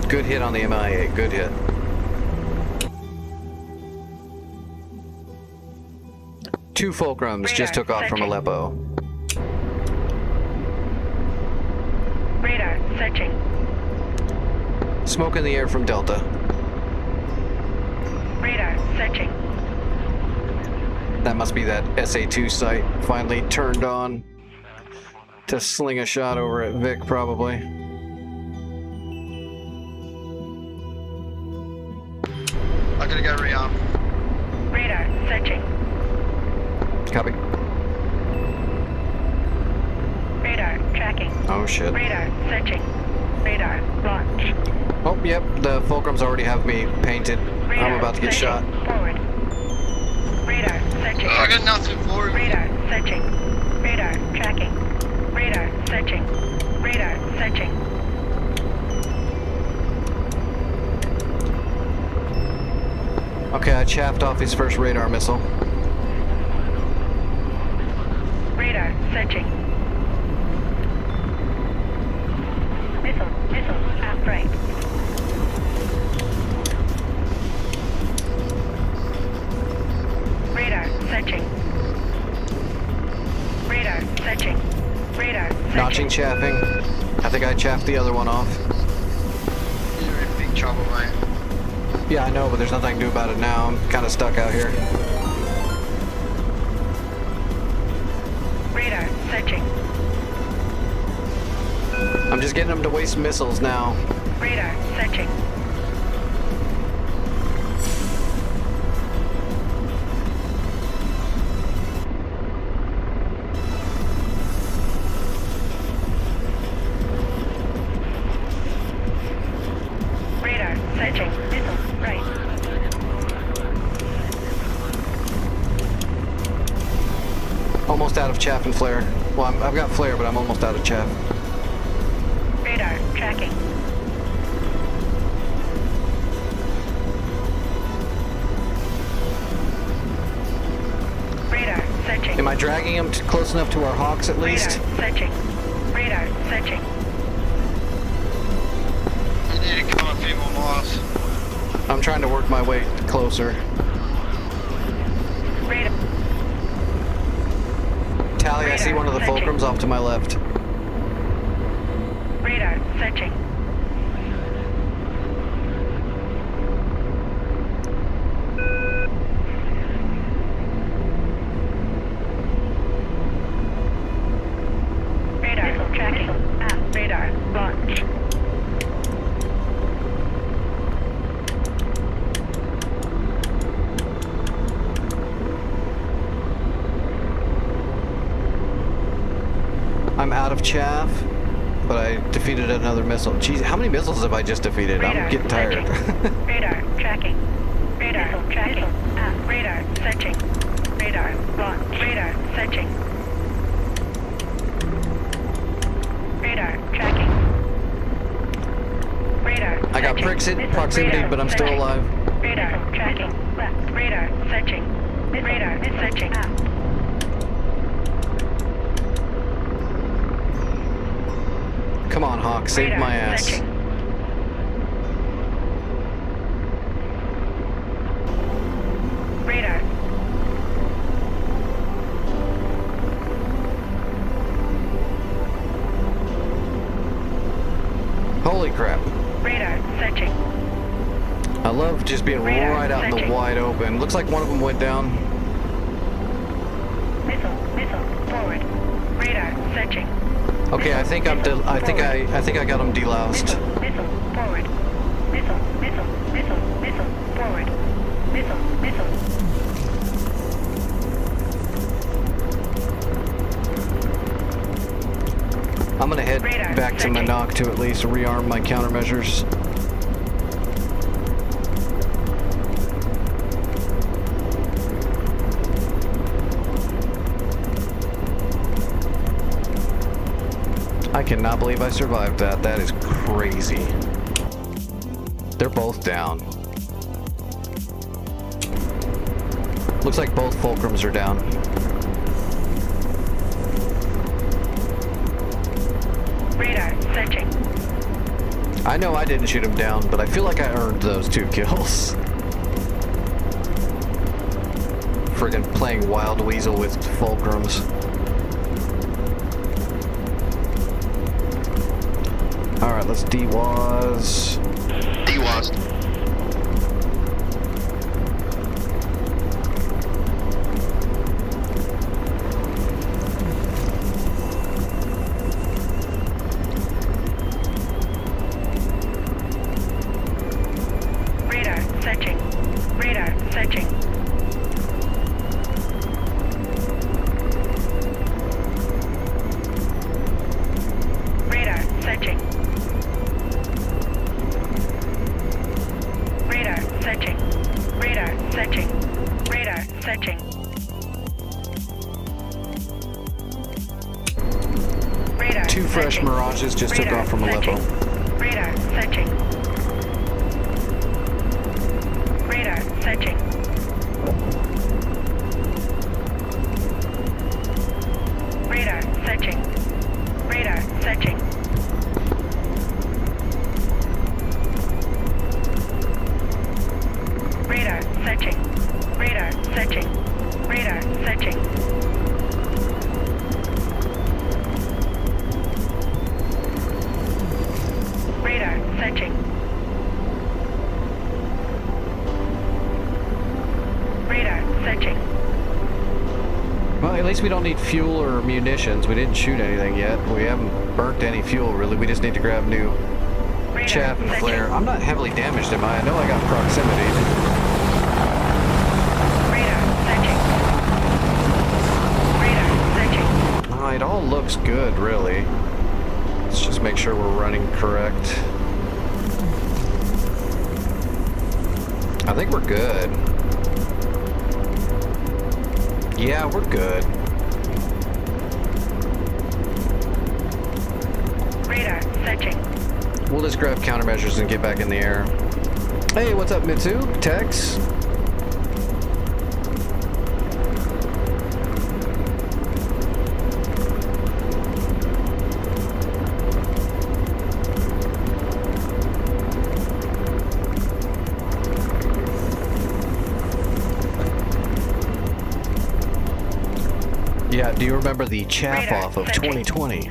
Good hit on the Mi-8, good hit. Two Fulcrums just Radar took off from searching. Aleppo. Radar searching. Smoke in the air from Delta. Radar searching. That must be that SA-2 sight finally turned on to sling a shot over at Vic, probably. I'm gonna go rearm. Radar searching. Copy. Radar tracking. Oh shit. Radar searching. Radar launch. Oh, yep, the Fulcrums already have me painted. Radar I'm about to get shot. searching. Forward. Radar searching. Oh, I got nothing for him. Radar searching. Radar tracking. Radar searching. Radar searching. Okay, I chaffed off his first radar missile. Radar searching. Missile outright. Radar searching. Radar searching. Radar searching. Notching chaffing. I think I chaffed the other one off. You're in big trouble, mate. Yeah, I know, but there's nothing I can do about it now. I'm kind of stuck out here. Radar searching. I'm just getting them to waste missiles now. Radar searching. Radar searching. Missile right. Almost out of chaff and flare. Well, I've got flare, but I'm almost out of chaff. Radar tracking. Radar searching. Am I dragging them close enough to our Hawks at least? Radar searching. Radar searching. You need to come a few more miles. I'm trying to work my way closer. Radar. Tally, I see one of the fulcrums off to my left. Radar. Searching. Radar. Tracking. Radar. Launch. I'm out of chaff, but I defeated another missile. Jeez, how many missiles have I just defeated? Radar. I'm getting tired. Searching. Radar. Tracking. Radar. Tracking. Radar. Searching. Radar. Launch. Radar. Searching. Radar. Tracking. Radar. I got searching. pricks in Missile. proximity, Radar. but I'm still Searching. alive. Radar. Tracking. Left. Radar. Searching. Radar. Searching. Come on, Hawk, save Radar. my ass. Searching. Radar. Holy crap. Radar. Searching. I love just being Radar. right out in the Searching. wide open. Looks like one of them went down. Missile. Missile. Forward. Radar. Searching. Okay, I think I'm. I think I got him deloused. Missile. Missile. Forward. Missile. Missile. Missile. Missile. Forward. Missile. Missile. I'm gonna head Radar. back to Searching. Manak to at least rearm my countermeasures. I cannot believe I survived that. That is crazy. They're both down. Looks like both fulcrums are down. Radar. Searching. I know I didn't shoot him down, but I feel like I earned those 2 kills. Friggin' playing Wild Weasel with fulcrums. Alright, let's DWAS. DWASD. Radar. Searching. Radar. Searching. Radar. Searching. Radar. Searching. Radar. Searching. Radar. Searching. Radar. 2 fresh searching. Mirages just took Radar. off from Aleppo. Searching. Radar. Searching. Radar. Searching. Radar. Searching. Radar. Searching. Radar. Searching. Radar. Searching. Radar. Searching. Radar. Searching. Radar. Searching. Well, at least we don't need fuel or munitions. We didn't shoot anything yet. We haven't burnt any fuel, really. We just need to grab new Radar. chaff and Searching. flare. I'm not heavily damaged, am I? I know I got proximity. Radar. Searching. Radar. Searching. Oh, it all looks good, really. Let's just make sure we're running correct. I think we're good. Yeah, we're good. Radar. Searching. We'll just grab countermeasures and get back in the air. Hey, what's up, Mitsu? Tex? Yeah, do you remember the chaff Radar off of searching. 2020?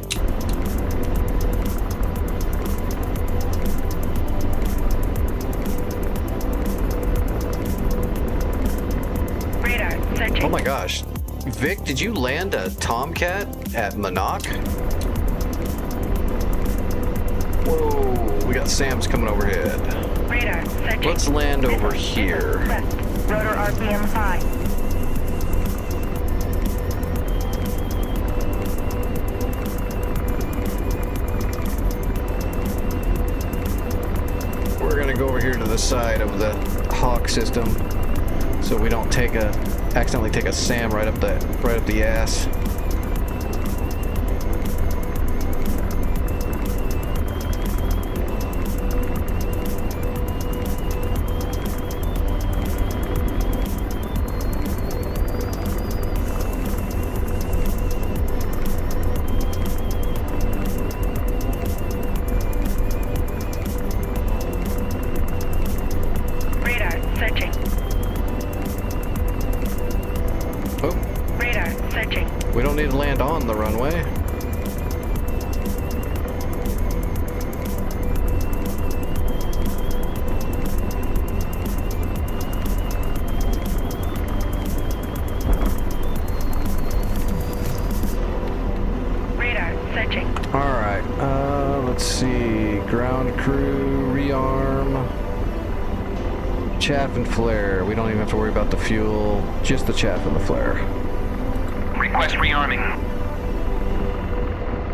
Radar searching. Oh my gosh. Vic, did you land a Tomcat at Monoc? Whoa, we got Sam's coming overhead. Radar searching. Let's land over Missile here. left. Rotor RPM high. We're gonna go over here to the side of the Hawk system so we don't accidentally take a SAM right up the ass. Radar searching. Oh, Radar searching. we don't need to land on the runway. Radar searching. Alright, let's see. Ground crew, rearm. Chaff and flare. We don't even have to worry about the fuel, just the chaff and the flare. Request rearming.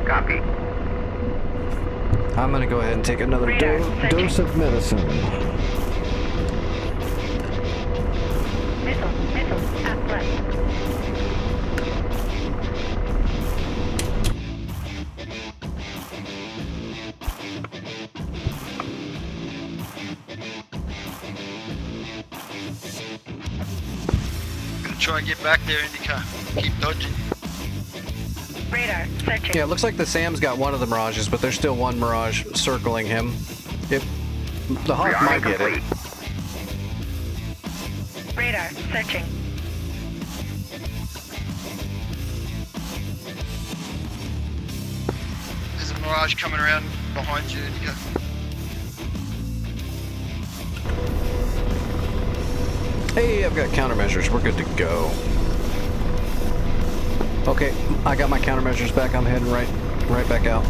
Copy. I'm gonna go ahead and take another Radar searching. dose of medicine. Missile at left. Gonna try and get back there, Indica. Keep dodging. Radar searching. Yeah, it looks like the Sam's got one of the Mirages, but there's still one Mirage circling him. The Hawk Rearming might get it. complete. Radar searching. There's a Mirage coming around behind you, Indica. Hey, I've got countermeasures. We're good to go. Okay, I got my countermeasures back. I'm heading right back out.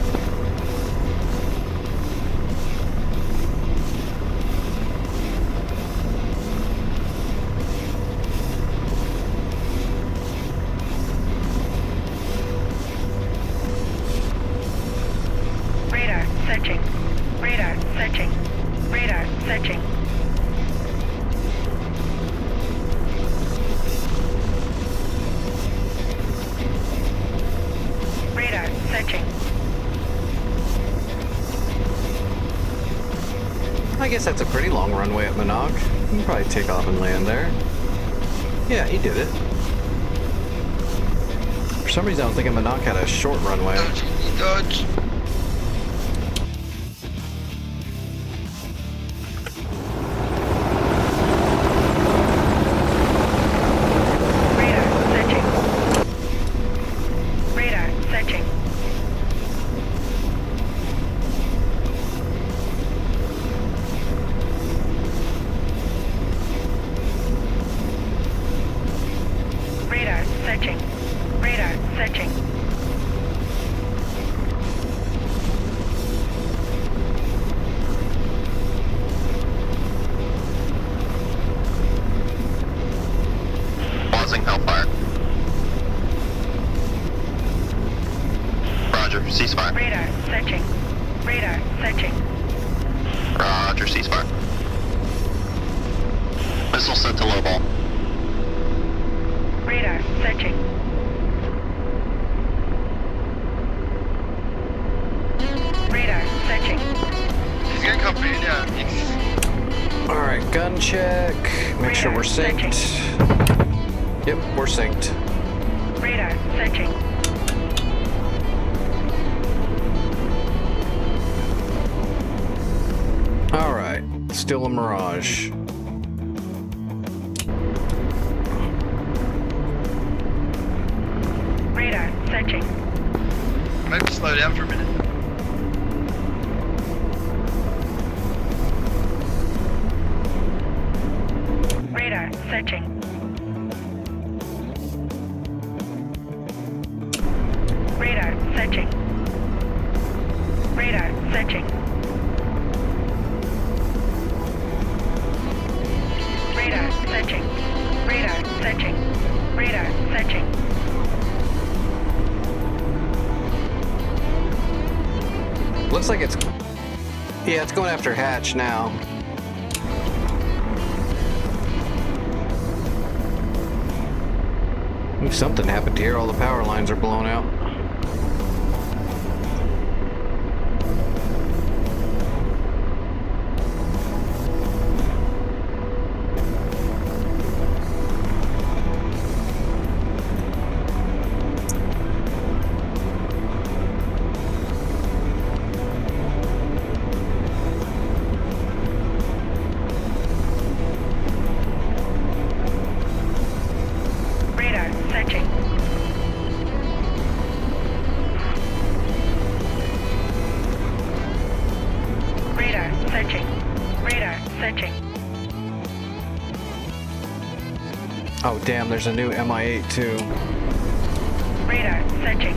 Radar searching. Radar searching. Radar searching. Radar searching. I guess that's a pretty long runway at Monoc. You can probably take off and land there. Yeah, he did it. For some reason, I was thinking Monoc had a short runway. Dodge, Indy, dodge. Radar searching. Radar searching. Radar searching. Radar searching. Pausing Hellfire. Roger, ceasefire. Radar searching. Radar searching. Roger, ceasefire. Missile set to low ball. Radar searching. Radar searching. He's gonna come in now. He's- Alright, gun check. Make sure we're synced. Yep, we're synced. Radar searching. Alright, still a Mirage. searching. I might slow down for a minute. Radar searching. Radar searching. Radar searching. Radar searching. Radar searching. Radar searching. Looks like it's... Yeah, it's going after Hatch now. If something happened here, all the power lines are blown out. Radar searching. Radar searching. Radar searching. Oh damn, there's a new MI8 too. Radar searching.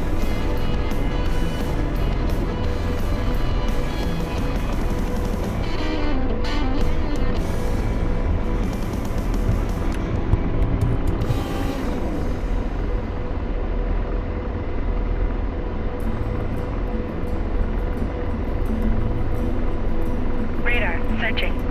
Radar searching.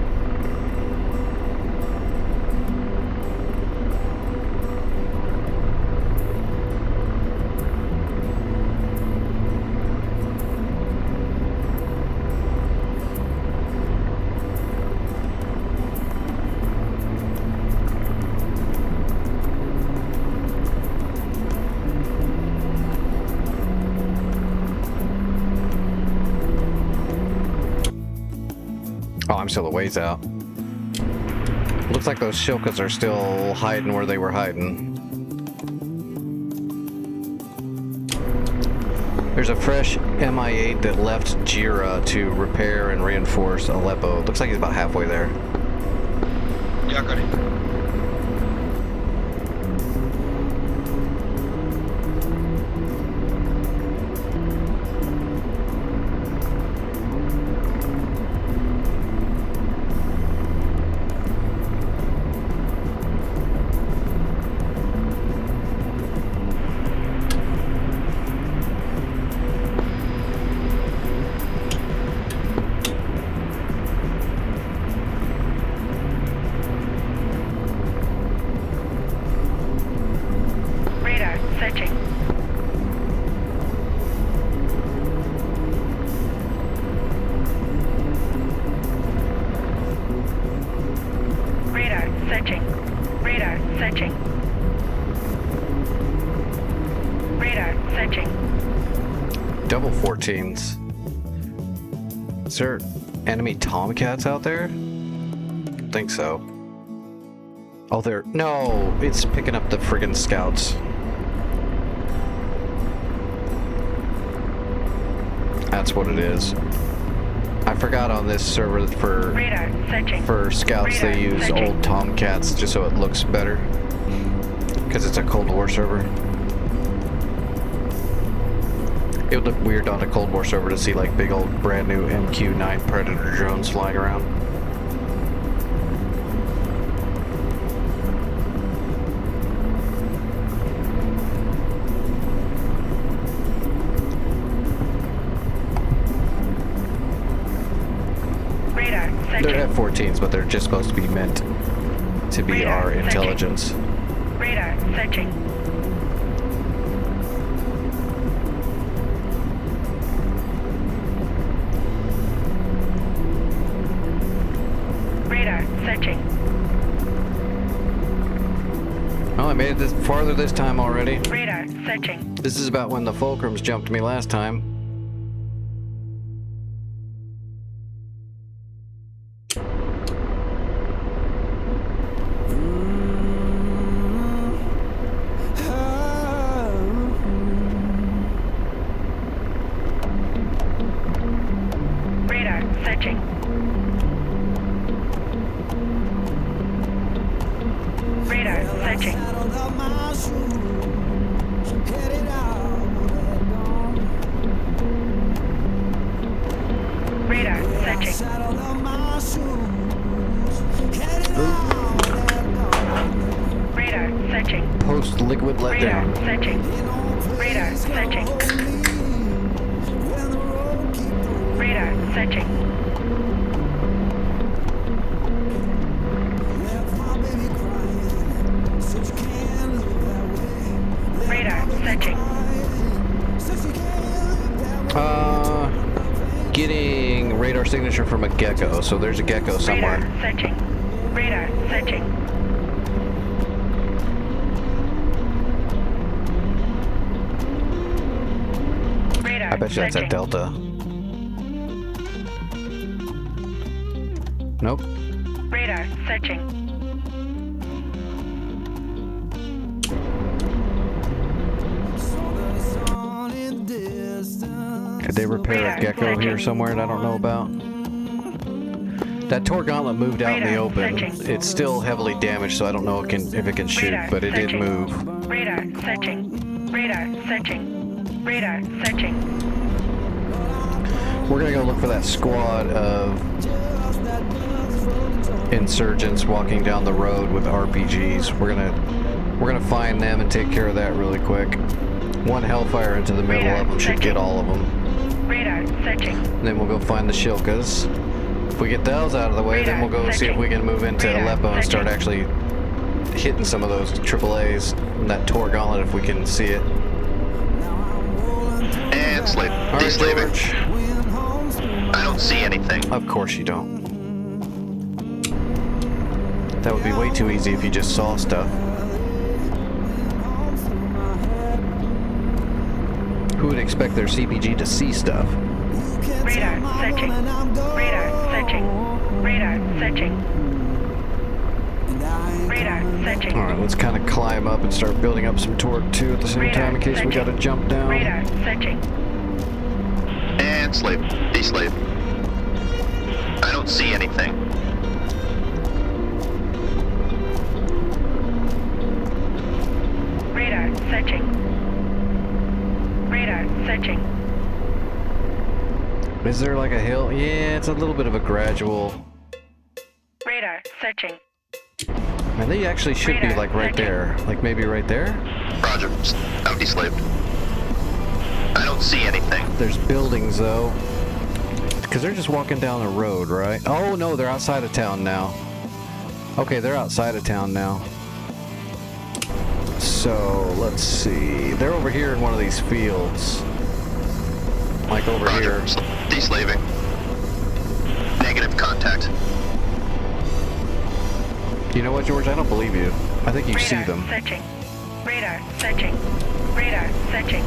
Oh, I'm still a ways out. Looks like those Shilkas are still hiding where they were hiding. There's a fresh MI8 that left Jira to repair and reinforce Aleppo. Looks like he's about halfway there. Yeah, I got it. Radar searching. Radar searching. Radar searching. Radar searching. Double 14s. Is there enemy Tomcats out there? Think so. Oh, there. No, it's picking up the friggin' scouts. That's what it is. I forgot on this server Radar searching. for scouts they Radar use searching. old Tomcats just so it looks better. Because it's a Cold War server. It would look weird on a Cold War server to see like big old brand new MQ-9 Predator drones flying around. Radar searching. They're F-14s, but they're just supposed to be meant to be Radar our searching. intelligence. Radar searching. Radar searching. Oh, I made it this farther this time already. Radar searching. This is about when the Fulcrums jumped me last time. Radar down. searching. Radar searching. Radar searching. Radar searching. Getting radar signature from a gecko. So there's a gecko somewhere. Radar searching. Radar searching. Radar I bet you that's at searching. Delta. Nope. Radar searching. Could they repair a Radar gecko searching. here somewhere that I don't know about? That Tor Gauntlet moved out in the Radar open. searching. It's still heavily damaged, so I don't know if it can shoot, Radar but it did searching. move. Radar searching. Radar searching. Radar searching. We're gonna go look for that squad of insurgents walking down the road with RPGs. We're gonna find them and take care of that really quick. One Hellfire into the middle Radar of them should get searching. all of them. Radar searching. And then we'll go find the Shilkas. If we get those out of the way, then we'll go see if we can move into Radar Aleppo and start searching. actually hitting some of those AAAs and that Tor Gauntlet if we can see it. And slave. All right, Deslaving. George. I don't see anything. Of course you don't. That would be way too easy if you just saw stuff. Who would expect their CPG to see stuff? Radar searching. Radar searching. Radar searching. Radar searching. Alright, let's kind of climb up and start building up some torque too at the same Radar time in case we searching. gotta jump down. Radar searching. And slave. Deslave. I don't see anything. Radar searching. Radar searching. Is there like a hill? Yeah, it's a little bit of a gradual. Radar searching. And they actually should be Radar like right searching. there. Like maybe right there? Roger. I'm deslaved. I don't see anything. There's buildings though. Because they're just walking down the road, right? Oh no, they're outside of town now. Okay, they're outside of town now. So, let's see. They're over here in one of these fields. Like over Roger. here. Deslaving. Negative contact. You know what, George? I don't believe you. I think you see Radar them. searching. Radar searching. Radar searching.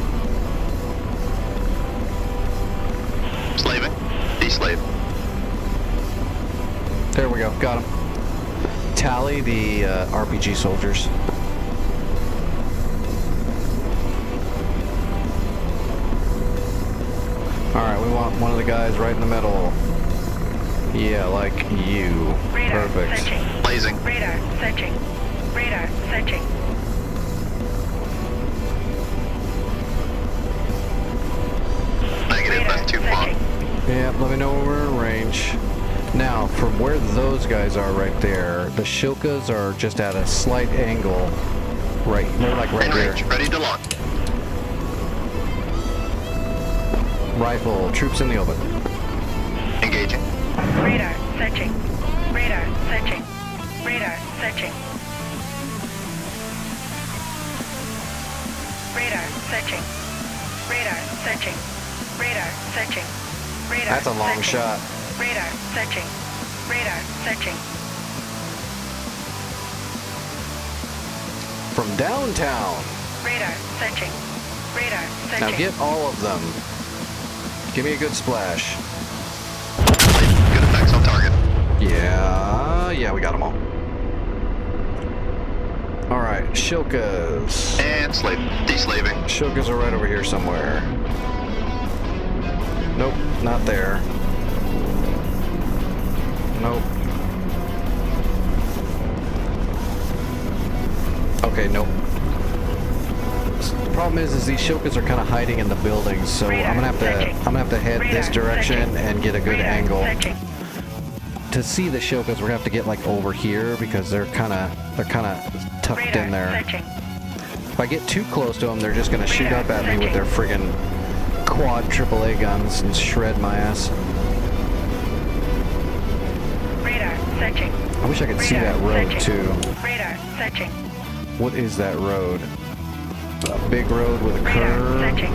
Slaving. Deslave. There we go. Got them. Tally the RPG soldiers. Alright, we want one of the guys right in the middle. Yeah, like you. Radar Perfect. searching. Blazing. Radar searching. Radar searching. Negative. Radar That's too far. searching. Yeah, let me know when we're in range. Now, from where those guys are right there, the Shilkas are just at a slight angle. Right, they're like right In here. range. Ready to launch. Rifle, troops in the open. Engaging. Radar searching. Radar searching. Radar searching. Radar searching. Radar searching. Radar searching. Radar That's a long searching. shot. Radar searching. Radar searching. From downtown. Radar searching. Radar searching. Now get all of them. Give me a good splash. Good effects on target. Yeah, we got them all. Alright, Shilkas. And slave. Deslaving. Shilkas are right over here somewhere. Nope, not there. Nope. Okay, nope. The problem is these Shilkas are kind of hiding in the buildings, so I'm gonna have to head this direction and get a good angle. To see the Shilkas, we're gonna have to get like over here because they're kind of tucked in there. If I get too close to them, they're just gonna shoot up at me with their friggin' quad AAA guns and shred my ass. Radar searching. I wish I could see that road too. Radar searching. What is that road? A big road with a Radar curve. searching.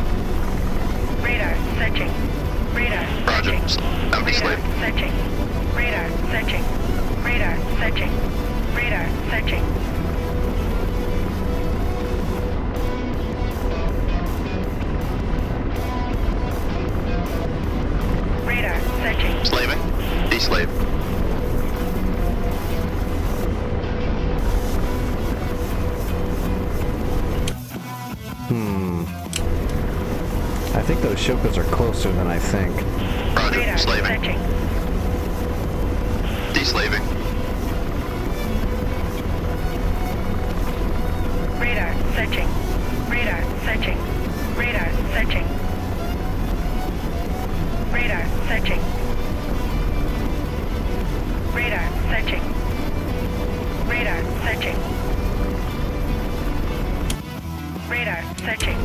Radar searching. Radar Roger. searching. That'll be Radar slave. searching. Radar searching. Radar searching. Radar searching. Radar searching. Slaving. Deslave. I think those Shokas are closer than I think. Roger. Radar Slaving. searching. Deslaving. Radar searching. Radar searching. Radar searching. Radar searching. Radar searching. Radar searching. Radar searching.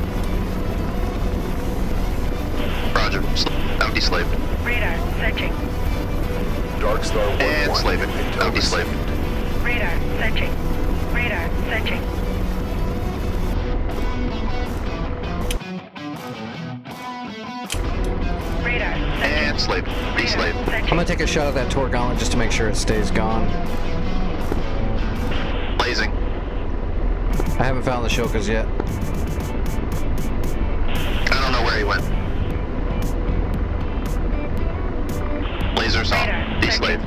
Roger. Now deslaved. Radar searching. Dark Star 1-1. And slaving. Now deslaved. Radar searching. Radar searching. Radar searching. And slaved. Deslaved. Radar I'm searching. gonna take a shot at that Tor Gauntlet just to make sure it stays gone. Blazing. I haven't found the Shokas yet. I don't know where he went. Lasers Radar off. Deslaved.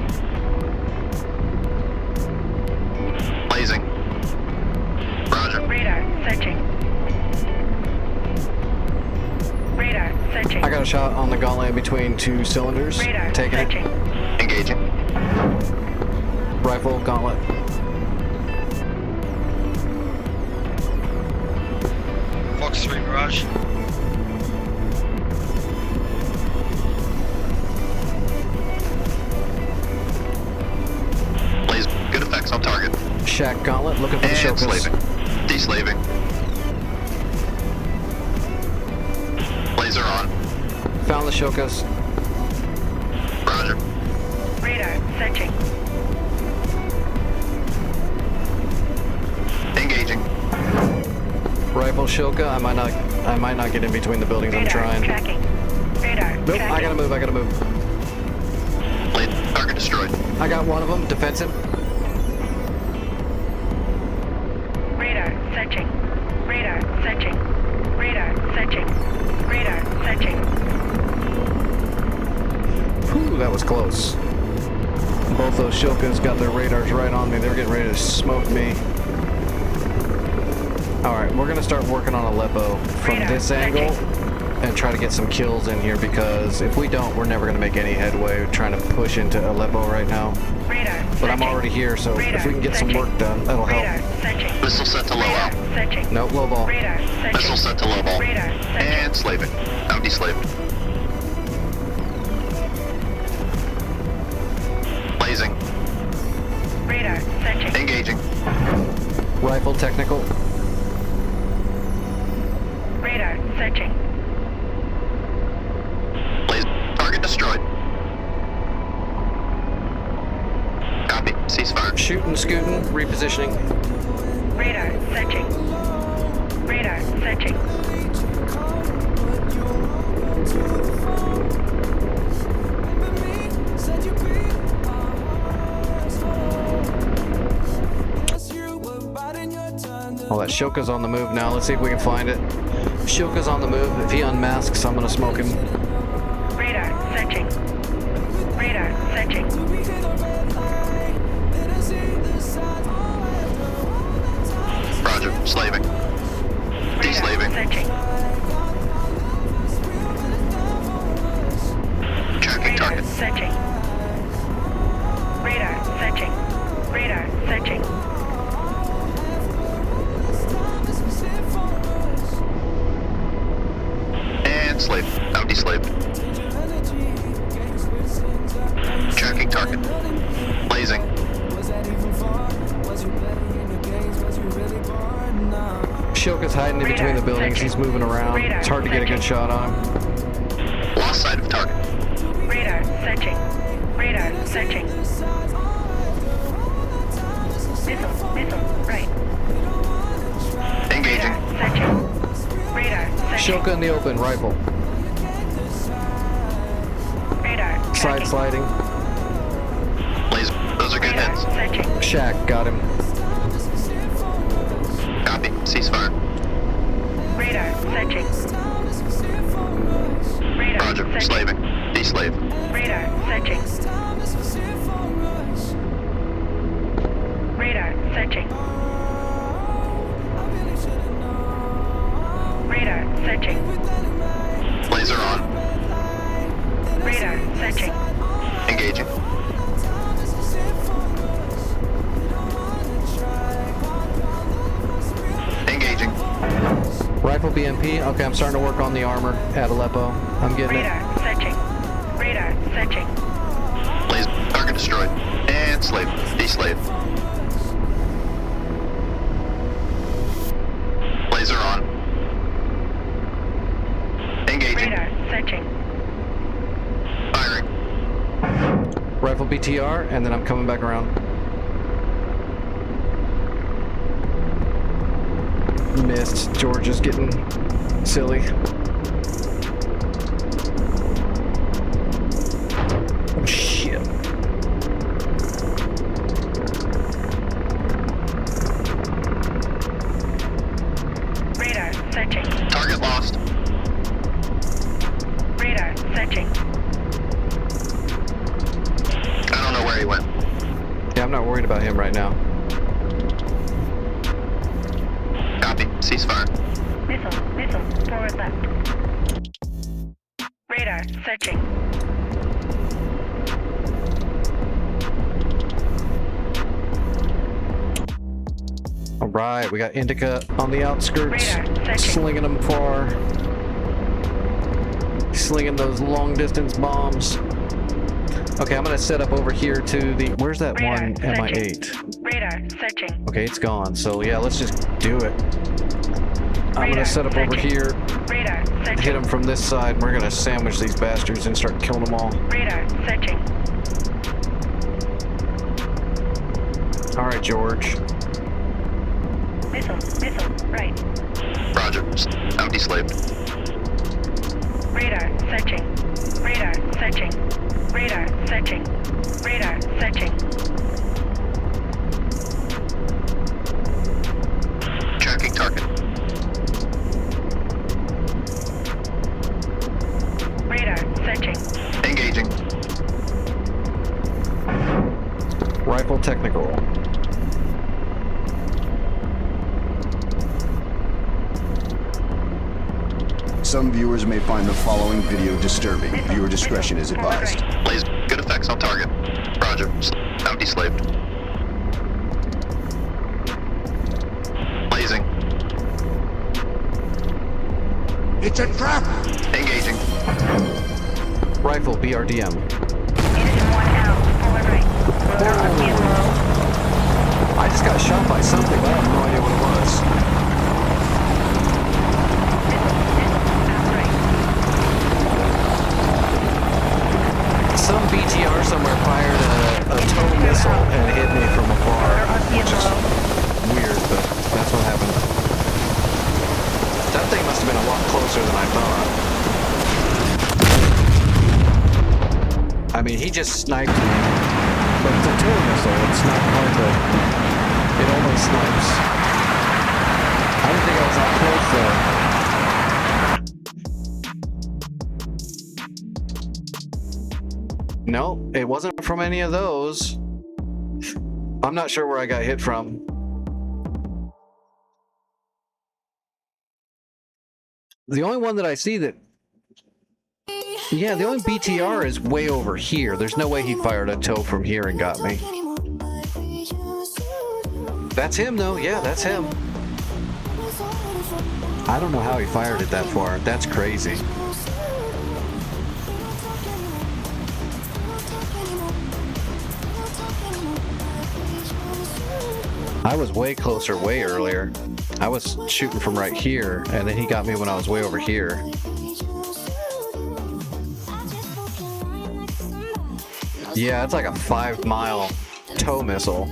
Blazing. Roger. Radar searching. Radar searching. I got a shot on the Gauntlet in between two cylinders. Radar Taking it. searching. Engaging. Rifle, Gauntlet. Fox 3 Mirage. Blaze. Good effects on target. Shack Gauntlet, looking for the And Shokas. slaving. Deslaving. Laser on. Found the Shokas. Roger. Radar searching. Engaging. Rifle Shoka. I might not get in between the buildings. I'm Radar trying. tracking. Radar Nope, tracking. I gotta move, I gotta move. Blade. Target destroyed. I got one of them, defensive. Radar searching. Radar searching. Radar searching. Radar searching. Whew, that was close. Both those Shokas got their radars right on me. They're getting ready to smoke me. Alright, we're gonna start working on Aleppo from Radar this angle and try to get some kills in here, because if we don't, we're never gonna make any headway trying to push into Aleppo right now. Radar But I'm searching. already here, so Radar if we can get some searching. work done, that'll Radar help. searching. Missile set to low Radar out. searching. Nope, low ball. Radar Missile searching. set to low ball. Radar searching. And slaving. Now deslaved. Blazing. Radar searching. Engaging. Rifle technical. Radar searching. Blaze. Target destroyed. Copy. Ceasefire. Shooting, scooting, repositioning. Radar searching. Radar searching. Oh, that Shoka's on the move now. Let's see if we can find it. Shoka's on the move. If he unmasks, I'm gonna smoke him. Radar searching. Radar searching. Roger. Slaving. Radar Deslaving. searching. Tracking Radar target. searching. Radar searching. Radar searching. And slave. Now deslaved. hiding in between the buildings. He's moving around. It's hard to get a good shot on him. Lost sight of target. Radar searching. Radar searching. Missile, right. Engaging. Searching. Radar searching. Shoka in the open, rifle. Radar Side sliding. Laser. Those are good Radar hits. searching. Shack, got him. Copy. Ceasefire. Radar searching. Radar Roger. searching. Slaving. Deslave. Radar searching. Radar searching. Radar searching. Laser on. Radar searching. Engaging. Engaging. Rifle BMP. Okay, I'm starting to work on the armor at Aleppo. I'm getting it. Radar searching. Radar searching. Laser. Target destroyed. And slave. Deslave. Laser on. Engaging. Radar searching. Firing. Rifle BTR, and then I'm coming back around. Missed. George is getting silly. Oh, shit. Radar searching. Target lost. Radar searching. I don't know where he went. Yeah, I'm not worried about him right now. Copy. Ceasefire. Missile, forward left. Radar searching. All right, we got Indica on the outskirts, Radar searching. slinging them far. Slinging those long distance bombs. Okay, I'm gonna set up over here to the, where's that Radar one searching. MI8? Radar searching. Okay, it's gone. So yeah, let's just do it. I'm Radar gonna set up over searching. here, Radar searching. hit them from this side, and we're gonna sandwich these bastards and start killing them all. Radar searching. All right, George. Missile, right. Roger. I'm deslaved. Radar searching. Radar searching. Radar searching. Radar searching. Tracking target. Radar searching. Engaging. Rifle technical. Some viewers may find the following video disturbing. Viewer discretion is advised. Laser. Good effects on target. Roger. I'm deslaved. Blazing. It's a trap! Engaging. Rifle BRDM. Unit 1L, forward right. Rotor on vehicle. I just got shot by something, but I have no idea what it was. Some BTR somewhere fired a tow missile and hit me from afar, which is weird, but that's what happened. That thing must have been a lot closer than I thought. I mean, he just sniped me. But it's a tow missile, it's not hard to... It only snipes. I didn't think I was that close though. No, it wasn't from any of those. I'm not sure where I got hit from. The only one that I see that... Yeah, the only BTR is way over here. There's no way he fired a tow from here and got me. That's him, though. Yeah, that's him. I don't know how he fired it that far. That's crazy. I was way closer way earlier. I was shooting from right here, and then he got me when I was way over here. Yeah, it's like a 5-mile tow missile.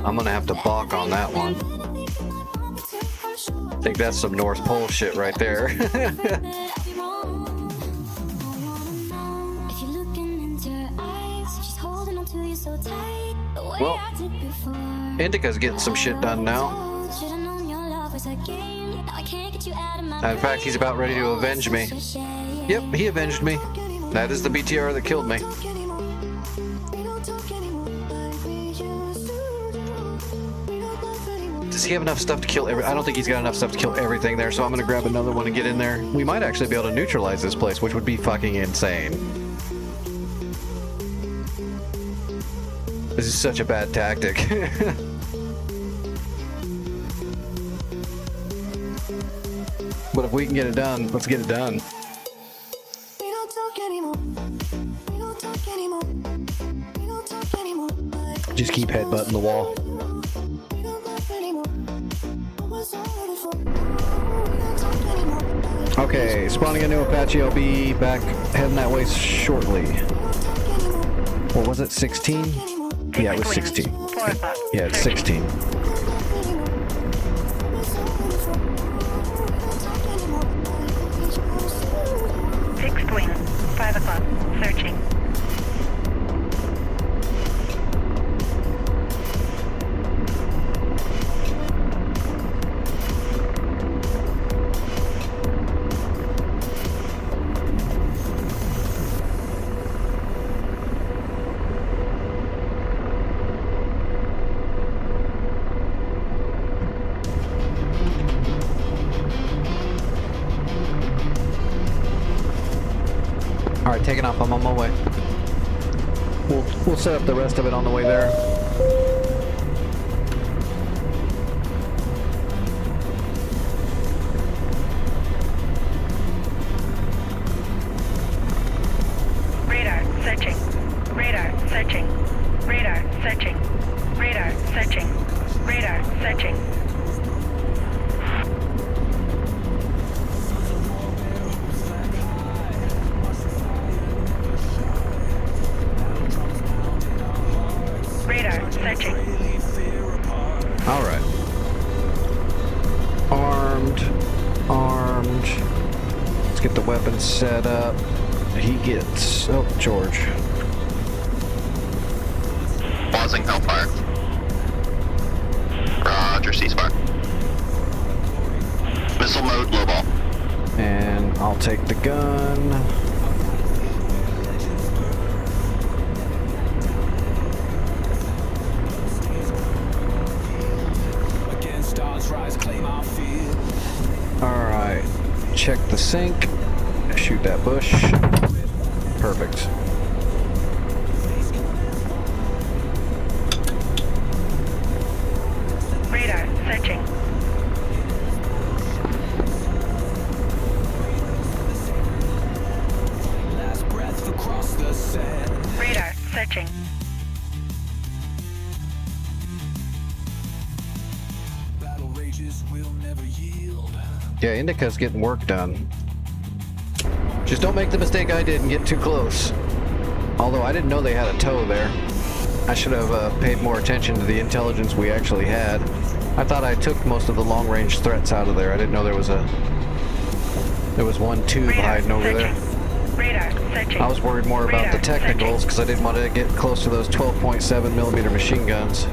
I'm gonna have to balk on that one. I think that's some North Pole shit right there. Well, Indica's getting some shit done now. In fact, he's about ready to avenge me. Yep, he avenged me. That is the BTR that killed me. Does he have enough stuff to kill I don't think he's got enough stuff to kill everything there, so I'm gonna grab another one and get in there. We might actually be able to neutralize this place, which would be fucking insane. This is such a bad tactic. But if we can get it done, let's get it done. Just keep headbutting the wall. Okay, spawning a new Apache. I'll be back heading that way shortly. What was it, 16? Yeah, it was 16. Yeah, it's 16. Fixed wing, 5 o'clock, searching. Alright, taking off. I'm on my way. We'll set up the rest of it on the way there. Radar searching. Radar searching. Radar searching. Radar searching. Radar searching. Radar searching. Alright. Armed. Let's get the weapons set up. He gets... Oh, George. Pausing Hellfire. Roger, ceasefire. Missile mode, low ball. And I'll take the gun. Alright, check the sink, shoot that bush. Perfect. Radar searching. Radar searching. Yeah, Indica's getting work done. Just don't make the mistake I did and get too close. Although I didn't know they had a tow there. I should have paid more attention to the intelligence we actually had. I thought I took most of the long-range threats out of there. I didn't know there was one tube hiding over there. Radar searching. I was worried more about the technicals because I didn't want to get close to those 12.7 millimeter machine guns.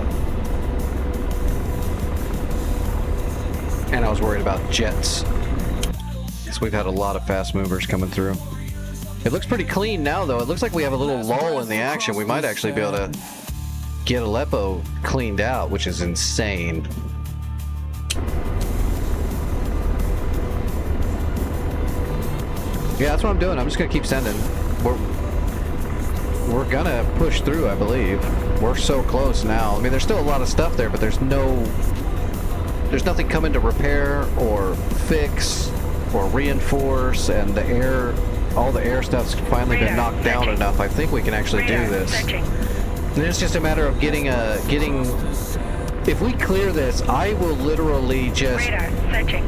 And I was worried about jets. So we've had a lot of fast movers coming through. It looks pretty clean now, though. It looks like we have a little lull in the action. We might actually be able to get Aleppo cleaned out, which is insane. Yeah, that's what I'm doing. I'm just gonna keep sending. We're gonna push through, I believe. We're so close now. I mean, there's still a lot of stuff there, but there's nothing coming to repair or fix or reinforce, and all the air stuff's finally been knocked down enough. I think we can actually do this. And it's just a matter of getting If we clear this, I will literally just Radar searching.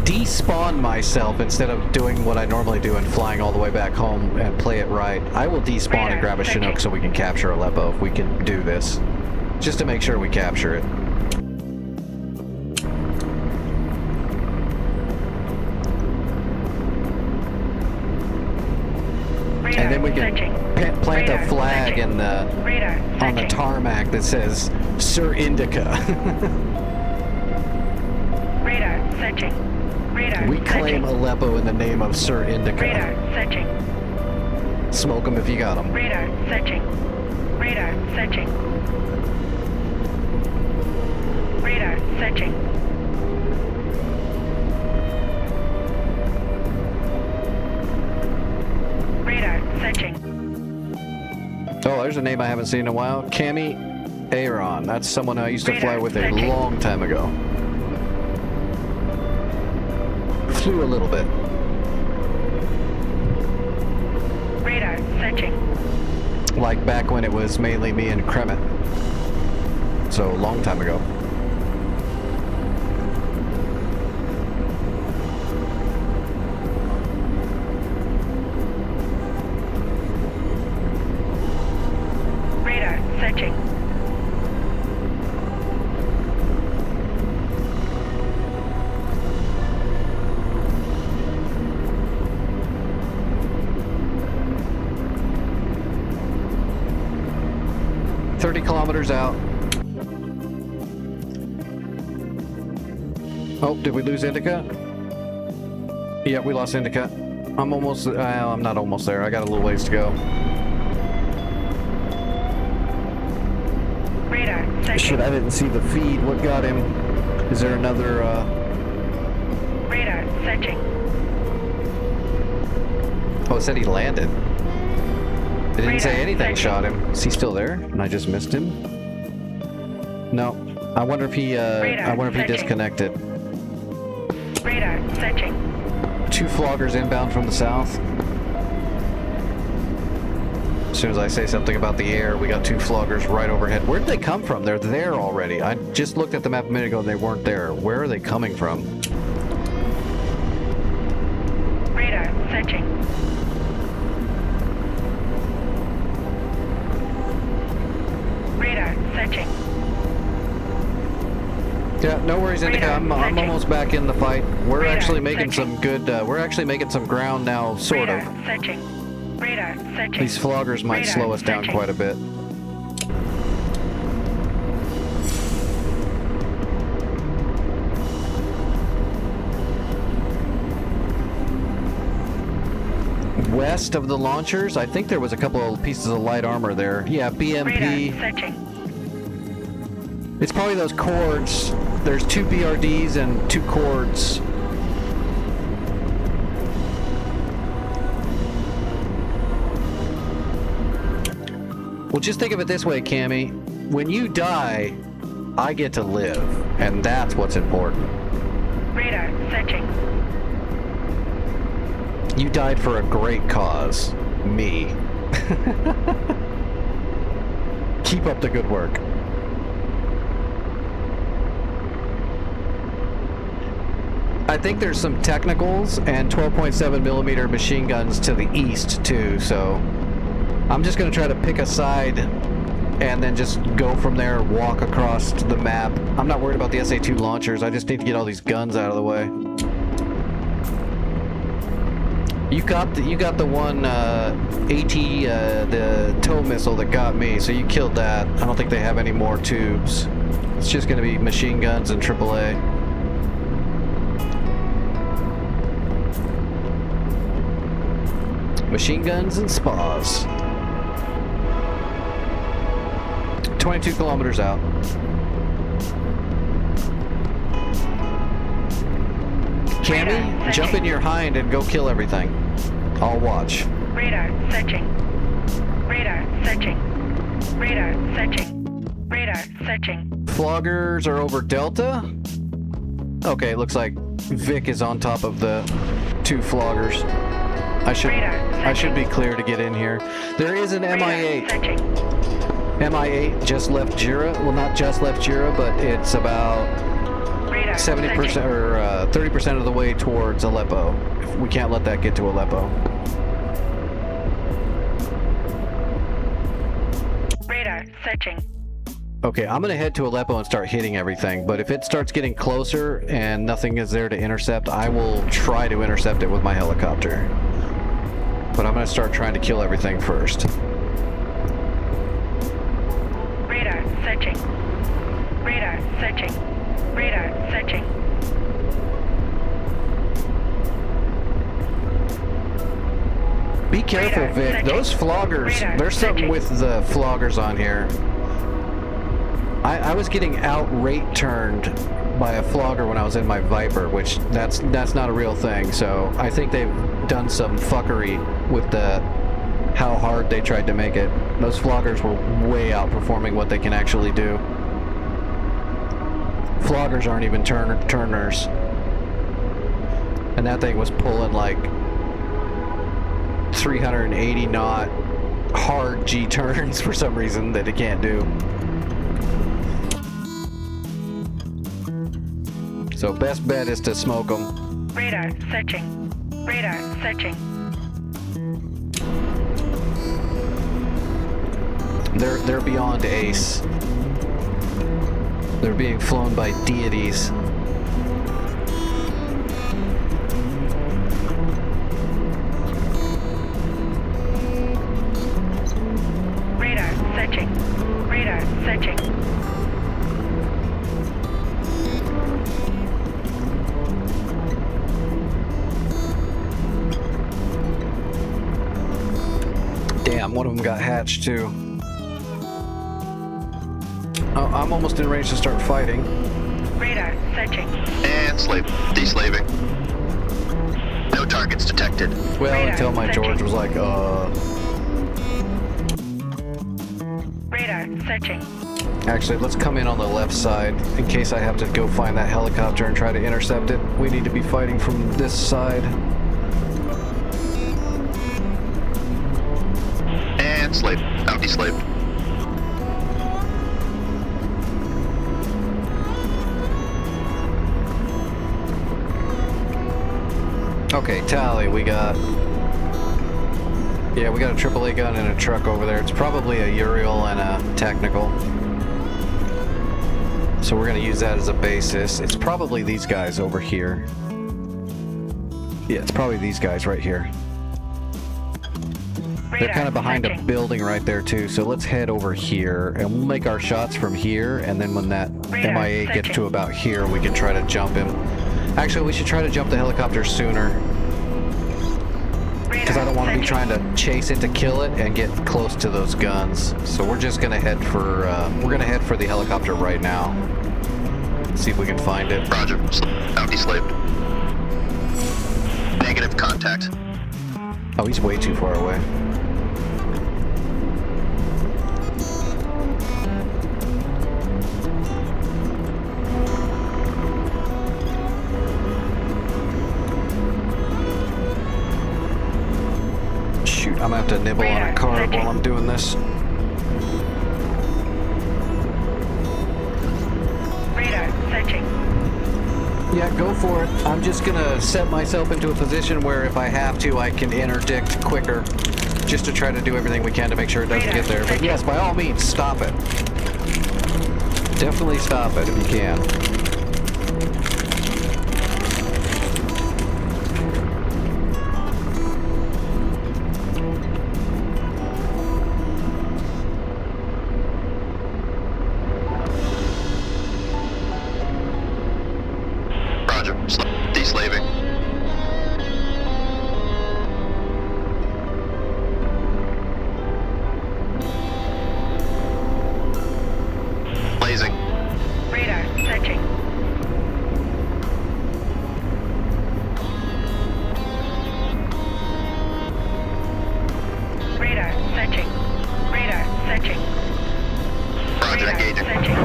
despawn myself instead of doing what I normally do and flying all the way back home and play it right. I will despawn and grab a Chinook so we can capture Aleppo if we can do this. Just to make sure we capture it. Radar And then we can plant a flag in the on the tarmac that says Sir Indica. Radar searching. Radar We claim searching. Aleppo in the name of Sir Indica. Radar searching. Smoke them if you got them. Radar searching. Radar searching. Radar searching. Radar searching. Oh, there's a name I haven't seen in a while. Cami Aaron. That's someone I used to fly with a Searching. long time ago. Flew a little bit. Radar searching. Like back when it was mainly me and Kremet. So, a long time ago. Radar searching. Kilometers out. Oh, did we lose Indica? Yeah, we lost Indica. I'm almost, I'm not almost there. I got a little ways to go. Radar searching. Shit, I didn't see the feed. What got him? Is there another, Radar searching. Oh, it said he landed. It didn't say Radar anything searching. shot him. Is he still there? And I just missed him? No. I wonder if he, I wonder if he searching. disconnected. Radar searching. 2 floggers inbound from the south. As soon as I say something about the air, we got 2 floggers right overhead. Where did they come from? They're there already. I just looked at the map a minute ago and they weren't there. Where are they coming from? Radar searching. Radar searching. Yeah, no worries, Indica. Radar I'm searching. almost back in the fight. We're Radar actually making searching. some good, we're actually making some ground now, sort Radar of. searching. Radar searching. These floggers might Radar slow us down searching. quite a bit. West of the launchers, I think there was a couple of pieces of light armor there. Yeah, BMP. Radar searching. It's probably those cords. There's 2 BRDs and 2 cords. Well, just think of it this way, Cammy. When you die, I get to live, and that's what's important. Radar searching. You died for a great cause. Me. Keep up the good work. I think there's some technicals and 12.7 millimeter machine guns to the east too, so I'm just gonna try to pick a side and then just go from there, walk across to the map. I'm not worried about the SA-2 launchers, I just need to get all these guns out of the way. You got the one AT, the tow missile that got me, so you killed that. I don't think they have any more tubes. It's just gonna be machine guns and AAA. Machine guns and spas. 22 kilometers out. Cammy, jump in your hind and go kill everything. I'll watch. Radar searching. Radar searching. Radar searching. Radar searching. Floggers are over Delta. Okay, it looks like Vic is on top of the 2 floggers. I should be clear to get in here. There is an MI8. MI8 just left Jira. Well, not just left Jira, but it's about 70% or 30% of the way towards Aleppo. We can't let that get to Aleppo. Radar searching. Okay, I'm gonna head to Aleppo and start hitting everything, but if it starts getting closer and nothing is there to intercept, I will try to intercept it with my helicopter. But I'm gonna start trying to kill everything first. Radar searching. Radar searching. Radar searching. Be careful, Radar Vic. searching. Those floggers, Radar there's something searching. with the floggers on here. I was getting outrate turned by a flogger when I was in my Viper, which that's not a real thing. So I think they've done some fuckery with how hard they tried to make it. Those floggers were way outperforming what they can actually do. Floggers aren't even turners, and that thing was pulling like 380 knot hard G turns for some reason that it can't do. So best bet is to smoke them. Radar searching. Radar searching. They're beyond ace. They're being flown by deities. Radar searching. Radar searching. Damn, one of them got hatched too. Oh, I'm almost in range to start fighting. Radar searching. And deslaving. No targets detected. Well, Radar until my searching. George was like, Radar searching. Actually, let's come in on the left side in case I have to go find that helicopter and try to intercept it. We need to be fighting from this side. And deslaved. Okay, tally, we got a AAA gun and a truck over there. It's probably a Uriel and a technical. So we're gonna use that as a basis. It's probably these guys over here. Yeah, it's probably these guys right here. They're kind of behind a building right there too, so let's head over here and we'll make our shots from here, and then when that MIA gets to about here, we can try to jump him. Actually, we should try to jump the helicopter sooner, because I don't want to be trying to chase it to kill it and get close to those guns. So we're just gonna head for the helicopter right now. See if we can find it. Roger. Deslaved. Negative contact. Oh, he's way too far away. Shoot, I'm gonna have to nibble on a carb while I'm doing this. Radar searching. Yeah, go for it. I'm just gonna set myself into a position where if I have to, I can interdict quicker, just to try to do everything we can to make sure it doesn't get there. But yes, by all means, stop it. Definitely stop it if you can. Roger. Deslaving. Blazing. Radar searching. Radar searching. Radar searching. Roger, Radar engaging. searching.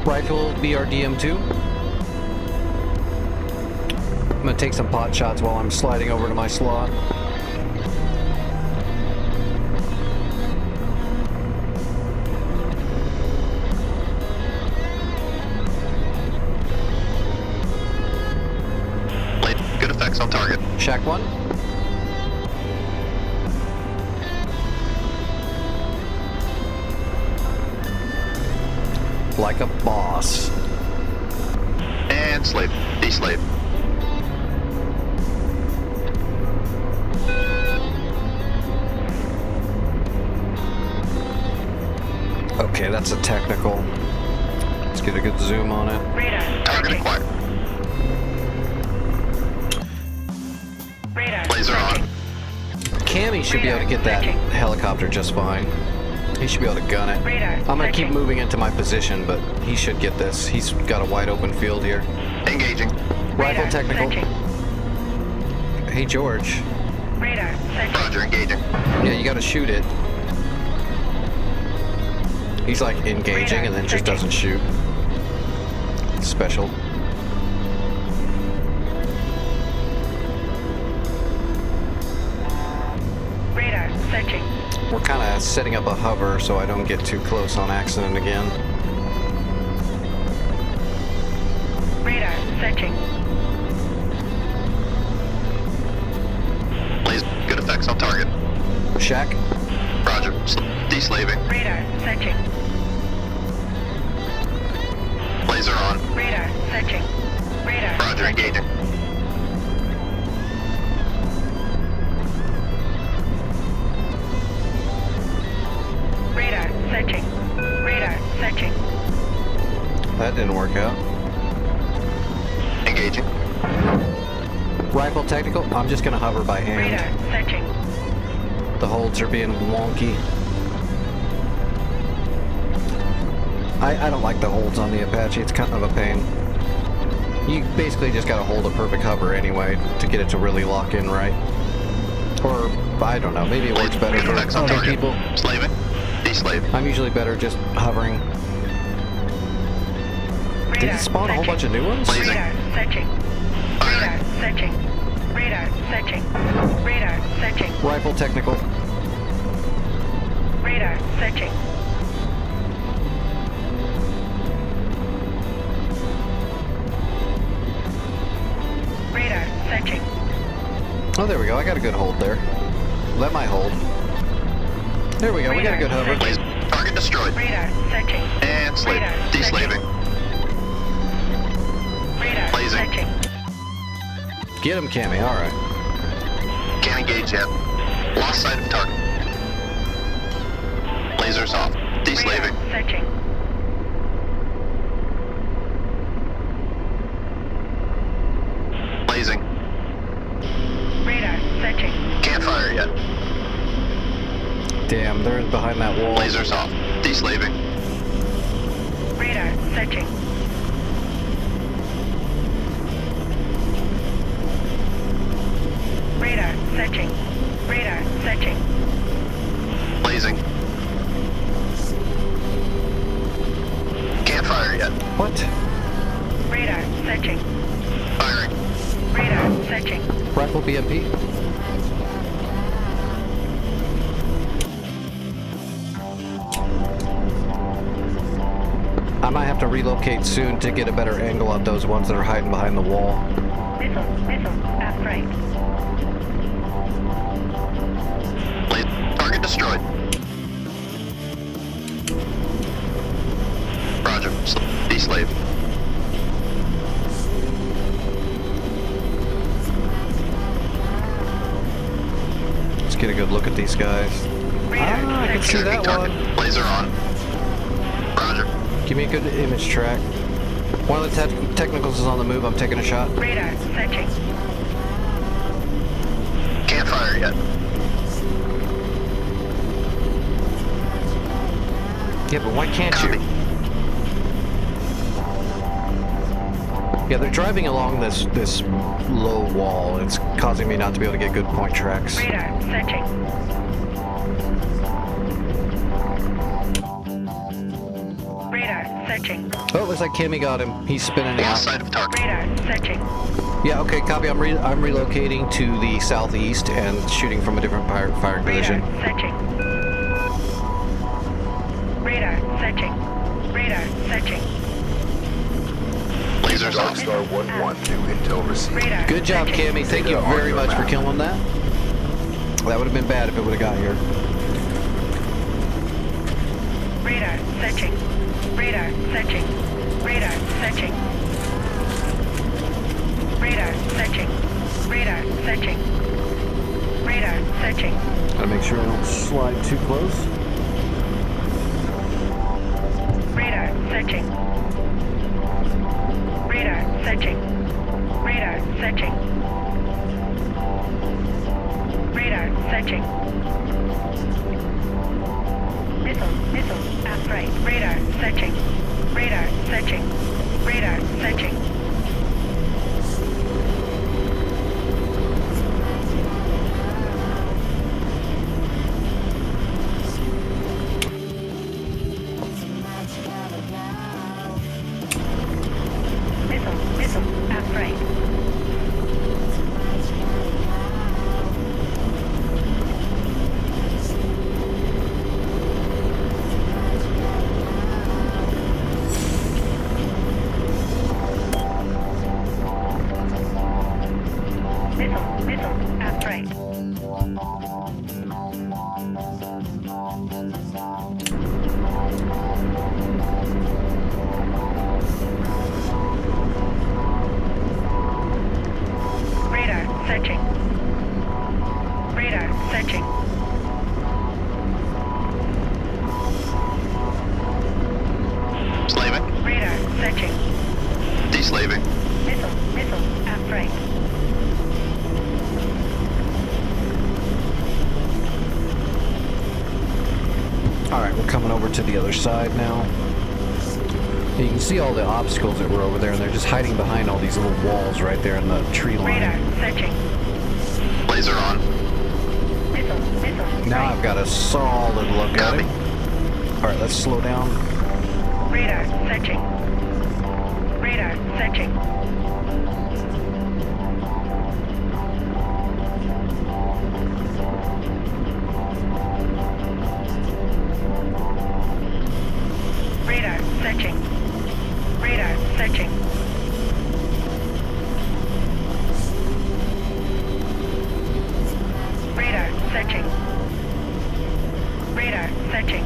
Rifle BRDM2. I'm gonna take some pot shots while I'm sliding over to my slot. Good effects on target. Shack 1. Like a boss. And slave. De-slave. Okay, that's a technical. Let's get a good zoom on it. Radar. Target Searching. acquired. Radar. Laser on. Cammy should be able to get that helicopter just fine. He should be able to gun it. Radar. I'm gonna keep Searching. moving into my position, but he should get this. He's got a wide open field here. Engaging. Rifle Radar. technical. Searching. Hey, George. Radar. Searching. Roger, engaging. Yeah, you gotta shoot it. He's like engaging and then just doesn't shoot. Special. Radar. Searching. We're kind of setting up a hover so I don't get too close on accident again. Radar. Searching. Laser. Good effects on target. Shack. Roger. De-slaving. Radar. Searching. Laser on. Radar. Searching. Radar. Roger, engaging. Radar. Searching. Radar. Searching. That didn't work out. Engaging. Rifle technical. I'm just gonna hover by hand. Radar. Searching. The holds are being wonky. I don't like the holds on the Apache. It's kind of a pain. You basically just gotta hold a perfect hover anyway to get it to really lock in right. Or, I don't know, maybe it works better Good effects for on other target. people. Slaving. De-slave. I'm usually better just hovering. Did Radar. it spawn a whole Searching. bunch of new ones? Blazing. Radar. Searching. Radar. Searching. Radar. Searching. Radar. Searching. Rifle technical. Radar. Searching. Radar. Searching. Oh, there we go. I got a good hold there. That might hold. There we go. We got a good hover. Laser. Target destroyed. Radar. Searching. And slave. Radar. De-slaving. Radar. Blazing. Searching. Get him, Cammy. All right. Can't engage yet. Lost sight of target. Lasers off. De-slaving. Radar. Searching. Blazing. Radar. Searching. Can't fire yet. Damn, they're behind that wall. Lasers off. De-slaving. Radar. Searching. Radar. Searching. Radar. Searching. Blazing. Can't fire yet. What? Radar. Searching. Firing. Radar. Searching. Rifle BMP. I might have to relocate soon to get a better angle on those ones that are hiding behind the wall. Missile. At right. Target destroyed. Roger. De-slave. Let's get a good look at these guys. Radar. I can see Searching. that Target. one. Laser on. Roger. Give me a good image track. One of the technicals is on the move. I'm taking a shot. Radar. Searching. Can't fire yet. Yeah, but why can't you? Copy. Yeah, they're driving along this low wall. It's causing me not to be able to get good point tracks. Radar. Searching. Radar. Searching. Oh, it looks like Kimmy got him. He's spinning Lost out. sight of target. Radar. Searching. Yeah, okay, copy. I'm relocating to the southeast and shooting from a different firing position. Radar searching. Radar searching. Radar searching. Lasers Dark off. Star 1-1 to intel received. Radar Good job, searching. Cammy. Thank you Data on very your much for map. killing that. That would have been bad if it would have got here. Radar searching. Radar searching. Radar searching. Radar searching. Radar searching. Radar searching. Gotta make sure I don't slide too close. Radar searching. Radar searching. Radar searching. Radar searching. Missile, aft right. Radar searching. Radar searching. Radar searching. Missile, aft right. Missile, aft right. Radar searching. Radar searching. Slaving. Radar searching. Deslaving. Missile, aft right. Alright, we're coming over to the other side now. You can see all the obstacles that were over there, and they're just hiding behind all these little walls right there in the tree line. Radar searching. Laser on. Missile, Now right. I've got a solid look at Copy. him. Alright, let's slow down. Radar searching. Radar searching. Radar searching. Radar searching. Radar searching. Radar searching.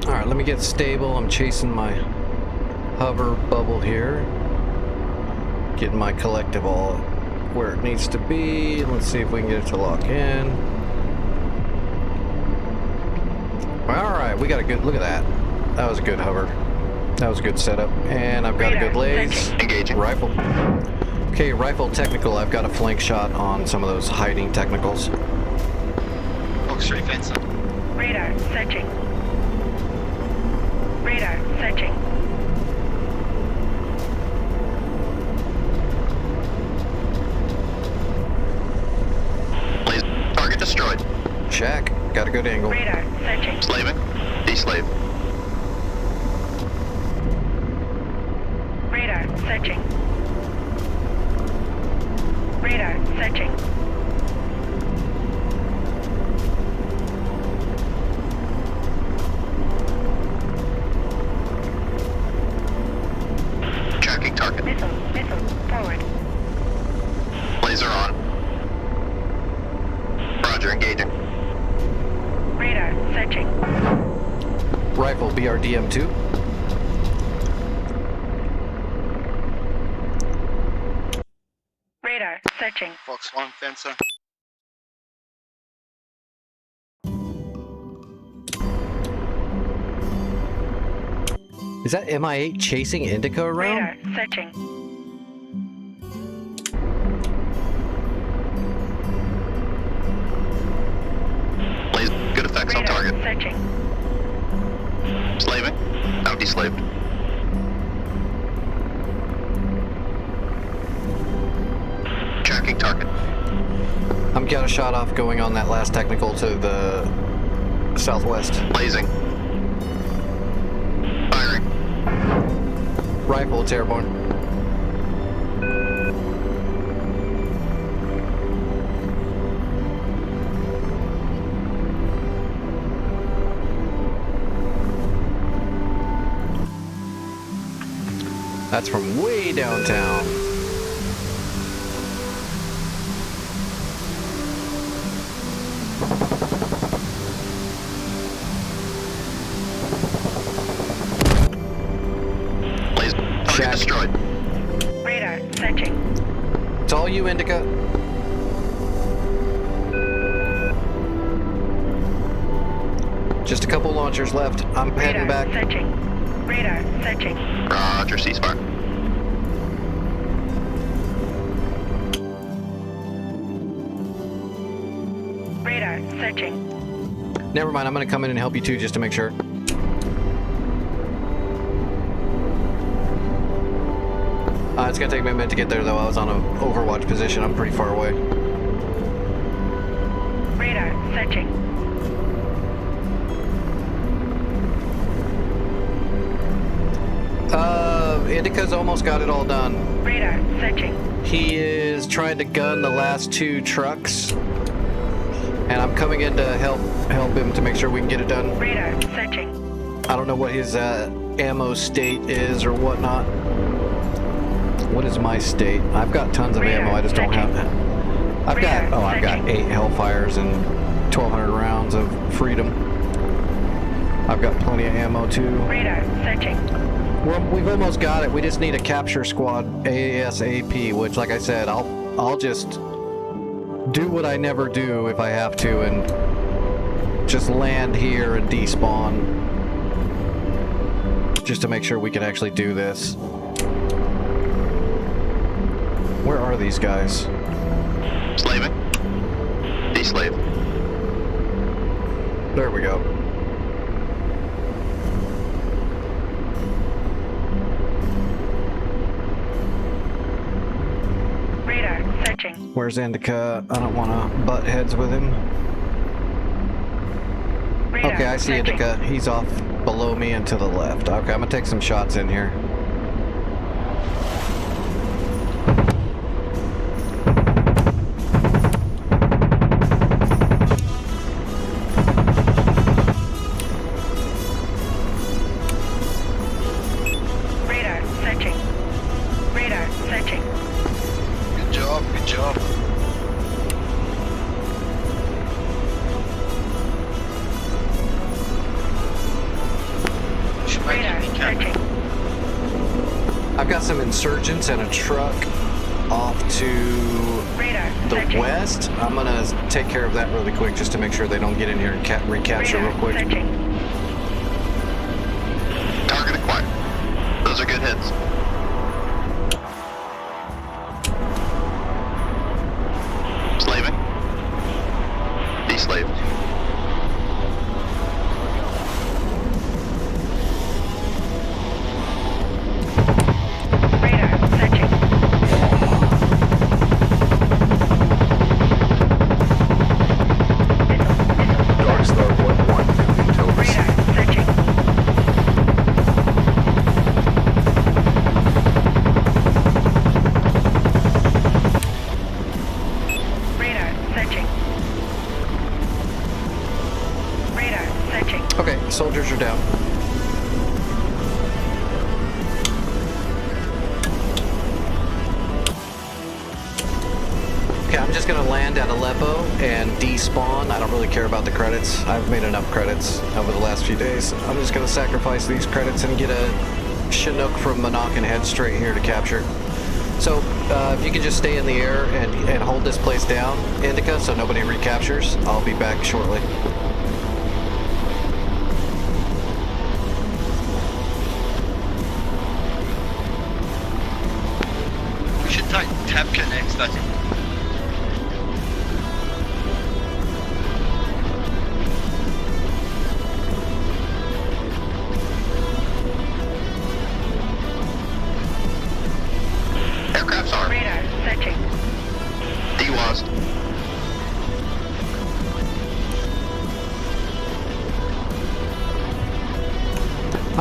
Alright, let me get stable. I'm chasing my hover bubble here. Getting my collective all where it needs to be. Let's see if we can get it to lock in. Alright, we got a good look at that. That was a good hover. That was a good setup. And I've got a good laze. Engaging. Rifle. Okay, rifle technical. I've got a flank shot on some of those hiding technicals. Oak Street fence. Radar searching. Radar searching. Laser. Target destroyed. Check. Got a good angle. Radar searching. Slaving. Deslave. Radar searching. Radar searching. Tracking target. Missile, forward. Laser on. Roger, engaging. Radar searching. Rifle BRDM2. Radar searching. Fox 1 fencer. Is that MI8 chasing Indica around? Radar searching. Laser. Good effects on Radar target. searching. Slaving. Out deslaved. Marking target. I'm got a shot off going on that last technical to the southwest. Blazing. Firing. Rifle, it's airborne. That's from way downtown. Blaze. Target destroyed. Radar searching. It's all you, Indica. Just a couple launchers left. I'm heading Radar back. searching. Radar searching. Roger, ceasefire. Radar searching. Never mind, I'm gonna come in and help you too, just to make sure. It's gonna take me a minute to get there though. I was on an overwatch position. I'm pretty far away. Radar searching. Indica's almost got it all done. Radar searching. He is trying to gun the last 2 trucks. And I'm coming in to help him to make sure we can get it done. Radar searching. I don't know what his ammo state is or whatnot. What is my state? I've got tons of ammo, I just don't have that. I've got 8 Hellfires and 1,200 rounds of Freedom. I've got plenty of ammo too. Radar searching. Well, we've almost got it. We just need a capture squad ASAP, which, like I said, I'll just do what I never do if I have to and just land here and despawn just to make sure we can actually do this. Where are these guys? Slaving. Deslave. There we go. Radar searching. Where's Indica? I don't want to butt heads with him. Radar Okay, I see searching. Indica. He's off below me and to the left. Okay, I'm gonna take some shots in here. Radar searching. Radar searching. Good job, good job. Should make Radar it camera. searching. I've got some insurgents and a truck off to Radar the searching. west. I'm gonna take care of that really quick just to make sure they don't get in here and recapture real Radar quick. searching. Target acquired. Those are good hits. Slaving. Deslaved. Radar searching. Dark Star 1-1 to intel received. Radar searching. Radar searching. Radar searching. Okay, soldiers are down. Okay, I'm just gonna land at Aleppo and despawn. I don't really care about the credits. I've made enough credits over the last few days. I'm just gonna sacrifice these credits and get a Chinook from Monaco and head straight here to capture. So, if you can just stay in the air and hold this place down, Indica, so nobody recaptures, I'll be back shortly. We should take Tabka next, I think. Aircraft's armed. Radar searching.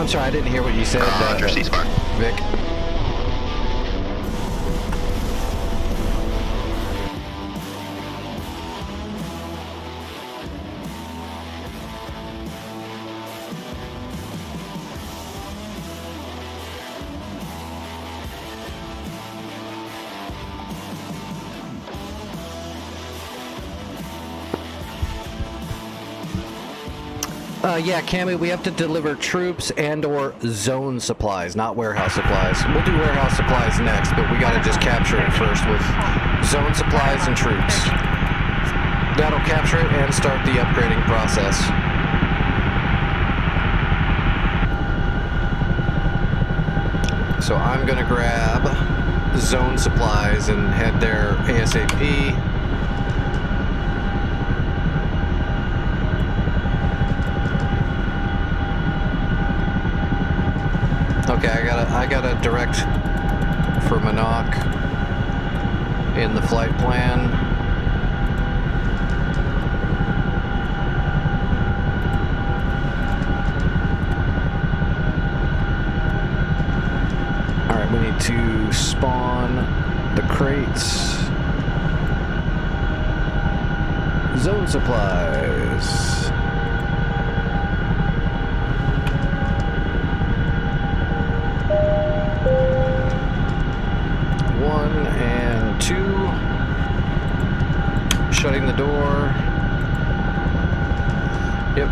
I'm sorry, I didn't hear what you said, Roger, ceasefire. Vic. Yeah, Cammy, we have to deliver troops and/or zone supplies, not warehouse supplies. We'll do warehouse supplies next, but we gotta just capture it first with zone supplies and troops. That'll capture it and start the upgrading process. So I'm gonna grab zone supplies and head there ASAP. Okay, I got a direct for Monarch in the flight plan. All right, we need to spawn the crates. Zone supplies. 1 and 2. Shutting the door. Yep.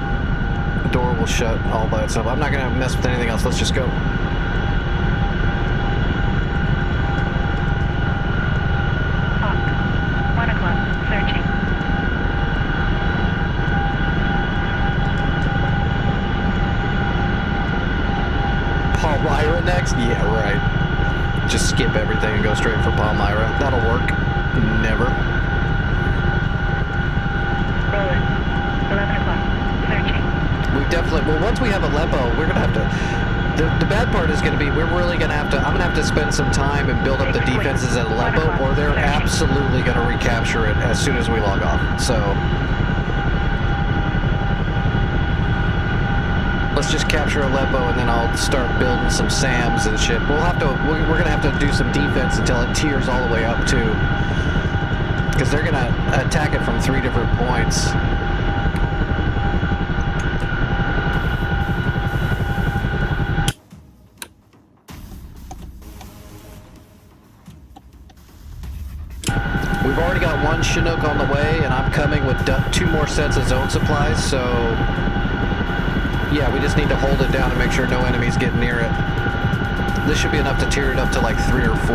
The door will shut all by itself. I'm not going to mess with anything else. Let's just go. Hawk. 1 o'clock. Searching. Palmyra next? Yeah, right. Just skip everything and go straight for Palmyra. That'll work. Never. Roller. 11 o'clock. Searching. We definitely, well, once we have Aleppo, we're going to have to, the bad part is going to be, we're really going to have to, I'm going to have to spend some time and build up the defenses at Aleppo, or they're absolutely going to recapture it as soon as we log off. So, let's just capture Aleppo and then I'll start building some SAMs and shit. We'll have to, we're going to have to do some defense until it tiers all the way up too. Because they're going to attack it from 3 different points. We've already got 1 Chinook on the way and I'm coming with 2 more sets of zone supplies, so yeah, we just need to hold it down and make sure no enemies get near it. This should be enough to tier it up to like 3 or 4.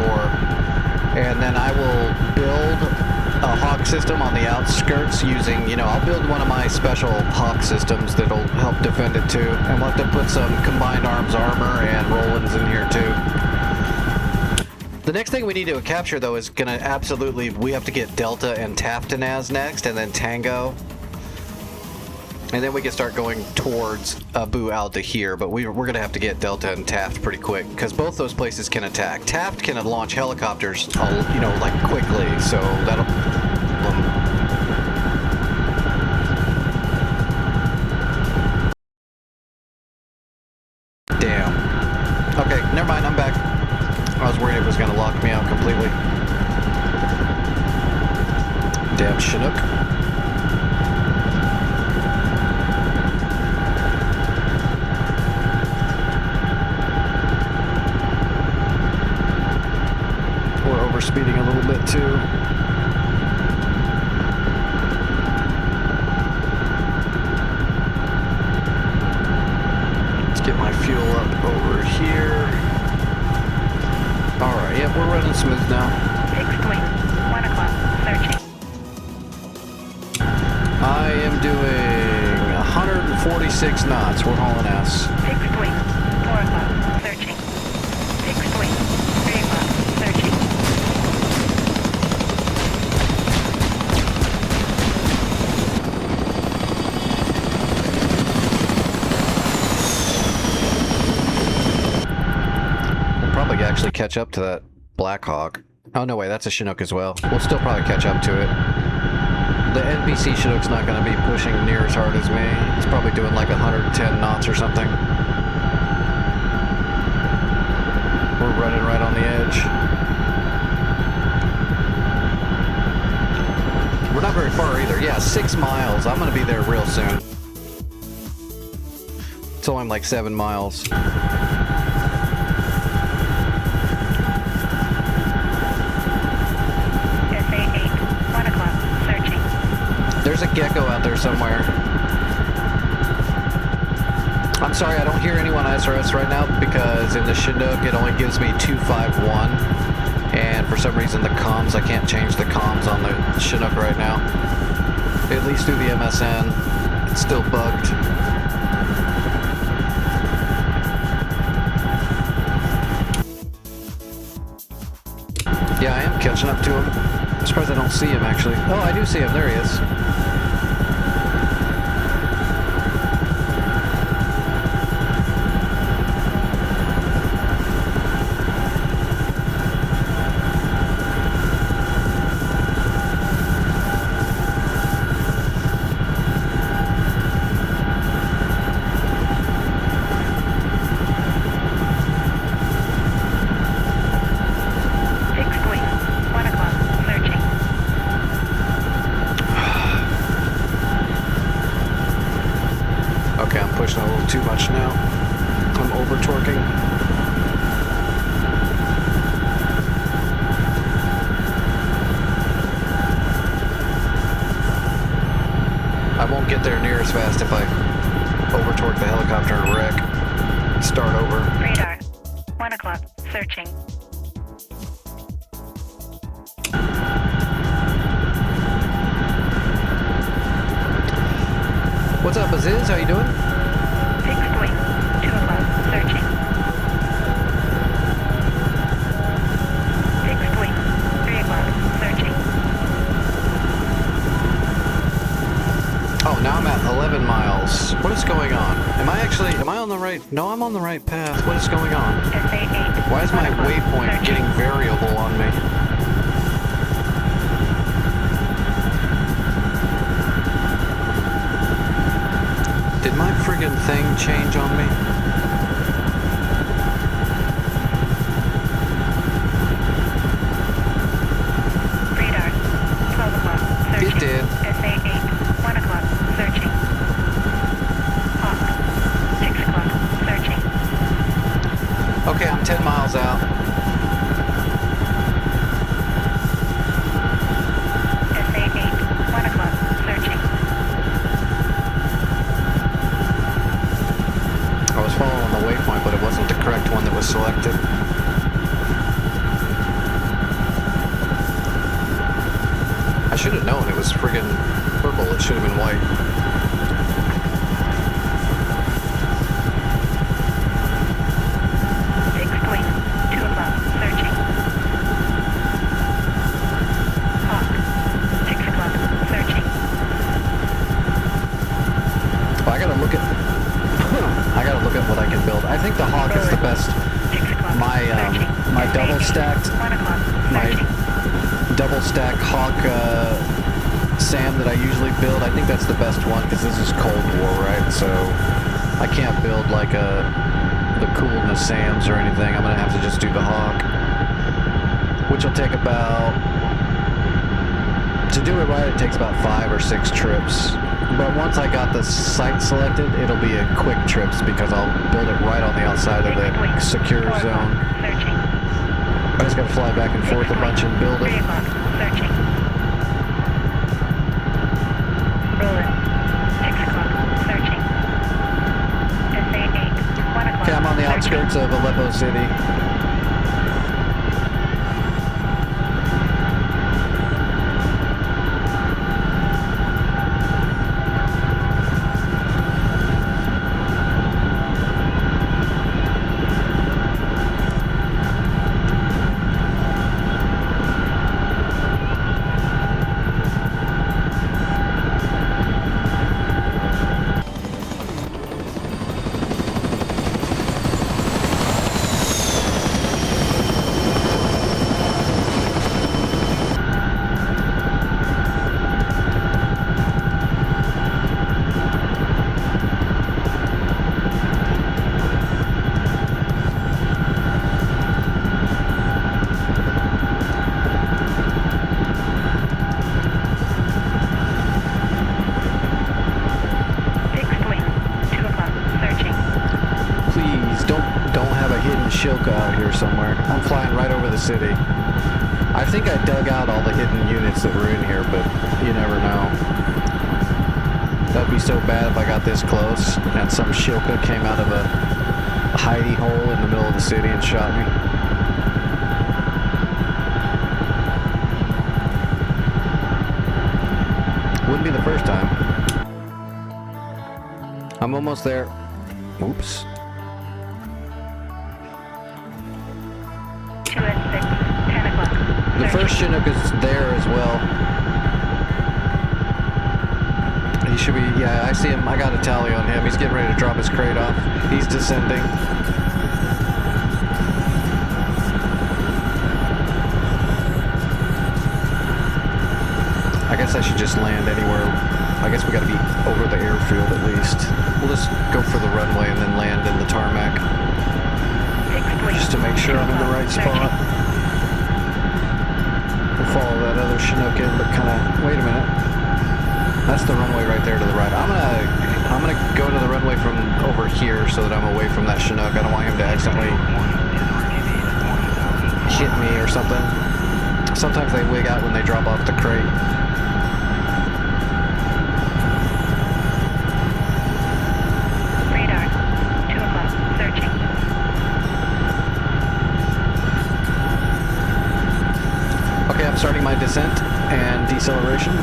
And then I will build a Hawk system on the outskirts using, you know, I'll build one of my special Hawk systems that'll help defend it too. And we'll have to put some combined arms armor and Roland's in here too. The next thing we need to capture though is gonna absolutely, we have to get Delta and Taftanaz next, and then Tango. And then we can start going towards Abu al-Dahir, but we're going to have to get Delta and Taft pretty quick, because both those places can attack. Taft can launch helicopters, you know, like quickly, so that'll... Damn. Okay, never mind, I'm back. I was worried it was going to lock me out completely. Damn Chinook. Speeding a little bit too. Let's get my fuel up over here. Alright, yep, we're running smooth now. Fixed wing. 1 o'clock. Searching. I am doing 146 knots. We're hauling ass. Fixed wing. 4 o'clock. Searching. Fixed wing. 3 o'clock. Searching. Actually catch up to that Black Hawk. Oh no way, that's a Chinook as well. We'll still probably catch up to it. The NPC Chinook's not going to be pushing near as hard as me. It's probably doing like 110 knots or something. running right on the edge. We're not very far either. Yeah, 6 miles. I'm gonna be there real soon. It's only like 7 miles. SA8, 1 o'clock, searching. There's a gecko out there somewhere. I'm sorry, I don't hear anyone SRS right now because in the Chinook it only gives me 251. And for some reason the comms, I can't change the comms on the Chinook right now. At least through the MSN, it's still bugged. Yeah, I am catching up to him. I'm surprised I don't see him actually. Oh, I do see him, there he is. Too much now. I'm over torquing. I won't get there near as fast if I over torque the helicopter and wreck. Start over. Radar, 1 o'clock, searching. What's up, Aziz? How you doing? Fixed wing, 2 o'clock, searching. Fixed wing, 3 o'clock, searching. Oh, now I'm at 11 miles. What is going on? Am I on the right? No, I'm on the right path. What is going on? SA8. Why is my waypoint getting variable on me? Did my friggin' thing change on me? Radar, 12 o'clock, searching. It did. SA8, 1 o'clock, searching. Hawk, 6 o'clock, searching. Okay, I'm 10 miles out. SA8, 1 o'clock, searching. I was following the waypoint, but it wasn't the correct one that was selected. I should have known it was friggin' purple. It should have been white. Fixed wing, 2 o'clock, searching. Hawk, 6 o'clock, searching. Well, I gotta look at what I can build. I think the Hawk is the best. 6 o'clock, My double stacked 1 o'clock, searching. double stack Hawk SAM that I usually build. I think that's the best one because this is Cold War, right? So I can't build like the coolness SAMs or anything. I'm gonna have to just do the Hawk, which will take about, to do it right, it takes about 5 or 6 trips. But once I got the site selected, it'll be a quick trips because I'll build it right on the outside of the secure zone. Searching. I just gotta fly back and forth a bunch and build 3 it. o'clock, searching. Roland, 6 o'clock, searching. SA8, 1 o'clock. Okay, I'm on the searching. outskirts of Aleppo City. Shilka out here somewhere. I'm flying right over the city. I think I dug out all the hidden units that were in here, but you never know. That'd be so bad if I got this close and some Shilka came out of a hidey hole in the middle of the city and shot me. Wouldn't be the first time. I'm almost there. Oops. 2 at 6, 10 o'clock. The first Chinook is there as well. He should be, yeah, I see him. I got a tally on him. He's getting ready to drop his crate off. He's descending. I guess I should just land anywhere. I guess we gotta be over the airfield at least. We'll just go for the runway and then land in the tarmac. Just to make sure I'm in the right spot. We'll follow that other Chinook in, but kinda, wait a minute. That's the runway right there to the right. I'm gonna go to the runway from over here so that I'm away from that Chinook. I don't want him to accidentally hit me or something. Sometimes they wig out when they drop off the crate. Radar. 2 o'clock. Searching. Okay, I'm starting my descent and deceleration.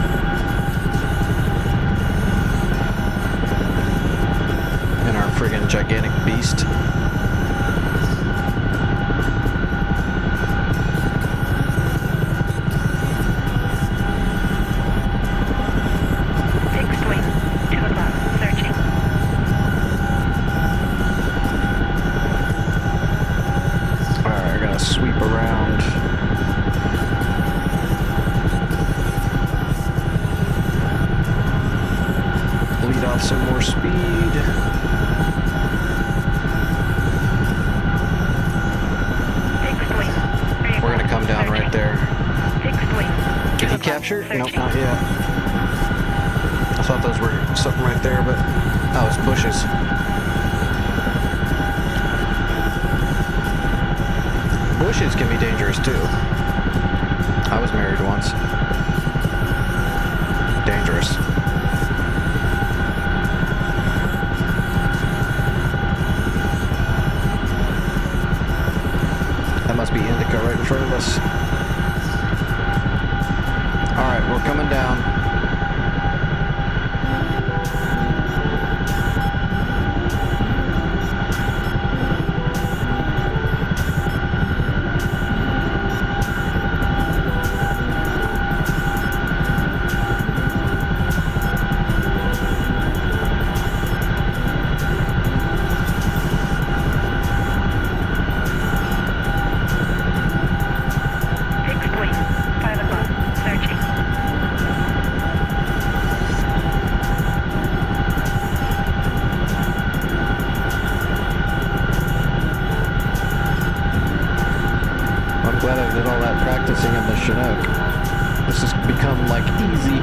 In our friggin' gigantic beast. Fixed wing. 2 o'clock. Searching. Alright, I gotta sweep around. Bleed off some more speed. Fixed wing. We're gonna come down right there. Fixed wing. Did he capture? Nope, not yet. I thought those were something right there, but oh, it's bushes. Bushes can be dangerous too. I was married once. Dangerous. That must be Indica right in front of us. Alright, we're coming down. Fixed wing. 5 o'clock. Searching. I'm glad I did all that practicing in the Chinook. This has become like easy.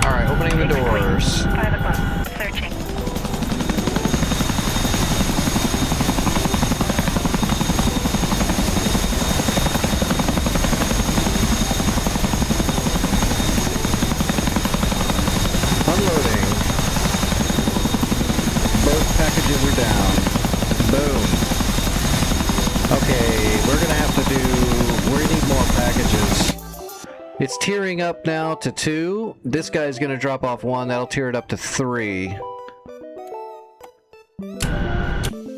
Alright, opening the Fixed wing. doors. 5 o'clock. Searching. Unloading. Both packages are down. Boom. Okay, we're gonna have to do... We need more packages. It's tearing up now to 2. This guy's gonna drop off 1. That'll tear it up to 3.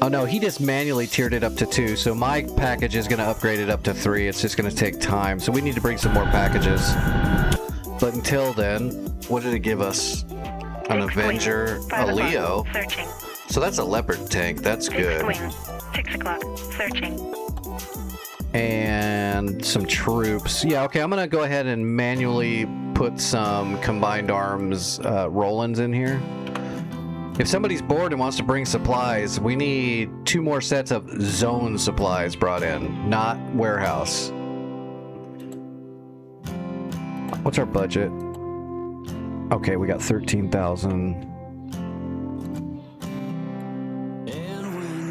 Oh no, he just manually tiered it up to 2, so my package is gonna upgrade it up to 3. It's just gonna take time, so we need to bring some more packages. But until then, what did it give us? An Avenger, a Leo. Searching. So that's a Leopard tank, that's good. Fixed wing. 6 o'clock. Searching. And some troops. Yeah, okay, I'm gonna go ahead and manually put some combined arms Rolands in here. If somebody's bored and wants to bring supplies, we need 2 more sets of zone supplies brought in, not warehouse. What's our budget? Okay, we got 13,000.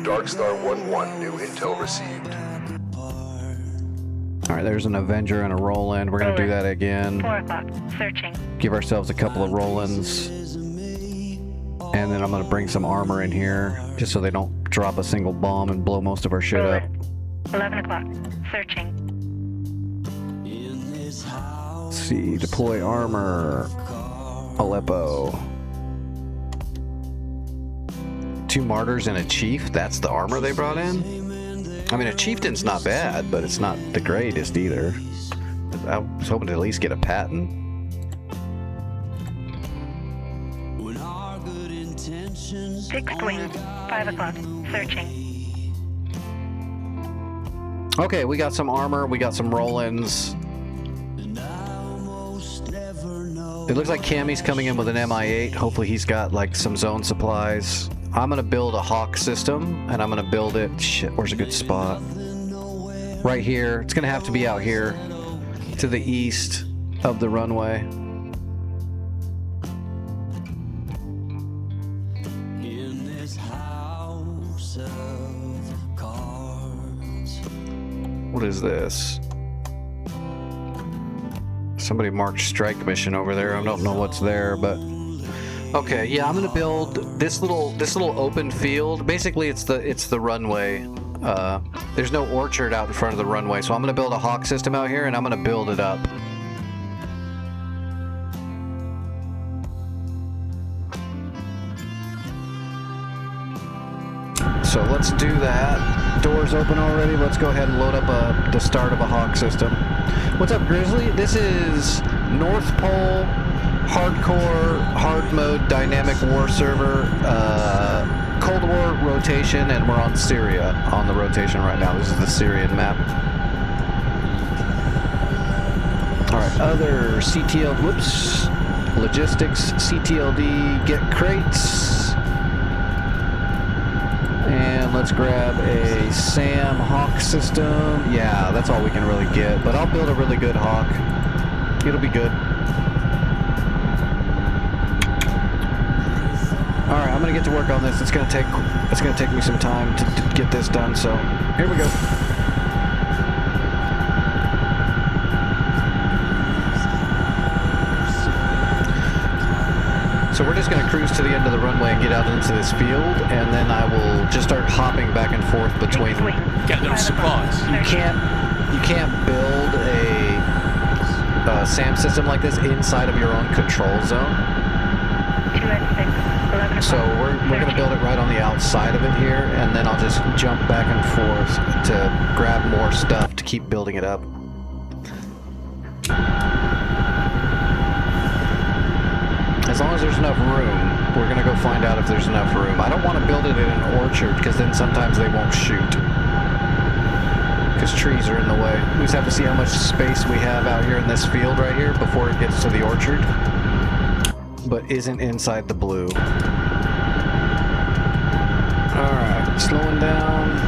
Darkstar 1-1, new intel received. Alright, there's an Avenger and a Roland. We're gonna do that again. 4 o'clock. Searching. Give ourselves a couple of Rolands. And then I'm gonna bring some armor in here, just so they don't drop a single bomb and blow most of our shit up. 11 o'clock. Searching. Let's see, deploy armor. Aleppo. 2 martyrs and a chief. That's the armor they brought in? I mean, a chieftain's not bad, but it's not the greatest either. I was hoping to at least get a patent. Fixed wing. 5 o'clock. Searching. Okay, we got some armor, we got some Rolands. It looks like Cammy's coming in with an MI8. Hopefully he's got like some zone supplies. I'm gonna build a Hawk system, and I'm gonna build it. Shit, where's a good spot? Right here. It's gonna have to be out here, to the east of the runway. What is this? Somebody marked strike mission over there. I don't know what's there, but okay. Yeah, I'm gonna build this little open field. Basically, it's the runway. There's no orchard out in front of the runway, so I'm gonna build a Hawk system out here, and I'm gonna build it up. So let's do that. Doors open already. Let's go ahead and load up the start of a Hawk system. What's up, Grizzly? This is North Pole hardcore hard mode dynamic war server, Cold War rotation, and we're on Syria on the rotation right now. This is the Syrian map. All right, other CTL. Whoops. Logistics, CTLD, get crates. And let's grab a SAM Hawk system. Yeah, that's all we can really get, but I'll build a really good Hawk. It'll be good. Alright, I'm gonna get to work on this. It's gonna take me some time to get this done, so here we go. So we're just going to cruise to the end of the runway and get out into this field, and then I will just start hopping back and forth between. Get those supplies. You can't build a SAM system like this inside of your own control zone. 2 at 6. 11 o'clock. So we're going to build it right on the outside of it here, and then I'll just jump back and forth to grab more stuff to keep building it up. As long as there's enough room, we're going to go find out if there's enough room. I don't want to build it in an orchard, because then sometimes they won't shoot. Because trees are in the way. We just have to see how much space we have out here in this field right here before it gets to the orchard. But isn't inside the blue. Alright, slowing down.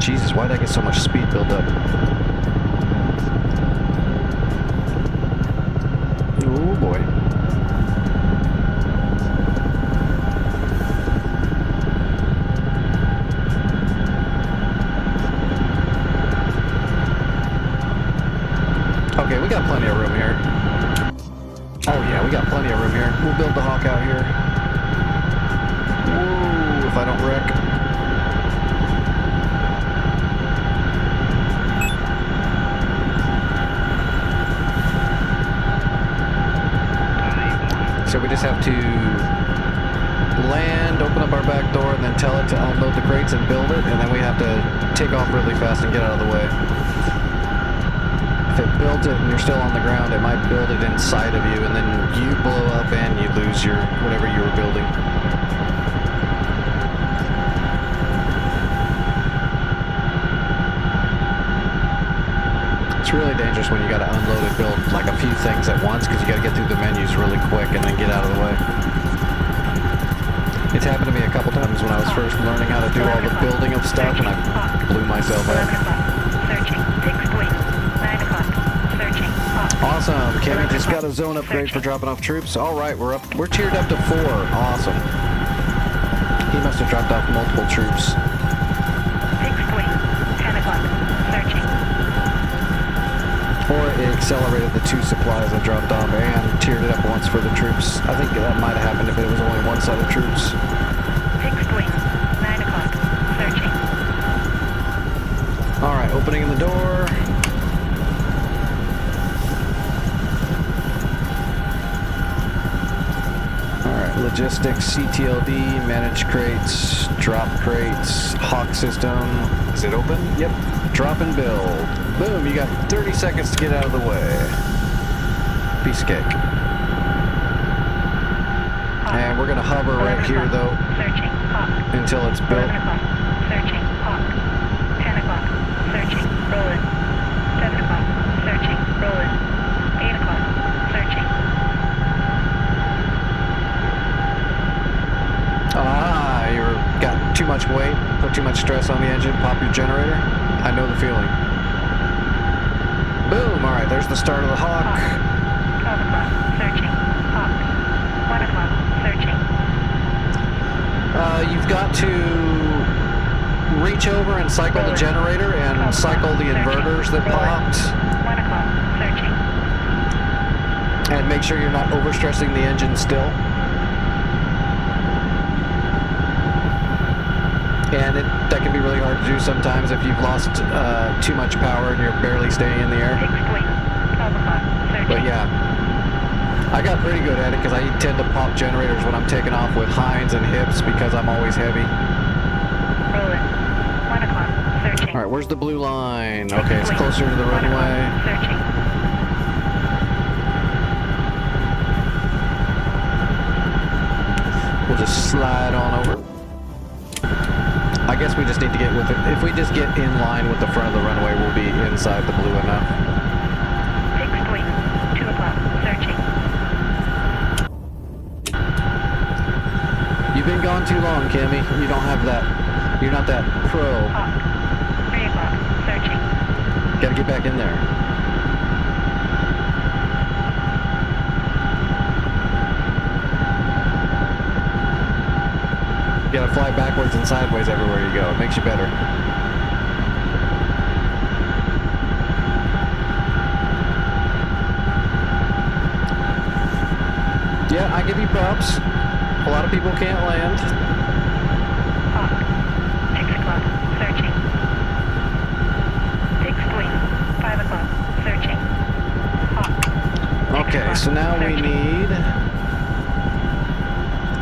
Jesus, why did I get so much speed built up? Oh boy. Okay, we got plenty of room here. Oh yeah, we got plenty of room here. We'll build the Hawk out here. Whoa, if I don't wreck. So we just have to land, open up our back door, and then tell it to unload the crates and build it, and then we have to take off really fast and get out of the way. If it builds it and you're still on the ground, it might build it inside of you, and then you blow up and you lose your whatever you were building. Let's really dangerous when you got to unload and build like a few things at once because you got to get through the menus really quick and then get out of the way. It's happened to me a couple times when I was first learning how to do all the building of stuff and I blew myself up. 11 o'clock. Searching. Fixed wing. 9 o'clock. Searching. Hawk. Awesome. Kenny just got a zone upgrade for dropping off troops. All right, we're tiered up to 4. Awesome. He must have dropped off multiple troops. Fixed wing. 10 o'clock. Searching. Or it accelerated the 2 supplies I dropped off and tiered it up once for the troops. I think that might have happened if it was only one set of troops. Fixed wing. 9 o'clock. Searching. All right, opening the door. All right, logistics, CTLD, manage crates, drop crates, Hawk system. Is it open? Yep. Drop and build. Boom, you got 30 seconds to get out of the way. Piece of cake. And we're gonna hover right here though. Searching. Hawk. Until it's built. 11 o'clock. Searching. Hawk. 10 o'clock. Searching. Rolling. 7 o'clock. Searching. Rolling. 8 o'clock. Searching. Ah, you got too much weight, put too much stress on the engine, pop your generator. I know the feeling. Boom, all right, there's the start of the Hawk. 12 o'clock. Searching. Hawk. 1 o'clock. Searching. You've got to reach over and cycle the generator and cycle the inverters that popped. 1 o'clock. Searching. And make sure you're not overstressing the engine still. And that can be really hard to do sometimes if you've lost too much power and you're barely staying in the air. Fixed wing. 12 o'clock. Searching. But yeah, I got pretty good at it because I tend to pop generators when I'm taking off with hinds and hips because I'm always heavy. Rolling. 1 o'clock. Searching. All right, where's the blue line? Okay, it's closer to the runway. Searching. We'll just slide on over. I guess we just need to get with it. If we just get in line with the front of the runway, we'll be inside the blue enough. Fixed wing. 2 o'clock. Searching. You've been gone too long, Kimmy. You don't have that. You're not that pro. Hawk. 3 o'clock. Searching. Gotta get back in there. You gotta fly backwards and sideways everywhere you go. It makes you better. Yeah, I give you props. A lot of people can't land. Hawk. 6 o'clock. Searching. Fixed wing. 5 o'clock. Searching. Hawk. Okay, so now we need...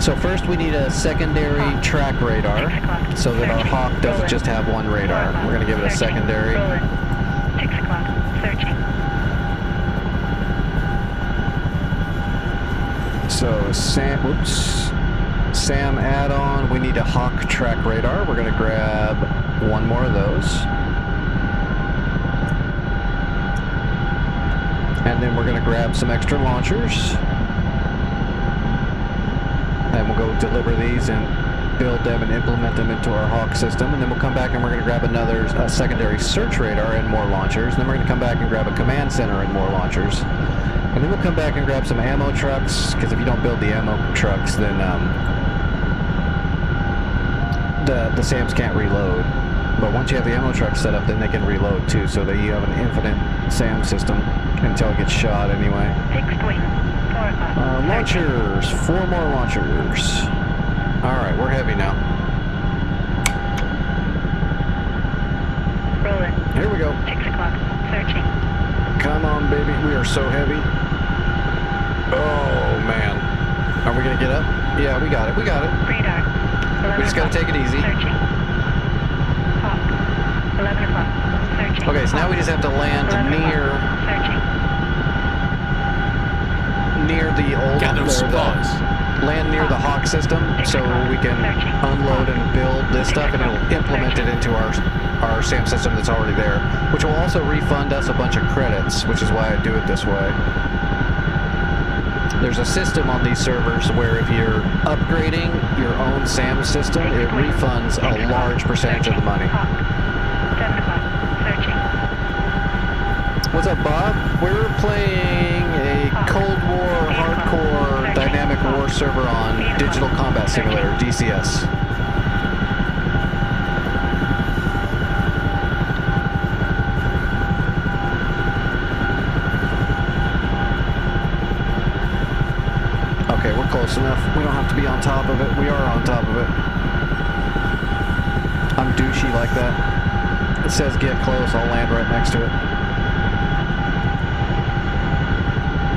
So first we need a secondary track radar so that our Hawk doesn't just have one radar. We're going to give it a secondary. 6 o'clock. Searching. So Sam add-on, we need a Hawk track radar. We're going to grab one more of those. And then we're going to grab some extra launchers. And we'll go deliver these and build them and implement them into our Hawk system. And then we'll come back and we're going to grab another secondary search radar and more launchers. And then we're going to come back and grab a command center and more launchers. And then we'll come back and grab some ammo trucks, because if you don't build the ammo trucks, then the SAMs can't reload. But once you have the ammo trucks set up, then they can reload too, so that you have an infinite SAM system until it gets shot anyway. Fixed wing. 4 o'clock. Launchers. 4 more launchers. Alright, we're heavy now. Rolling. Here we go. 6 o'clock. Searching. Come on, baby. We are so heavy. Oh, man. Are we going to get up? Yeah, we got it. We got it. Radar. 11 We just got to take it easy. Searching. Hawk. 11 o'clock. Searching. Okay, so now we just have to land near... Searching. Near the old... land near the Hawk system so we can unload and build this stuff and it'll implement it into our our SAM system that's already there, which will also refund us a bunch of credits, which is why I do it this way. There's a system on these servers where if you're upgrading your own SAM system, it refunds a large percentage of the money. 7 o'clock. Searching. What's up, Bob? We're playing a Cold War hardcore dynamic war server on Digital Combat Simulator, DCS. Okay, we're close enough. We don't have to be on top of it. We are on top of it. I'm douchey like that. It says get close, I'll land right next to it.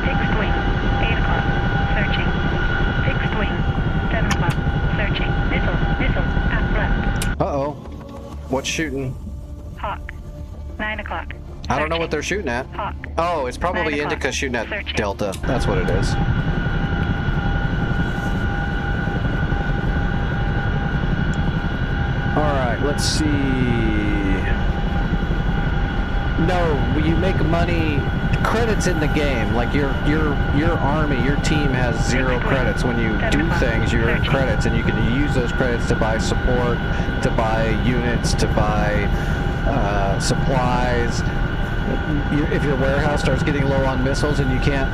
Fixed wing. 8 o'clock. Searching. Fixed wing. 7 o'clock. Searching. Missile. At left. Uh-oh. What's shooting? Hawk. 9 o'clock. I don't know what they're shooting at. Hawk. Oh, it's probably 9 o'clock. Indica shooting at Searching. Delta. That's what it is. Alright, let's see. No, you make money, credits in the game. Like your army, your team has 0 credits. When you do things, you earn credits, and you can use those credits to buy support, to buy units, to buy supplies. If your warehouse starts getting low on missiles and you can't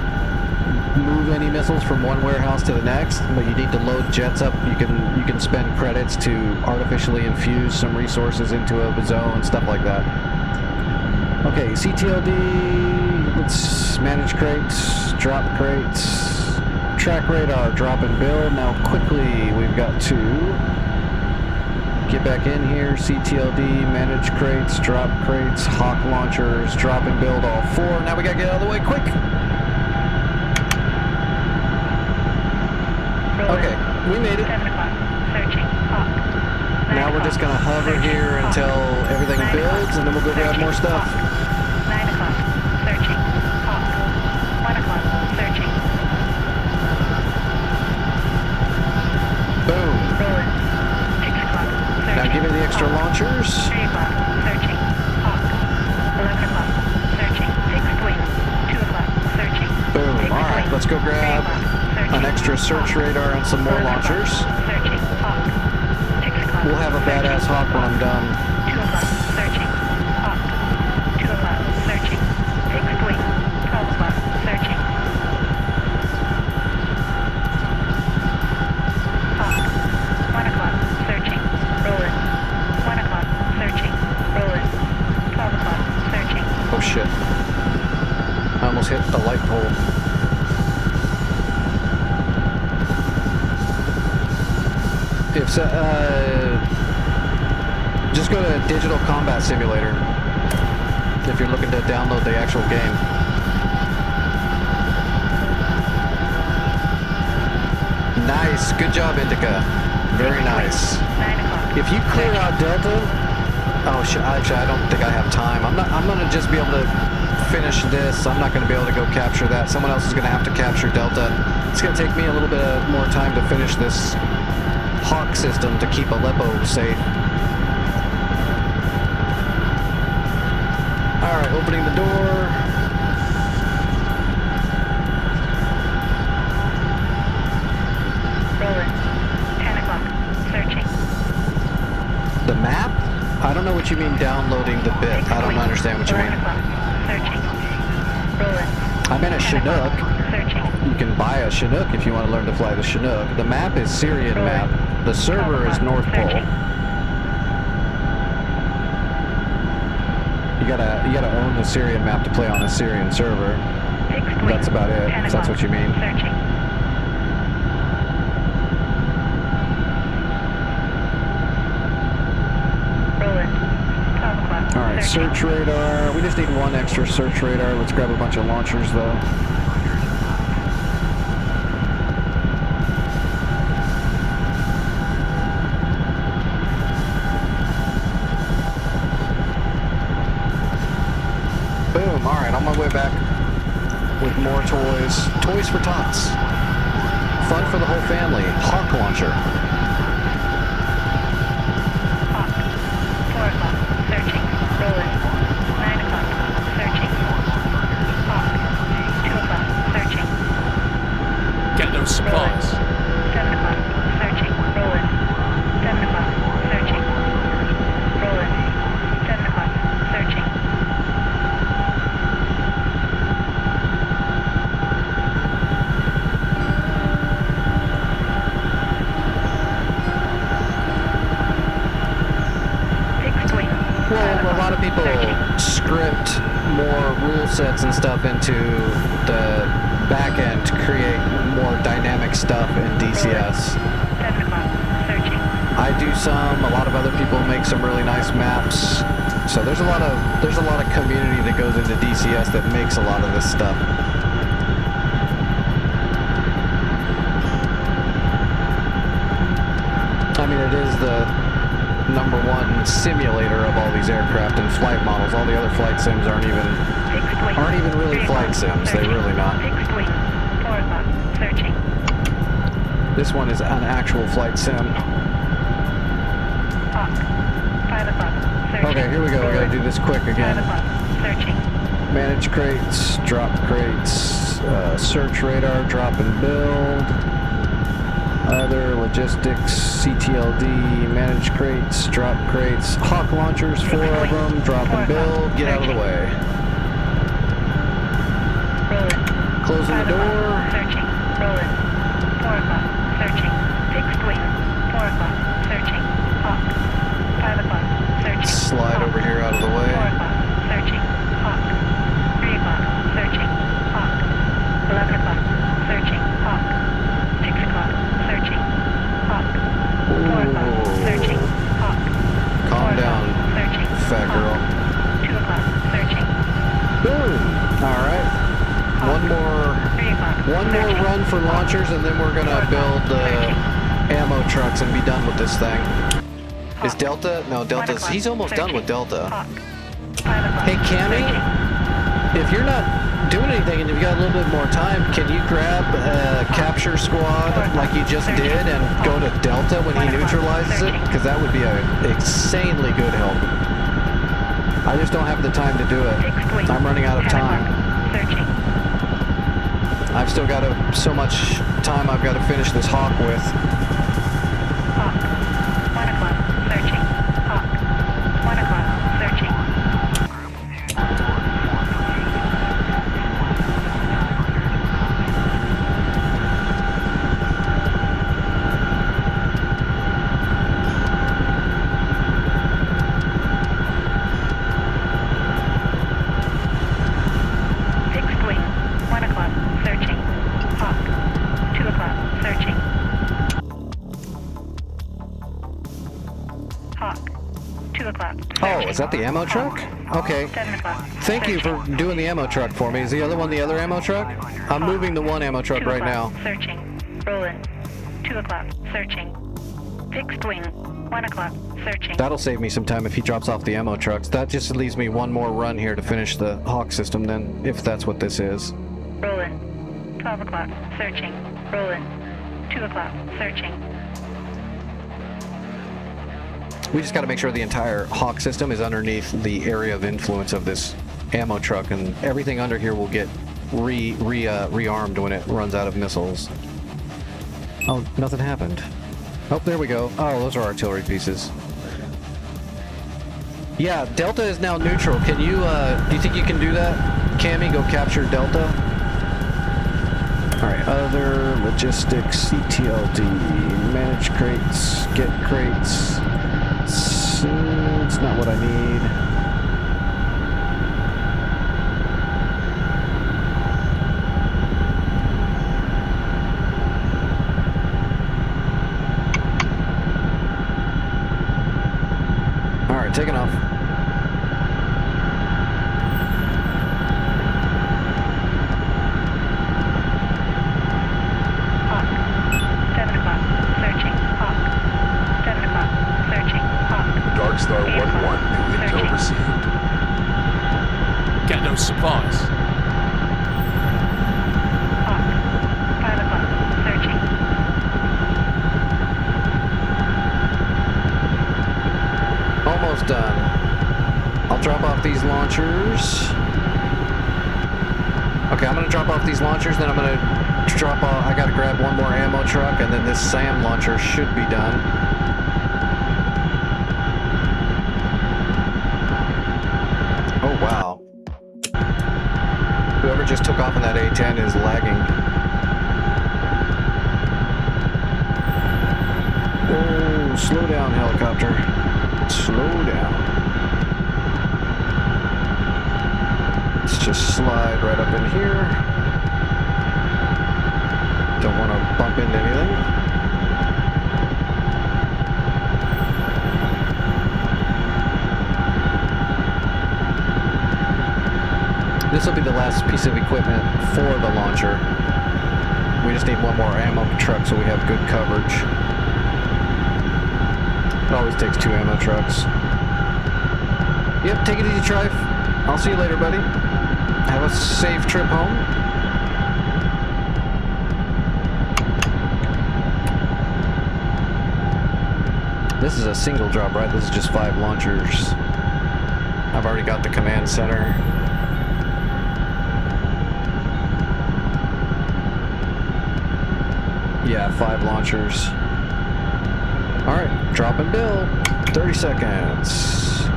move any missiles from one warehouse to the next, but you need to load jets up, you can spend credits to artificially infuse some resources into a zone, stuff like that. Okay, CTLD, let's manage crates, drop crates, track radar, drop and build. Now quickly, we've got to get back in here, CTLD, manage crates, drop crates, Hawk launchers, drop and build all 4. Now we gotta get out of the way quick. Okay, we made it. 7 o'clock. Searching. Hawk. 9 Now we're o'clock. just gonna hover Searching. here Hawk. until everything 9 builds, and then we'll go grab Searching. more stuff. Hawk. 9 o'clock. Searching. Hawk. 1 o'clock. Searching. Boom. Rolling. 6 o'clock. Searching. Now give me the extra Hawk. launchers. 3 o'clock. Searching. Hawk. 11 o'clock. Searching. Fixed wing. 2 o'clock. Searching. Boom. Fixed All right, wing. let's go 3 grab o'clock. Searching. an extra search Hawk. radar and some more 11 o'clock. launchers. Searching. Hawk. 6 o'clock. We'll have a Searching. badass Hawk when I'm done. 2 o'clock. Searching. Hawk. 2 o'clock. Searching. Fixed wing. 12 o'clock. Searching. Hawk. 1 o'clock. Searching. Rolling. 1 o'clock. Searching. Rolling. 12 o'clock. Searching. Oh shit. I almost hit the light pole. If so, just go to Digital Combat Simulator if you're looking to download the actual game. Nice, good job, Indica. Very nice. 9 o'clock. If you clear out Delta, oh shit! Actually, I don't think I have time. I'm gonna just be able to finish this. I'm not gonna be able to go capture that. Someone else is gonna have to capture Delta. It's gonna take me a little bit more time to finish this Hawk system to keep Aleppo safe. Alright, opening the door. Rolling. 10 o'clock. Searching. The map? I don't know what you mean downloading the bit. I don't understand what you 11 mean. o'clock. Searching. Rolling. I'm in a 10 o'clock. Chinook. Searching. You can buy a Chinook if you want to learn to fly the Chinook. The map is Syrian map. The server is North Pole. You gotta own the Syrian map to play on a Syrian server. That's about it, if that's what you mean. Searching. Rolling. 12 o'clock. Alright, search radar. We just need one extra search radar. Let's grab a bunch of launchers though. Boom, alright, on my way back with more toys. Toys for tots. Fun for the whole family. Hawk launcher. Hawk. 4 o'clock. Searching. sets and stuff into the back end to create more dynamic stuff in DCS. 7 o'clock. Searching. I do some. A lot of other people make some really nice maps. So there's a lot of community that goes into DCS that makes a lot of this stuff. I mean, it is the #1 simulator of all these aircraft and flight models. All the other flight sims aren't even really flight sims. They're really not. 6 wing. 4 o'clock. Searching. This one is an actual flight sim. Hawk. 5 o'clock. Searching. Okay, here we go. We gotta do this quick 5 again. o'clock. Searching. Manage crates, drop crates, search radar, drop and build. Other logistics, CTLD, manage crates, drop crates, Hawk launchers, 4 of them, drop and build, get out of the way. Rolling. Closing the 5 o'clock. door. Searching. Rolling. 4 o'clock. Searching. Fixed wing. 4 o'clock. Searching. Hawk. 5 o'clock. Searching. Slide Hawk. over here out of the 4 way. o'clock. Searching. Hawk. 3 o'clock. Searching. Hawk. 11 o'clock. Searching. Hawk. 6 o'clock. Searching. Hawk. 4 o'clock. Searching. Hawk. Calm 4 down, o'clock. Searching. fat girl. Hawk. 2 o'clock. Searching. Boom! Alright. One more 3 o'clock. Searching. run for launchers, and then we're gonna build ammo trucks and be done with this thing. Is Delta? No, Delta's. He's almost done with Delta. Hawk. 5 o'clock. Hey, Cammy, if you're not doing anything and you've got a little bit more time, can you grab a capture squad like you just did and go to Delta when he neutralizes it? Because that would be an insanely good help. I just don't have the time to do it. I'm running out of time. Searching. I've still got so much time I've got to finish this Hawk with. Hawk. 1 o'clock. Searching. Hawk. 1 o'clock. Searching. Fixed wing. 1 o'clock. Searching. Hawk. 2 o'clock. Searching. Hawk. 2 o'clock. Oh, is that the ammo truck? Okay. 7 o'clock. Thank you for doing the ammo truck for me. Is the other one the other ammo truck? I'm moving the one ammo truck 2 right o'clock. now. Searching. Rolling. 2 o'clock. Searching. Fixed wing. 1 o'clock. Searching. That'll save me some time if he drops off the ammo trucks. That just leaves me one more run here to finish the Hawk system then, if that's what this is. Rolling. 12 o'clock. Searching. Rolling. 2 o'clock. Searching. We just got to make sure the entire Hawk system is underneath the area of influence of this ammo truck, and everything under here will get rearmed when it runs out of missiles. Oh, nothing happened. Oh, there we go. Oh, those are artillery pieces. Yeah, Delta is now neutral. Can you, do you think you can do that? Cammy, go capture Delta. Alright, other logistics, CTLD, manage crates, get crates. It's not what I need. Alright, taking off. Hawk. 7 o'clock. Searching. Hawk. 7 o'clock. Searching. Hawk. Dark Star 1-1, new intel received. Got no supplies. Hawk. 5 o'clock. Searching. Almost done. I'll drop off these launchers. Okay, I'm gonna drop off these launchers, then I'm gonna drop off, I gotta grab one more ammo truck, and then this SAM launcher should be done. Oh wow. Whoever just took off in that A-10 is lagging. Oh, slow down, helicopter. Slow down. Let's just slide right up in here. Don't want to bump into anything. This will be the last piece of equipment for the launcher. We just need one more ammo truck so we have good coverage. It always takes 2 ammo trucks. Yep, take it easy, Trife. I'll see you later, buddy. Have a safe trip home. This is a single job, right? This is just 5 launchers. I've already got the command center. Yeah, 5 launchers. Alright, drop and bill. 30 seconds.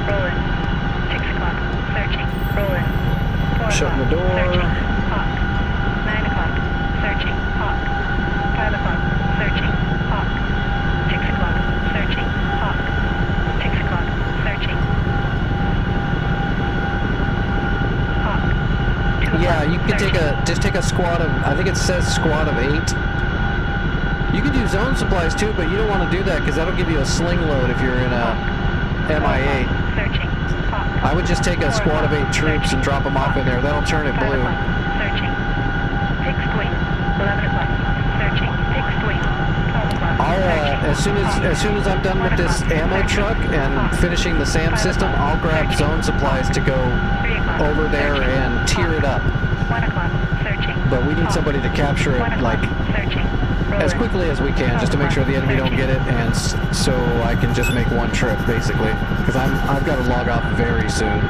Rolling. 6 o'clock. Searching. Rolling. 4 Shutting the door. Searching. Hawk. 9 o'clock. Searching. Hawk. 5 o'clock. Searching. Hawk. 6 o'clock. Searching. Hawk. 6 o'clock. Searching. Hawk. 2 o'clock. Yeah, you can Searching. just take a squad of, I think it says squad of 8. You can do zone supplies too, but you don't want to do that because that'll give you a sling load if you're in a MIA. Searching. Hawk. I would just take a squad of 8 troops and drop them off in there. That'll turn it 5 blue. o'clock. Searching. Fixed wing. 11 o'clock. Searching. Fixed wing. 12 o'clock. As soon as I'm done with this ammo truck and finishing the SAM system, I'll grab zone supplies to go 3 o'clock. over there and tear it up. 1 o'clock. Searching. But we need somebody to capture it 1 o'clock. like Searching. as quickly as we can, just to make sure the enemy don't get it, and so I can just make one trip basically, because I've got to log off very soon.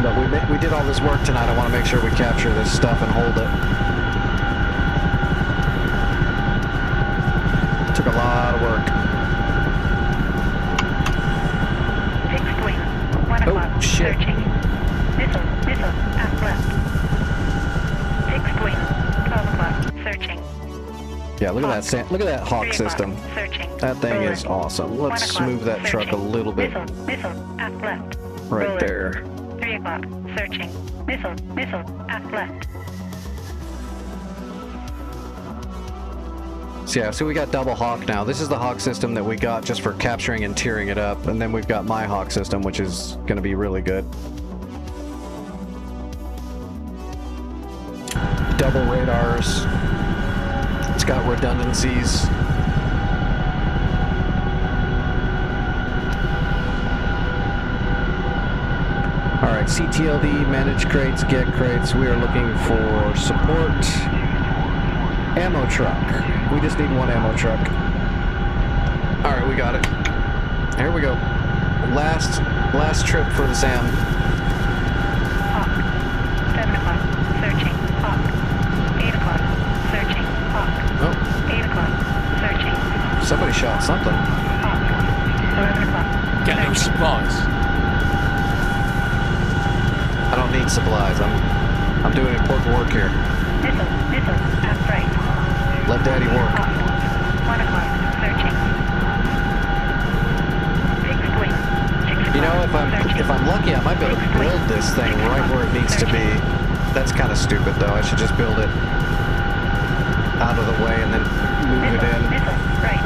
But we did all this work tonight. I want to make sure we capture this stuff and hold it. Took a lot of work. Fixed wing. 1 o'clock. Oh shit! Searching. Missile. Aft left. Fixed wing. 12 o'clock. Searching. Yeah, look at that look at that Hawk 3 o'clock. system. Searching. That thing Rolling. is awesome. 1 Let's o'clock. move that truck a Searching. little bit Missile. Aft left. right Rolling. there. 3 o'clock. Searching. Missile. Aft left. So yeah, so we got double Hawk now. This is the Hawk system that we got just for capturing and tearing it up, and then we've got my Hawk system, which is going to be really good. Double radars. It's got redundancies. Alright, CTLD, manage crates, get crates. We are looking for support. Ammo truck. We just need 1 ammo truck. Alright, we got it. Here we go. Last trip for the SAM. Hawk. 7 o'clock. Searching. Hawk. 8 o'clock. Searching. Hawk. Oh, 8 o'clock. Searching. somebody shot something. Hawk. 11 o'clock. Get those supplies. I don't need supplies. I'm doing important work here. Missile. Aft right. Let Daddy work. Hawk. 1 o'clock. Searching. Fixed wing. 6 o'clock. You know, if I'm lucky, I might be able to build this thing right where it needs to be. That's kind of stupid, though. I should just build it out of the way and then move it in. Missile. Right.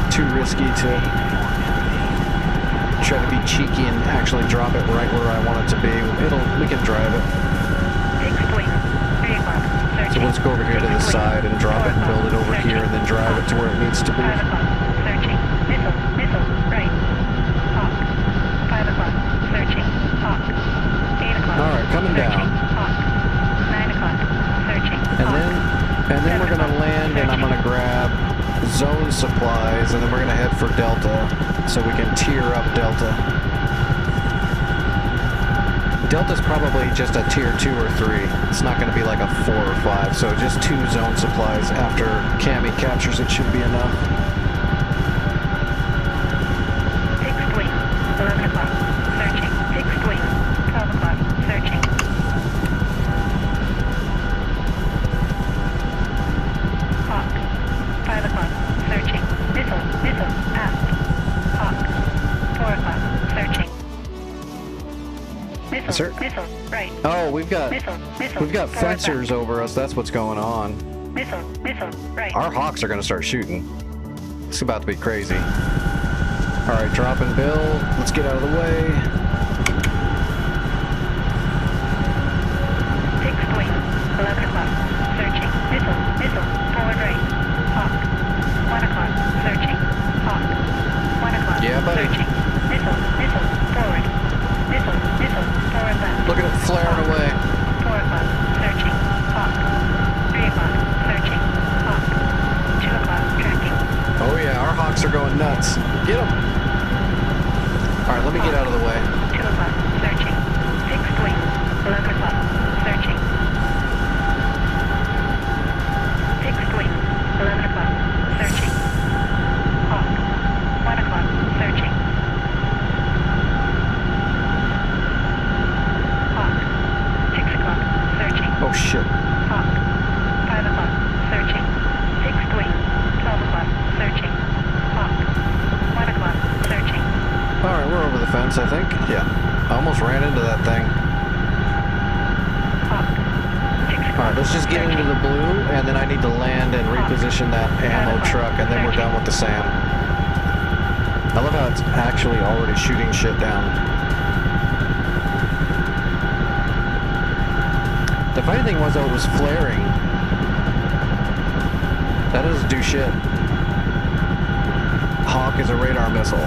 Too risky to try to be cheeky and actually drop it right where I want it to be. We can drive it. Fixed wing. 3 o'clock. Searching. So let's go over here to the side and drop it and build it over here and then drive it to where it needs to be. 5 o'clock. Searching. Missile. Right. Hawk. 5 o'clock. Searching. Hawk. 8 o'clock. All right, coming Searching. down. Hawk. 9 o'clock. Searching. And then we're gonna land and I'm gonna grab zone supplies and then we're gonna head for Delta so we can tier up Delta. Delta's probably just a tier 2 or 3. It's not gonna be like a 4 or 5. So just 2 zone supplies after Cammy captures it should be enough. Fixed wing. 11 o'clock. Searching. Fixed wing. 12 o'clock. Searching. Hawk. 5 o'clock. Searching. Missile. sir. Missile. Right. Oh, we've got Missile. Missile. we've got Forward fencers over us. That's what's going on. back. Missile. Missile. Right. Our hawks are going to start shooting. It's about to be crazy. All right, drop and build. Let's get out of the way. Fixed wing. 11 o'clock. Searching. Missile. Missile. Forward right. Hawk. 1 o'clock. Searching. Hawk. 1 o'clock. Yeah, buddy. Searching. Missile. Missile. Forward. Missile. Missile. Forward left. Look at it flaring away. 4 o'clock. Searching. Hawk. 3 o'clock. Searching. Hawk. 2 o'clock. Tracking. Oh yeah, our hawks are going nuts. Get them. All right, let me get out of the way. 2 o'clock. Searching. Fixed wing. 11 o'clock. Searching. Fixed wing. 11 o'clock. Searching. Hawk. 1 o'clock. Searching. Hawk. 6 o'clock. Searching. Oh shit. Hawk. 5 o'clock. Searching. Fixed wing. 12 o'clock. Searching. Hawk. 1 o'clock. Searching. All right, we're over the fence, I think. Yeah. I almost ran into that thing. Hawk. 6 All o'clock. right, let's just get into the blue, and then I need to land and reposition that ammo truck, and then we're done with the SAM. I love how it's actually already shooting shit down. The funny thing was, though, it was flaring. That doesn't do shit. Hawk is a radar missile.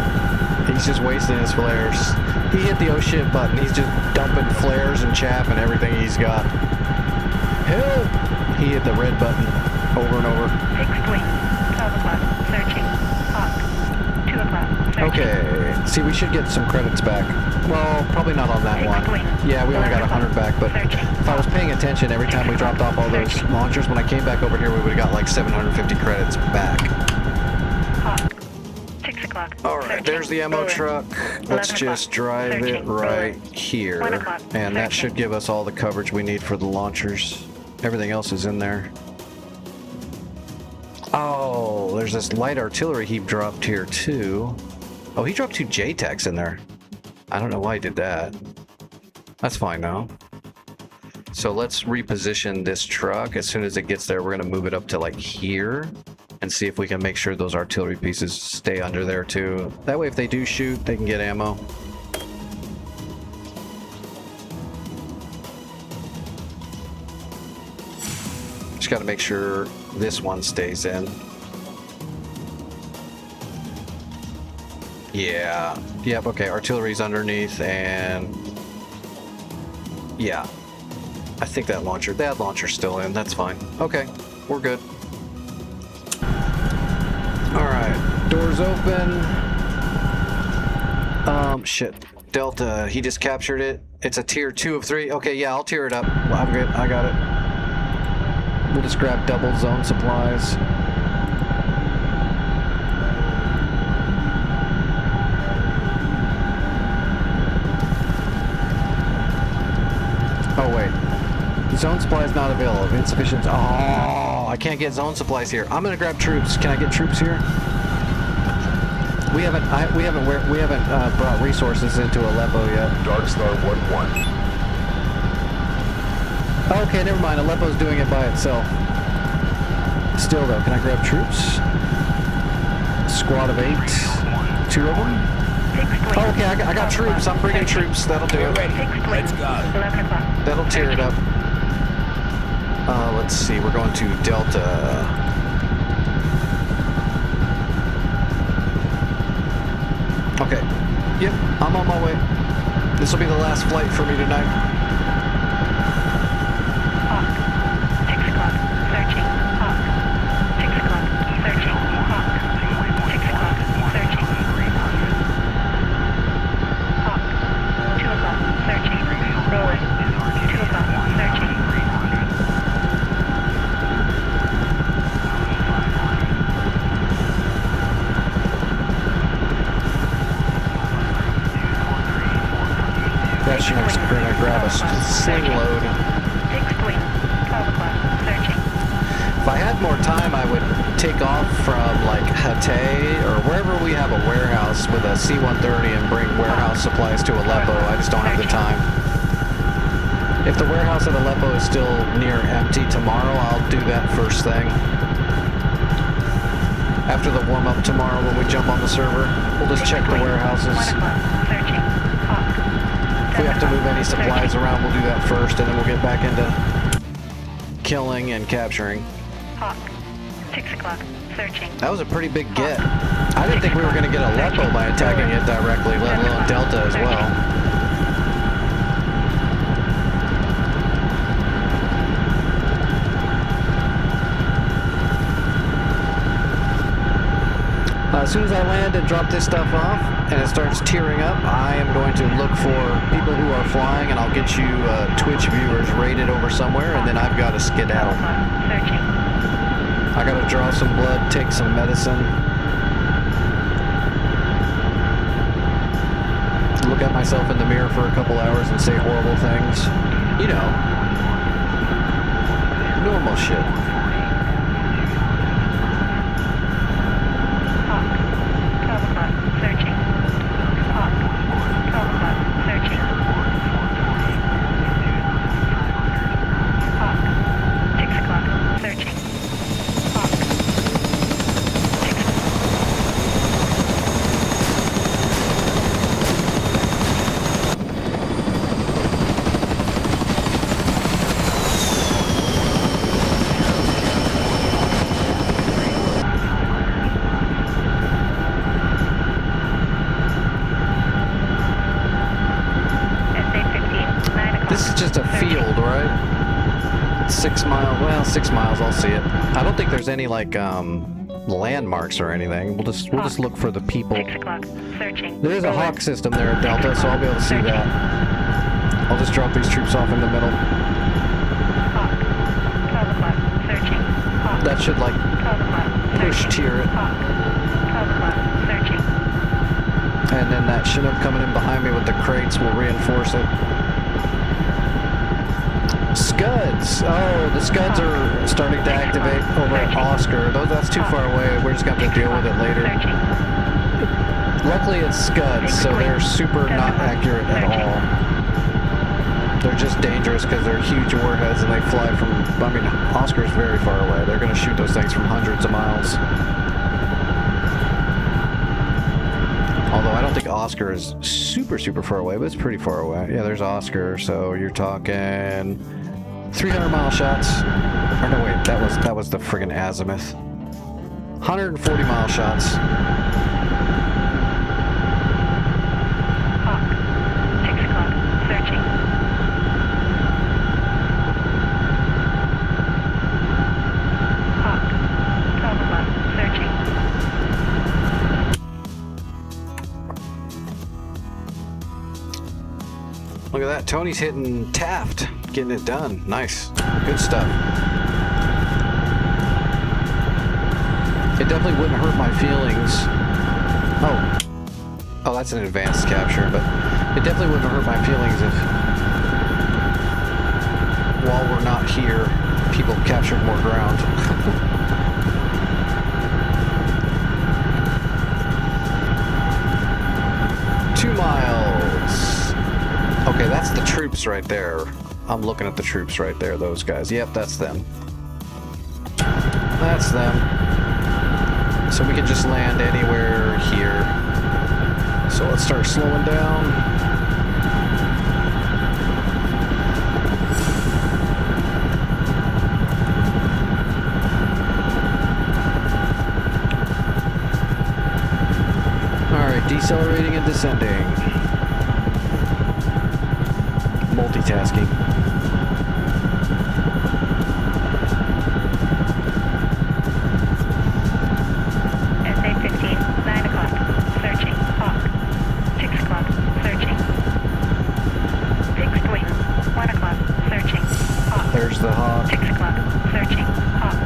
He's just wasting his flares. He hit the oh shit button. He's just dumping flares and chaff and everything he's got. Help! He hit the red button over and over. Fixed wing. 12 o'clock. Searching. Hawk. 2 o'clock. Searching. Okay. See, we should get some credits back. Well, probably not on that one. Yeah, we only got 100 back, but if I was paying attention every time we dropped off all those launchers, when I came back over here, we would have got like 750 credits back. Hawk. 6 o'clock. All right, there's the ammo truck. Let's just drive it right here, and that should give us all the coverage we need for the launchers. Everything else is in there. Oh, there's this light artillery he dropped here too. Oh, he dropped 2 JTACs in there. I don't know why he did that. That's fine now. So let's reposition this truck. As soon as it gets there, we're gonna move it up to like here and see if we can make sure those artillery pieces stay under there too. That way if they do shoot, they can get ammo. Just gotta make sure this one stays in. Yeah. Yep, okay, artillery's underneath and yeah. I think that launcher's still in, that's fine. Okay, we're good. Alright, doors open. Shit. Delta, he just captured it. It's a tier 2 of 3. Okay, yeah, I'll tier it up. I'm good, I got it. We'll just grab double zone supplies. Oh, wait. Zone supplies not available. Insufficient. Oh, I can't get zone supplies here. I'm gonna grab troops. Can I get troops here? We haven't brought resources into Aleppo yet. Darkstar 1-1. Okay, never mind. Aleppo's doing it by itself. Still though, can I grab troops? Squad of 8. 2 of them? Oh, okay, I got troops. I'm bringing troops. That'll do it. Let's go. That'll tear it up. Let's see. We're going to Delta. Okay. Yep, I'm on my way. This will be the last flight for me tonight. Hawk. 6 o'clock. Searching. Hawk. 6 o'clock. Searching. Hawk. 6 o'clock. Searching. Hawk. 2 o'clock. Searching. Rolling. 2 o'clock. Searching. That's next. We're gonna grab a sling load. Fixed wing. 12 o'clock. Searching. If I had more time, I would take off from like Hatay or wherever we have a warehouse with a C-130 and bring warehouse supplies to Aleppo. I just don't have the time. If the warehouse at Aleppo is still near empty tomorrow, I'll do that first thing. After the warm-up tomorrow when we jump on the server, we'll just check the warehouses. 1 o'clock. Searching. Hawk. If we have to move any supplies around, we'll do that first, and then we'll get back into killing and capturing. Hawk. 6 o'clock. Searching. That was a pretty big get. I didn't think we were going to get Aleppo by attacking it directly, let alone Delta as well. As soon as I land and drop this stuff off and it starts tearing up, I am going to look for people who are flying, and I'll get you Twitch viewers rated over somewhere, and then I've got to skedaddle. Searching. I got to draw some blood, take some medicine, look at myself in the mirror for a couple hours and say horrible things. You know, normal shit. This is just a field, right? 6 miles, well, 6 miles, I'll see it. I don't think there's any, like, landmarks or anything. We'll just look for the people. 6 o'clock. Searching. There's a Hawk system there at Delta, so I'll be able to see that. I'll just drop these troops off in the middle. Hawk. 12 o'clock. Searching. Hawk. That should, like, 12 o'clock. push tier it. Hawk. 12 o'clock. Searching. And then that Chinook coming in behind me with the crates will reinforce it. Scuds! Oh, the Scuds are starting to activate over at Oscar. Though that's too far away, we're just going to have to deal with it later. Luckily it's Scuds, so they're super not accurate at all. They're just dangerous because they're huge warheads and they fly from, I mean, Oscar's very far away. They're going to shoot those things from hundreds of miles. Although I don't think Oscar is super far away, but it's pretty far away. Yeah, there's Oscar, so you're talking 300-mile shots. Or no, wait, that was the friggin' azimuth. 140-mile shots. Hawk. 6 o'clock. Searching. Hawk. 12 o'clock. Searching. Look at that. Tony's hitting Taft. Getting it done. Nice. Good stuff. It definitely wouldn't hurt my feelings. Oh, that's an advanced capture, but it definitely wouldn't hurt my feelings if, while we're not here, people captured more ground. Two miles. Okay, that's the troops right there. I'm looking at the troops right there, those guys. Yep, that's them. That's them. So we can just land anywhere here. So let's start slowing down. Alright, decelerating and descending. Multitasking. SA-15, 9 o'clock. Searching. Hawk. 6 o'clock. Searching. Fixed wing. 1 o'clock. Searching. Hawk. There's the Hawk. 6 o'clock. Searching. Hawk.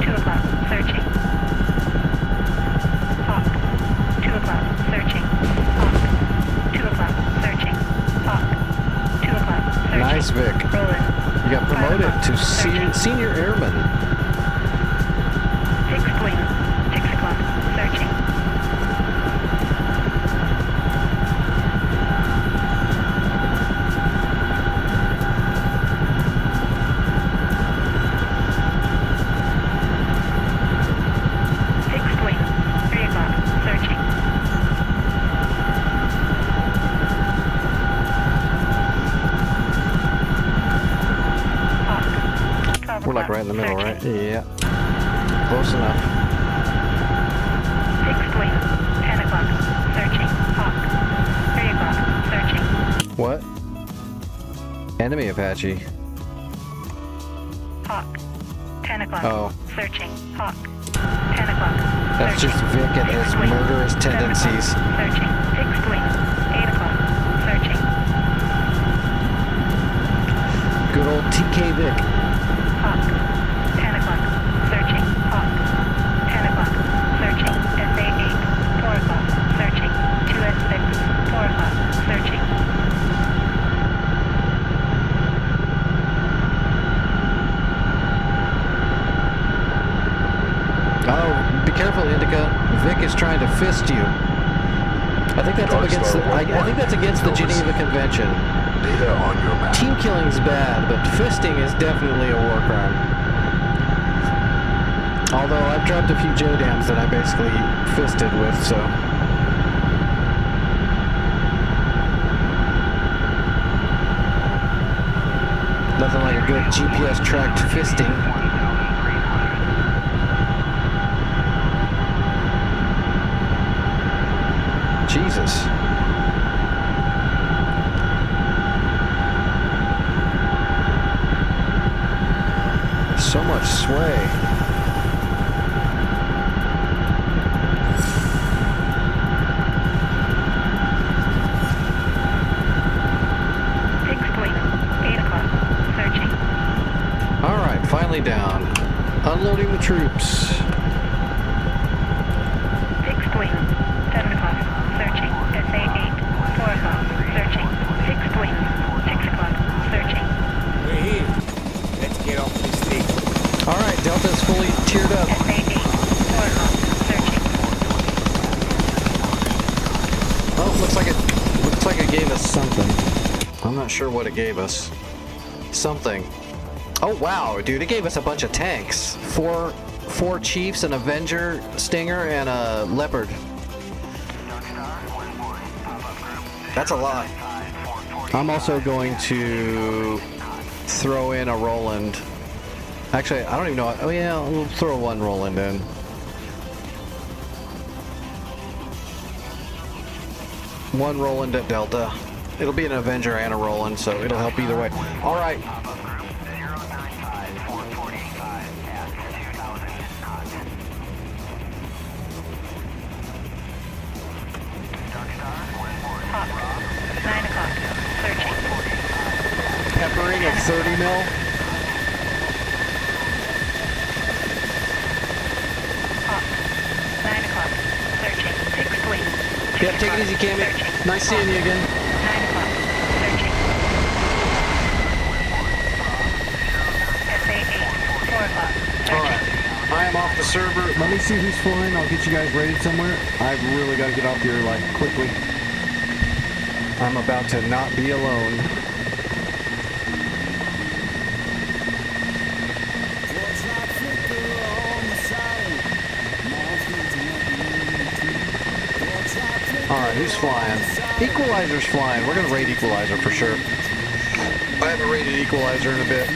2 o'clock. Searching. Hawk. 2 o'clock. Searching. Hawk. 2 o'clock. Searching. Hawk. 2 o'clock. Searching. Nice, Vic. Rolling. You got promoted to senior airman. Fixed wing. 6 o'clock. Searching. right in the middle, right? Yeah. Close enough. Fixed wing. 10 o'clock. Searching. Hawk. 3 o'clock. Searching. What? Enemy Apache. Hawk. 10 o'clock. Oh. Searching. Hawk. 10 o'clock. That's Searching. just Vic and his Fixed wing. murderous 7 o'clock. tendencies. Searching. Fixed wing. 8 o'clock. Searching. Good old TK Vic. Hawk. 10 o'clock. Searching. Hawk. 10 o'clock. Searching. SA8. 4 o'clock. Searching. 2S6. 4 o'clock. Searching. Oh, be careful, Indica. Vic is trying to fist you. I think that's up against the, I think that's against the Geneva Convention. Data on your map. Team killing's bad, but fisting is definitely a war crime. Although I've dropped a few JDAMs that I basically fisted with, so. Nothing like a good GPS tracked fisting. Jesus. So much sway. Fixed wing. 8 o'clock. Searching. Alright, finally down. Unloading the troops. Fixed wing. 7 o'clock. Searching. SA8. 4 o'clock. Searching. Fixed wing. 6 o'clock. Searching. We're here. Let's get off this thing. Alright, Delta's fully tiered up. SA8. 4 o'clock. Searching. Oh, looks like it gave us something. I'm not sure what it gave us. Something. Oh wow, dude, it gave us a bunch of tanks. Four chiefs, an Avenger, Stinger, and a Leopard. That's a lot. I'm also going to throw in a Roland. Actually, I don't even know. Oh yeah, we'll throw one Roland in. One Roland at Delta. It'll be an Avenger and a Roland, so it'll help either way. All right. Hawk. 9 o'clock. Searching. Peppering of 30 mil. Hawk. 9 o'clock. Searching. Fixed wing. Yep, take it easy, Cammy. Nice seeing you again. 9 o'clock. Searching. SA8. 4 o'clock. Searching. Alright. I am off the server. Let me see who's flying. I'll get you guys rated somewhere. I've really got to get off here, like, quickly. I'm about to not be alone. Alright, who's flying? Equalizer's flying. We're gonna raid Equalizer for sure. I haven't raided Equalizer in a bit.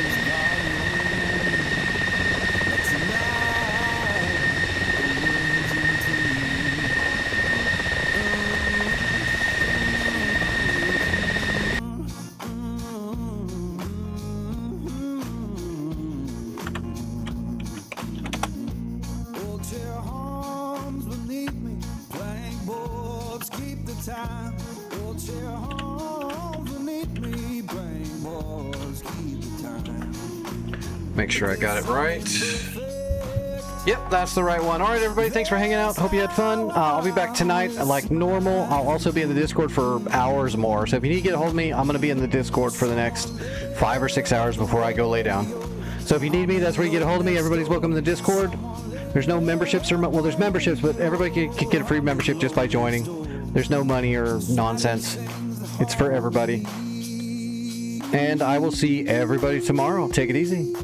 Make sure I got it right. Yep, that's the right one. All right, everybody, thanks for hanging out. Hope you had fun. I'll be back tonight like normal. I'll also be in the Discord for hours more. So if you need to get a hold of me, I'm going to be in the Discord for the next 5 or 6 hours before I go lay down. So if you need me, that's where you get a hold of me. Everybody's welcome in the Discord. There's no memberships or well, there's memberships, but everybody can get a free membership just by joining. There's no money or nonsense. It's for everybody. And I will see everybody tomorrow. Take it easy.